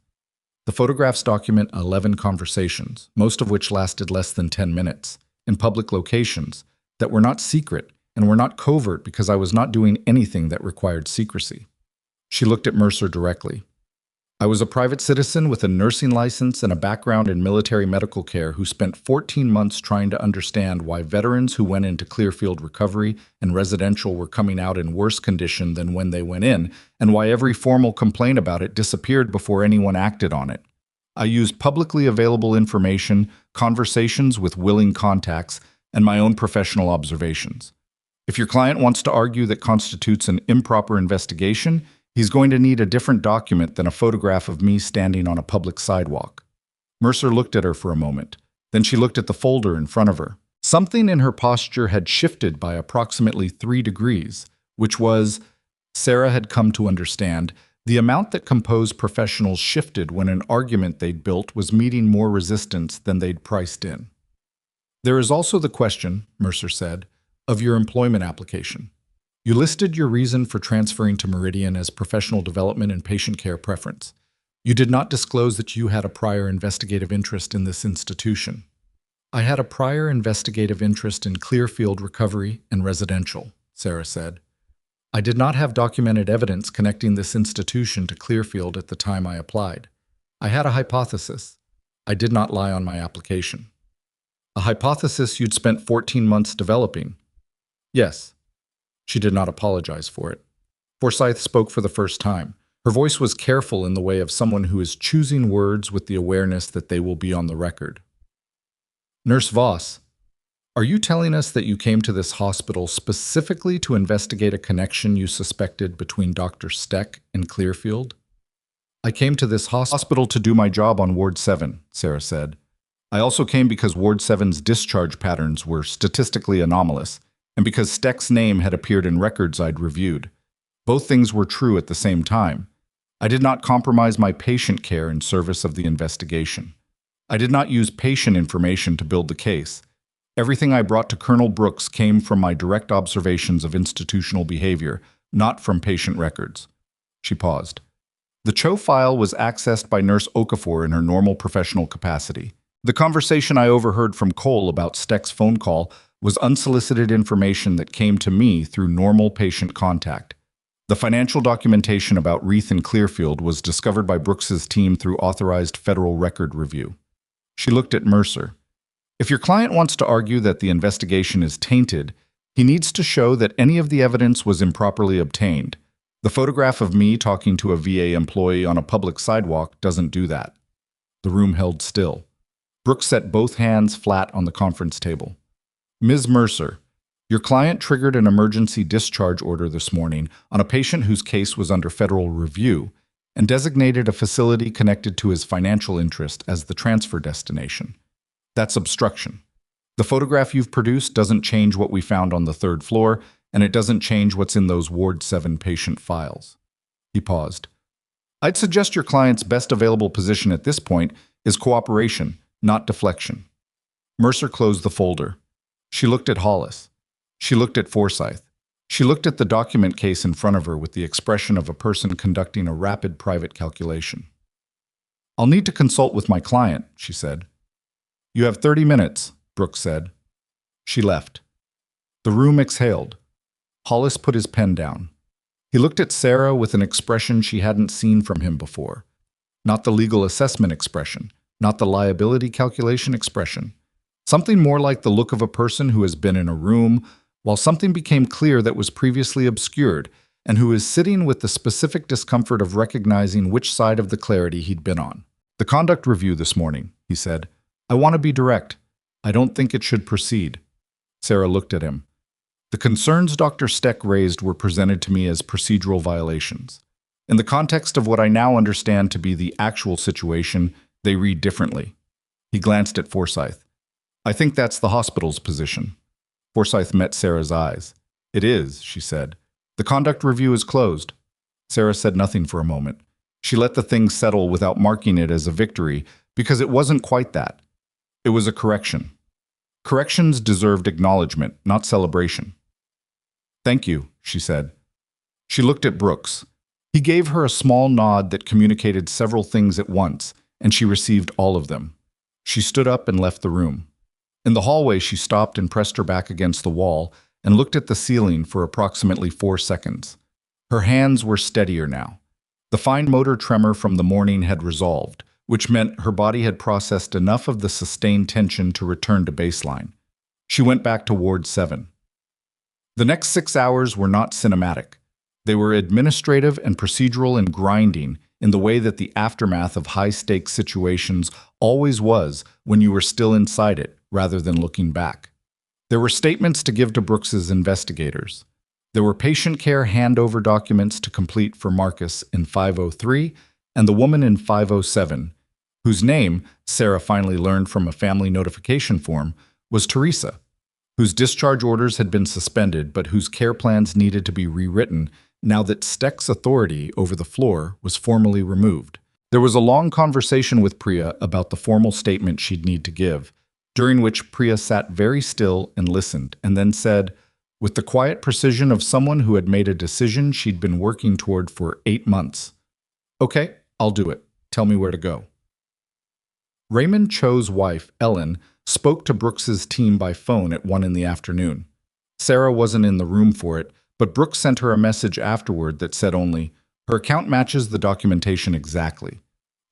The photographs document 11 conversations, most of which lasted less than 10 minutes, in public locations, that were not secret and were not covert because I was not doing anything that required secrecy. She looked at Mercer directly. I was a private citizen with a nursing license and a background in military medical care who spent 14 months trying to understand why veterans who went into Clearfield Recovery and Residential were coming out in worse condition than when they went in, and why every formal complaint about it disappeared before anyone acted on it. I used publicly available information, conversations with willing contacts, and my own professional observations. If your client wants to argue that constitutes an improper investigation, he's going to need a different document than a photograph of me standing on a public sidewalk. Mercer looked at her for a moment. Then she looked at the folder in front of her. Something in her posture had shifted by approximately 3 degrees, which was, Sera had come to understand, the amount that composed professionals shifted when an argument they'd built was meeting more resistance than they'd priced in. There is also the question, Mercer said, of your employment application. You listed your reason for transferring to Meridian as professional development and patient care preference. You did not disclose that you had a prior investigative interest in this institution. I had a prior investigative interest in Clearfield Recovery and Residential, Sera said. I did not have documented evidence connecting this institution to Clearfield at the time I applied. I had a hypothesis. I did not lie on my application. A hypothesis you'd spent 14 months developing. Yes. She did not apologize for it. Forsyth spoke for the first time. Her voice was careful in the way of someone who is choosing words with the awareness that they will be on the record. Nurse Voss, are you telling us that you came to this hospital specifically to investigate a connection you suspected between Dr. Steck and Clearfield? I came to this hospital to do my job on Ward 7, Sera said. I also came because Ward 7's discharge patterns were statistically anomalous, and because Steck's name had appeared in records I'd reviewed. Both things were true at the same time. I did not compromise my patient care in service of the investigation. I did not use patient information to build the case. Everything I brought to Colonel Brooks came from my direct observations of institutional behavior, not from patient records. She paused. The Cho file was accessed by Nurse Okafor in her normal professional capacity. The conversation I overheard from Cole about Steck's phone call was unsolicited information that came to me through normal patient contact. The financial documentation about Reith and Clearfield was discovered by Brooks's team through authorized federal record review. She looked at Mercer. If your client wants to argue that the investigation is tainted, he needs to show that any of the evidence was improperly obtained. The photograph of me talking to a VA employee on a public sidewalk doesn't do that. The room held still. Brooks set both hands flat on the conference table. Ms. Mercer, your client triggered an emergency discharge order this morning on a patient whose case was under federal review and designated a facility connected to his financial interest as the transfer destination. That's obstruction. The photograph you've produced doesn't change what we found on the third floor, and it doesn't change what's in those Ward 7 patient files. He paused. I'd suggest your client's best available position at this point is cooperation, not deflection. Mercer closed the folder. She looked at Hollis. She looked at Forsyth. She looked at the document case in front of her with the expression of a person conducting a rapid private calculation. I'll need to consult with my client, she said. You have 30 minutes, Brooks said. She left. The room exhaled. Hollis put his pen down. He looked at Sera with an expression she hadn't seen from him before. Not the legal assessment expression, not the liability calculation expression. Something more like the look of a person who has been in a room while something became clear that was previously obscured, and who is sitting with the specific discomfort of recognizing which side of the clarity he'd been on. The conduct review this morning, he said. I want to be direct. I don't think it should proceed. Sera looked at him. The concerns Dr. Steck raised were presented to me as procedural violations. In the context of what I now understand to be the actual situation, they read differently. He glanced at Forsyth. I think that's the hospital's position. Forsyth met Sera's eyes. It is, she said. The conduct review is closed. Sera said nothing for a moment. She let the thing settle without marking it as a victory, because it wasn't quite that. It was a correction. Corrections deserved acknowledgement, not celebration. Thank you, she said. She looked at Brooks. He gave her a small nod that communicated several things at once, and she received all of them. She stood up and left the room. In the hallway, she stopped and pressed her back against the wall and looked at the ceiling for approximately 4 seconds. Her hands were steadier now. The fine motor tremor from the morning had resolved, which meant her body had processed enough of the sustained tension to return to baseline. She went back to Ward 7. The next 6 hours were not cinematic. They were administrative and procedural and grinding in the way that the aftermath of high-stakes situations always was when you were still inside it, rather than looking back. There were statements to give to Brooks's investigators. There were patient care handover documents to complete for Marcus in 503 and the woman in 507, whose name, Sera finally learned from a family notification form, was Teresa, whose discharge orders had been suspended but whose care plans needed to be rewritten now that Steck's authority over the floor was formally removed. There was a long conversation with Priya about the formal statement she'd need to give, during which Priya sat very still and listened, and then said, with the quiet precision of someone who had made a decision she'd been working toward for 8 months, "Okay, I'll do it. Tell me where to go." Raymond Cho's wife, Ellen, spoke to Brooks's team by phone at 1 in the afternoon. Sera wasn't in the room for it, but Brooks sent her a message afterward that said only, her account matches the documentation exactly.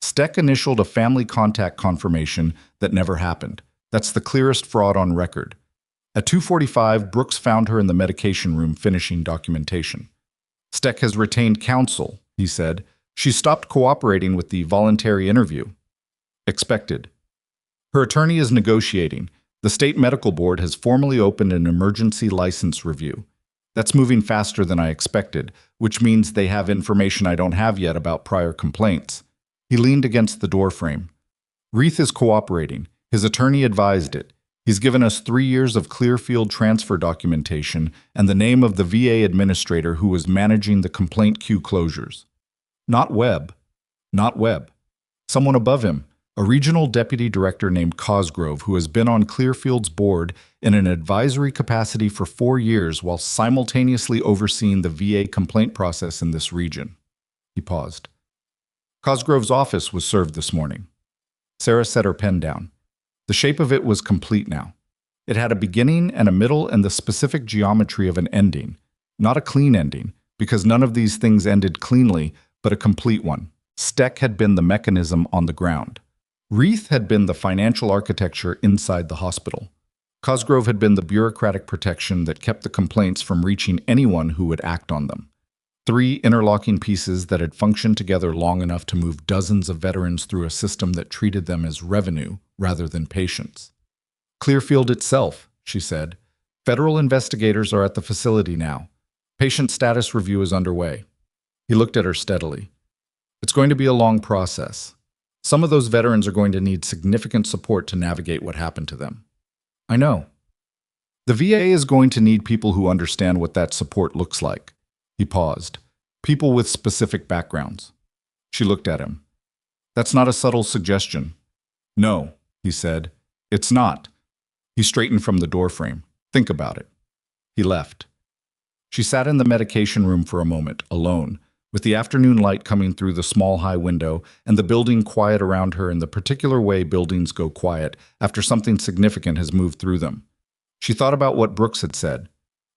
Steck initialed a family contact confirmation that never happened. That's the clearest fraud on record. At 2:45, Brooks found her in the medication room finishing documentation. Steck has retained counsel, he said. She stopped cooperating with the voluntary interview. Expected. Her attorney is negotiating. The state medical board has formally opened an emergency license review. That's moving faster than I expected, which means they have information I don't have yet about prior complaints. He leaned against the doorframe. Reith is cooperating. His attorney advised it. He's given us 3 years of Clearfield transfer documentation and the name of the VA administrator who was managing the complaint queue closures. Not Webb. Not Webb. Someone above him, a regional deputy director named Cosgrove, who has been on Clearfield's board in an advisory capacity for 4 years while simultaneously overseeing the VA complaint process in this region. He paused. Cosgrove's office was served this morning. Sera set her pen down. The shape of it was complete now. It had a beginning and a middle and the specific geometry of an ending. Not a clean ending, because none of these things ended cleanly, but a complete one. Steck had been the mechanism on the ground. Reith had been the financial architecture inside the hospital. Cosgrove had been the bureaucratic protection that kept the complaints from reaching anyone who would act on them. 3 interlocking pieces that had functioned together long enough to move dozens of veterans through a system that treated them as revenue rather than patients. Clearfield itself, she said. Federal investigators are at the facility now. Patient status review is underway. He looked at her steadily. It's going to be a long process. Some of those veterans are going to need significant support to navigate what happened to them. I know. The VA is going to need people who understand what that support looks like. He paused. People with specific backgrounds. She looked at him. That's not a subtle suggestion. No, he said. It's not. He straightened from the doorframe. Think about it. He left. She sat in the medication room for a moment, alone, with the afternoon light coming through the small high window and the building quiet around her in the particular way buildings go quiet after something significant has moved through them. She thought about what Brooks had said.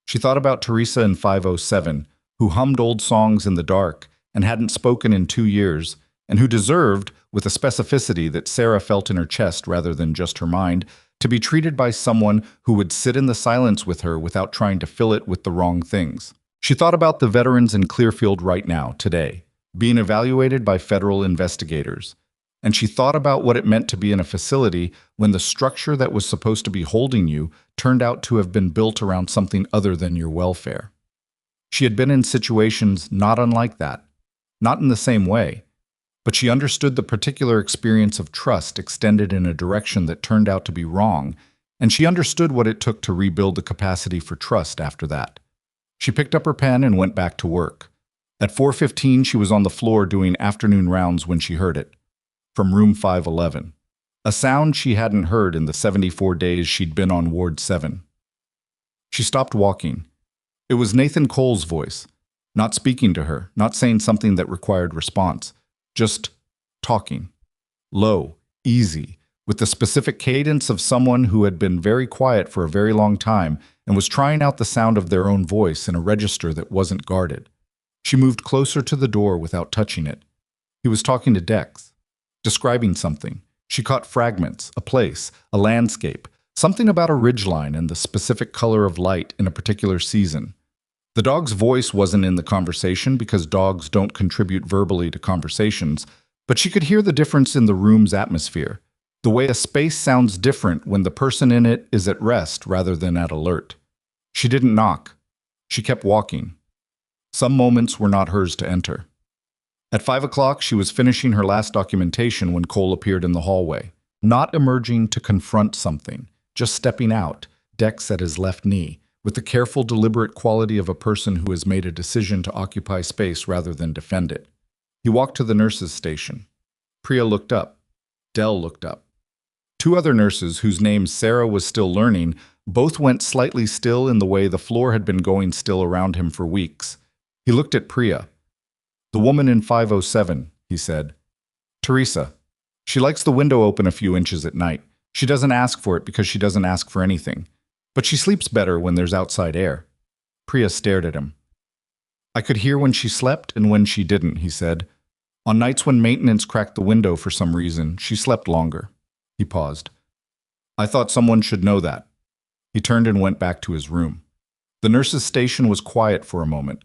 She thought about Teresa in 507, who hummed old songs in the dark and hadn't spoken in 2 years, and who deserved, with a specificity that Sera felt in her chest rather than just her mind, to be treated by someone who would sit in the silence with her without trying to fill it with the wrong things. She thought about the veterans in Clearfield right now, today, being evaluated by federal investigators. And she thought about what it meant to be in a facility when the structure that was supposed to be holding you turned out to have been built around something other than your welfare. She had been in situations not unlike that, not in the same way, but she understood the particular experience of trust extended in a direction that turned out to be wrong, and she understood what it took to rebuild the capacity for trust after that. She picked up her pen and went back to work. At 4:15, she was on the floor doing afternoon rounds when she heard it. From room 511. A sound she hadn't heard in the 74 days she'd been on Ward 7. She stopped walking. It was Nathan Cole's voice, not speaking to her, not saying something that required response, just talking. Low, easy, with the specific cadence of someone who had been very quiet for a very long time and was trying out the sound of their own voice in a register that wasn't guarded. She moved closer to the door without touching it. He was talking to Dex, describing something. She caught fragments, a place, a landscape, something about a ridgeline and the specific color of light in a particular season. The dog's voice wasn't in the conversation because dogs don't contribute verbally to conversations, but she could hear the difference in the room's atmosphere, the way a space sounds different when the person in it is at rest rather than at alert. She didn't knock. She kept walking. Some moments were not hers to enter. At 5 o'clock, she was finishing her last documentation when Cole appeared in the hallway, not emerging to confront something, just stepping out, Dex at his left knee, with the careful, deliberate quality of a person who has made a decision to occupy space rather than defend it. He walked to the nurse's station. Priya looked up. Dell looked up. 2 other nurses, whose names Sera was still learning, both went slightly still in the way the floor had been going still around him for weeks. He looked at Priya. The woman in 507, he said. Teresa. She likes the window open a few inches at night. She doesn't ask for it because she doesn't ask for anything. But she sleeps better when there's outside air. Priya stared at him. I could hear when she slept and when she didn't, he said. On nights when maintenance cracked the window for some reason, she slept longer. He paused. I thought someone should know that. He turned and went back to his room. The nurse's station was quiet for a moment.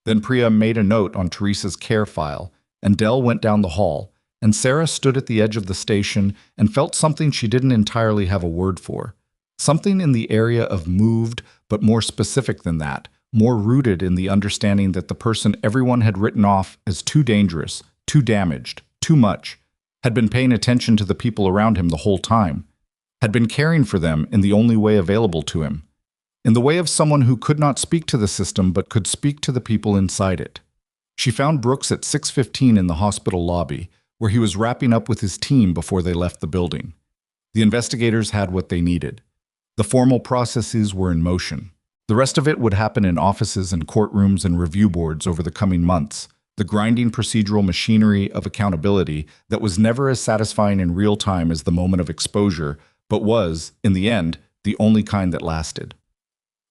Then Priya made a note on Teresa's care file, and Dell went down the hall, and Sera stood at the edge of the station and felt something she didn't entirely have a word for. Something in the area of moved, but more specific than that, more rooted in the understanding that the person everyone had written off as too dangerous, too damaged, too much, had been paying attention to the people around him the whole time, had been caring for them in the only way available to him, in the way of someone who could not speak to the system but could speak to the people inside it. She found Brooks at 6:15 in the hospital lobby, where he was wrapping up with his team before they left the building. The investigators had what they needed. The formal processes were in motion. The rest of it would happen in offices and courtrooms and review boards over the coming months, the grinding procedural machinery of accountability that was never as satisfying in real time as the moment of exposure, but was, in the end, the only kind that lasted.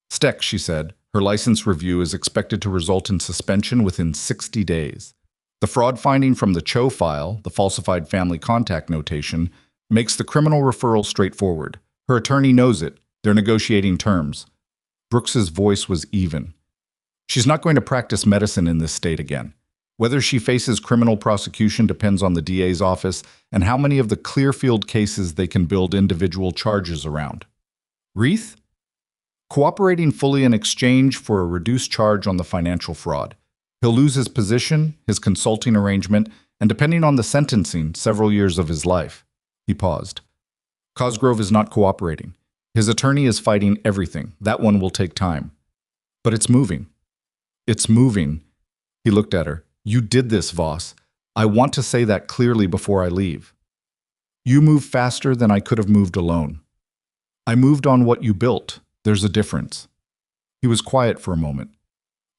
Steck, she said, her license review is expected to result in suspension within 60 days. The fraud finding from the Cho file, the falsified family contact notation, makes the criminal referral straightforward. Her attorney knows it. They're negotiating terms. Brooks's voice was even. She's not going to practice medicine in this state again. Whether she faces criminal prosecution depends on the DA's office and how many of the Clearfield cases they can build individual charges around. Reith? Cooperating fully in exchange for a reduced charge on the financial fraud. He'll lose his position, his consulting arrangement, and depending on the sentencing, several years of his life. He paused. Cosgrove is not cooperating. His attorney is fighting everything. That one will take time. But it's moving. It's moving. He looked at her. You did this, Voss. I want to say that clearly before I leave. You move faster than I could have moved alone. I moved on what you built. There's a difference. He was quiet for a moment.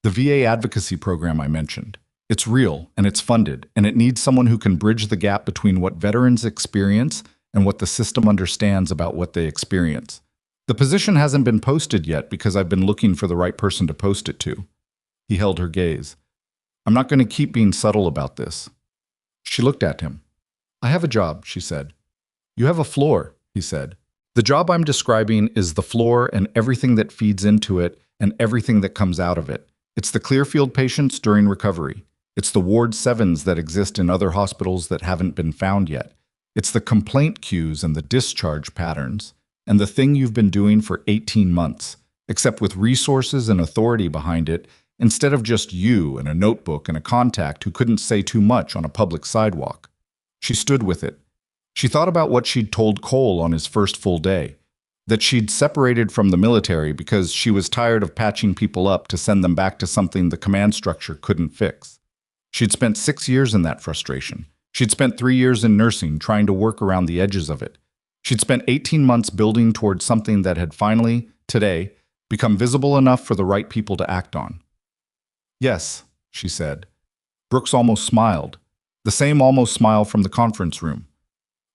The VA advocacy program I mentioned. It's real, and it's funded, and it needs someone who can bridge the gap between what veterans experience and what the system understands about what they experience. The position hasn't been posted yet because I've been looking for the right person to post it to. He held her gaze. I'm not going to keep being subtle about this. She looked at him. I have a job, she said. You have a floor, he said. The job I'm describing is the floor and everything that feeds into it and everything that comes out of it. It's the Clearfield patients during recovery. It's the Ward 7s that exist in other hospitals that haven't been found yet. It's the complaint queues and the discharge patterns, and the thing you've been doing for 18 months, except with resources and authority behind it, instead of just you and a notebook and a contact who couldn't say too much on a public sidewalk. She stood with it. She thought about what she'd told Cole on his first full day, that she'd separated from the military because she was tired of patching people up to send them back to something the command structure couldn't fix. She'd spent 6 years in that frustration. She'd spent 3 years in nursing trying to work around the edges of it. She'd spent 18 months building towards something that had finally, today, become visible enough for the right people to act on. Yes, she said. Brooks almost smiled. The same almost smile from the conference room.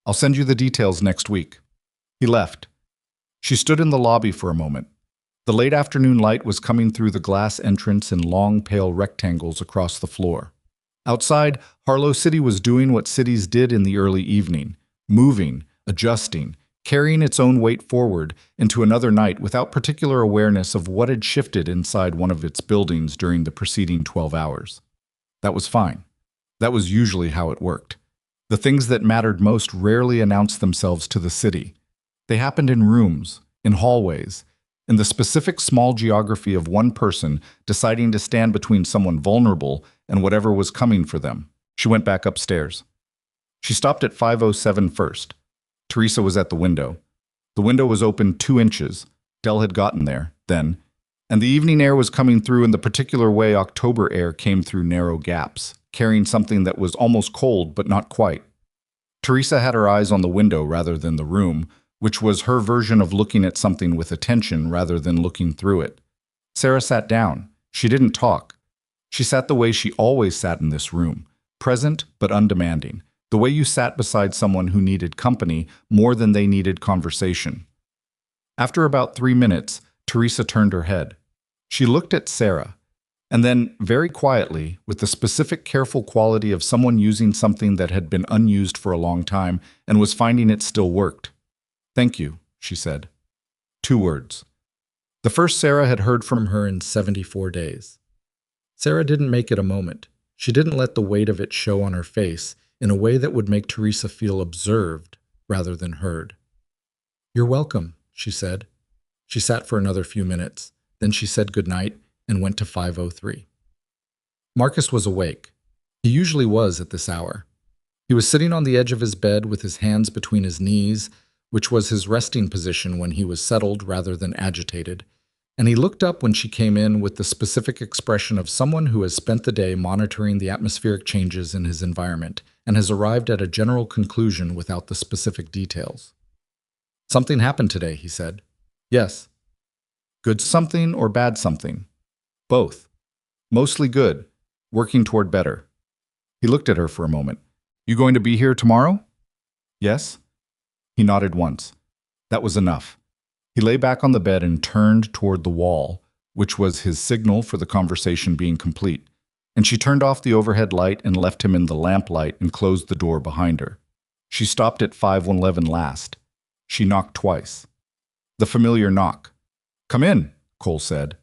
I'll send you the details next week. He left. She stood in the lobby for a moment. The late afternoon light was coming through the glass entrance in long, pale rectangles across the floor. Outside, Harlow City was doing what cities did in the early evening, moving, adjusting, carrying its own weight forward into another night without particular awareness of what had shifted inside one of its buildings during the preceding 12 hours. That was fine. That was usually how it worked. The things that mattered most rarely announced themselves to the city. They happened in rooms, in hallways, in the specific small geography of one person deciding to stand between someone vulnerable and whatever was coming for them. She went back upstairs. She stopped at 507 first. Teresa was at the window. The window was open 2 inches. Dell had gotten there, then, and the evening air was coming through in the particular way October air came through narrow gaps, carrying something that was almost cold but not quite. Teresa had her eyes on the window rather than the room, which was her version of looking at something with attention rather than looking through it. Sera sat down. She didn't talk. She sat the way she always sat in this room, present but undemanding, the way you sat beside someone who needed company more than they needed conversation. After about 3 minutes, Teresa turned her head. She looked at Sera, and then, very quietly, with the specific careful quality of someone using something that had been unused for a long time and was finding it still worked. Thank you, she said. 2 words. The first Sera had heard from her in 74 days. Sera didn't make it a moment. She didn't let the weight of it show on her face in a way that would make Teresa feel observed rather than heard. "You're welcome," she said. She sat for another few minutes. Then she said goodnight and went to 503. Marcus was awake. He usually was at this hour. He was sitting on the edge of his bed with his hands between his knees, which was his resting position when he was settled rather than agitated, and he looked up when she came in with the specific expression of someone who has spent the day monitoring the atmospheric changes in his environment and has arrived at a general conclusion without the specific details. "Something happened today," he said. "Yes." "Good something or bad something?" "Both. Mostly good, working toward better." He looked at her for a moment. "You going to be here tomorrow?" "Yes." He nodded once. That was enough. He lay back on the bed and turned toward the wall, which was his signal for the conversation being complete, and she turned off the overhead light and left him in the lamplight and closed the door behind her. She stopped at 511 last. She knocked twice. The familiar knock. "Come in," Cole said.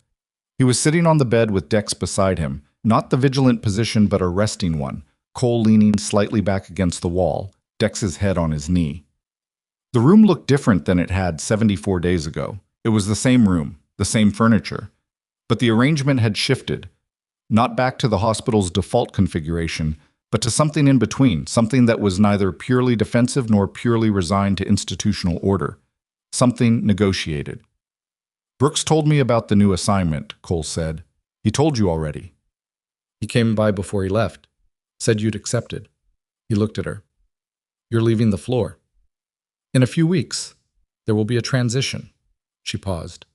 He was sitting on the bed with Dex beside him, not the vigilant position but a resting one, Cole leaning slightly back against the wall, Dex's head on his knee. The room looked different than it had 74 days ago. It was the same room, the same furniture, but the arrangement had shifted, not back to the hospital's default configuration, but to something in between, something that was neither purely defensive nor purely resigned to institutional order, something negotiated. "Brooks told me about the new assignment," Cole said. "He told you already." "He came by before he left. Said you'd accepted." He looked at her. "You're leaving the floor." "In a few weeks. There will be a transition." She paused.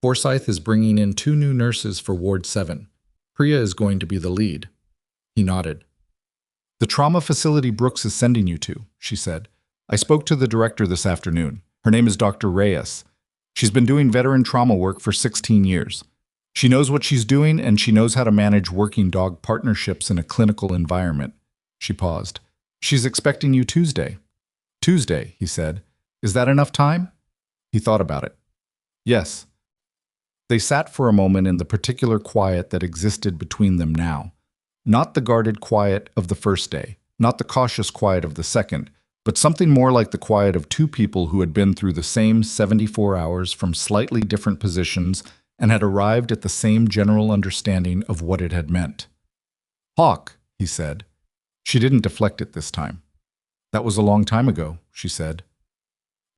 "Forsyth is bringing in 2 new nurses for Ward 7. Priya is going to be the lead." He nodded. "The trauma facility Brooks is sending you to," she said. "I spoke to the director this afternoon. Her name is Dr. Reyes. She's been doing veteran trauma work for 16 years. She knows what she's doing, and she knows how to manage working dog partnerships in a clinical environment." She paused. "She's expecting you Tuesday." "Tuesday," he said. "Is that enough time?" He thought about it. "Yes." They sat for a moment in the particular quiet that existed between them now. Not the guarded quiet of the first day, not the cautious quiet of the second, but something more like the quiet of 2 people who had been through the same 74 hours from slightly different positions and had arrived at the same general understanding of what it had meant. "Hawk," he said. She didn't deflect it this time. "That was a long time ago," she said.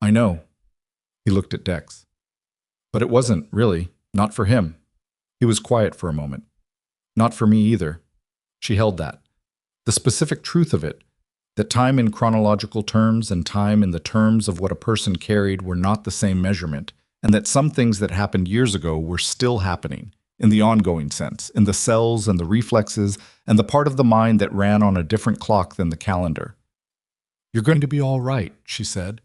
"I know." He looked at Dex. "But it wasn't, really. Not for him." He was quiet for a moment. "Not for me either." She held that. The specific truth of it, that time in chronological terms and time in the terms of what a person carried were not the same measurement, and that some things that happened years ago were still happening, in the ongoing sense, in the cells and the reflexes and the part of the mind that ran on a different clock than the calendar. "You're going to be all right," she said.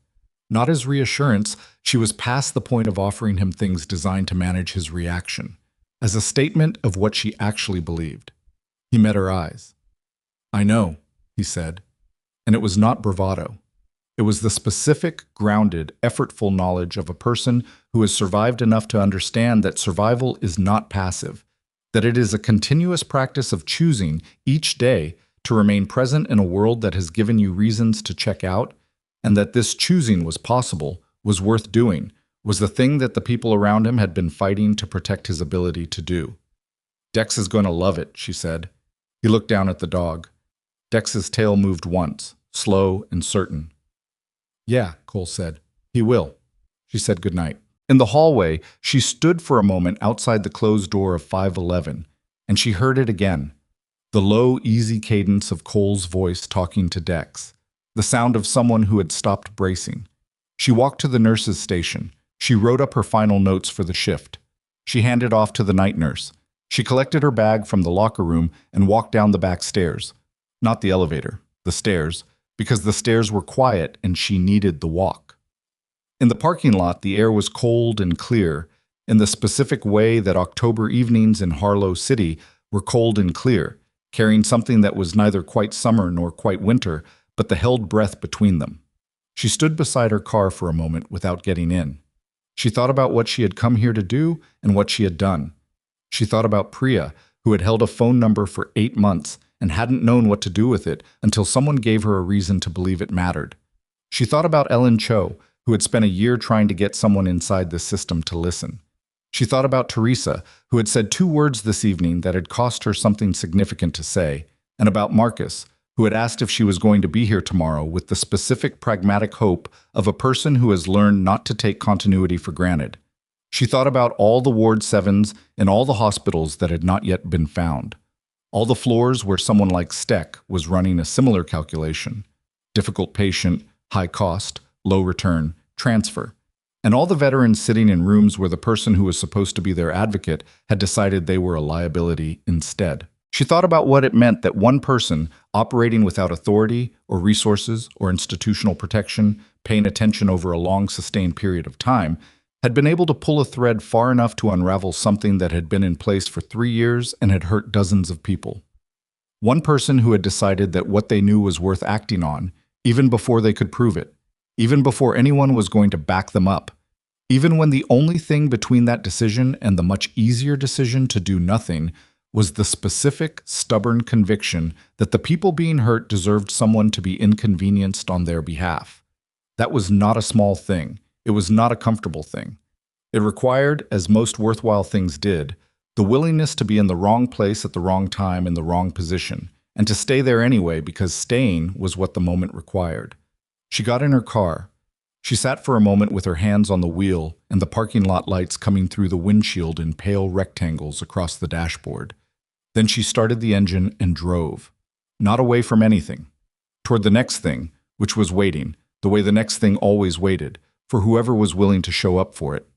Not as reassurance, she was past the point of offering him things designed to manage his reaction, as a statement of what she actually believed. He met her eyes. "I know," he said, and it was not bravado. It was the specific, grounded, effortful knowledge of a person who has survived enough to understand that survival is not passive, that it is a continuous practice of choosing, each day, to remain present in a world that has given you reasons to check out, and that this choosing was possible, was worth doing, was the thing that the people around him had been fighting to protect his ability to do. "Dex is going to love it," she said. He looked down at the dog. Dex's tail moved once, slow and certain. "Yeah," Cole said. "He will." She said goodnight. In the hallway, she stood for a moment outside the closed door of 511, and she heard it again. The low, easy cadence of Cole's voice talking to Dex. The sound of someone who had stopped bracing. She walked to the nurse's station. She wrote up her final notes for the shift. She handed off to the night nurse. She collected her bag from the locker room and walked down the back stairs. Not the elevator, the stairs, because the stairs were quiet and she needed the walk. In the parking lot, the air was cold and clear, in the specific way that October evenings in Harlow City were cold and clear, carrying something that was neither quite summer nor quite winter, but the held breath between them. She stood beside her car for a moment without getting in. She thought about what she had come here to do and what she had done. She thought about Priya, who had held a phone number for 8 months and hadn't known what to do with it until someone gave her a reason to believe it mattered. She thought about Ellen Cho, who had spent a year trying to get someone inside the system to listen. She thought about Teresa, who had said 2 words this evening that had cost her something significant to say, and about Marcus, who had asked if she was going to be here tomorrow with the specific pragmatic hope of a person who has learned not to take continuity for granted. She thought about all the Ward 7s in all the hospitals that had not yet been found. All the floors where someone like Steck was running a similar calculation. Difficult patient, high cost, low return, transfer. And all the veterans sitting in rooms where the person who was supposed to be their advocate had decided they were a liability instead. She thought about what it meant that one person, operating without authority or resources or institutional protection, paying attention over a long sustained period of time, had been able to pull a thread far enough to unravel something that had been in place for 3 years and had hurt dozens of people. One person who had decided that what they knew was worth acting on, even before they could prove it, even before anyone was going to back them up, even when the only thing between that decision and the much easier decision to do nothing was the specific, stubborn conviction that the people being hurt deserved someone to be inconvenienced on their behalf. That was not a small thing. It was not a comfortable thing. It required, as most worthwhile things did, the willingness to be in the wrong place at the wrong time in the wrong position, and to stay there anyway because staying was what the moment required. She got in her car. She sat for a moment with her hands on the wheel and the parking lot lights coming through the windshield in pale rectangles across the dashboard. Then she started the engine and drove. Not away from anything. Toward the next thing, which was waiting, the way the next thing always waited, for whoever was willing to show up for it.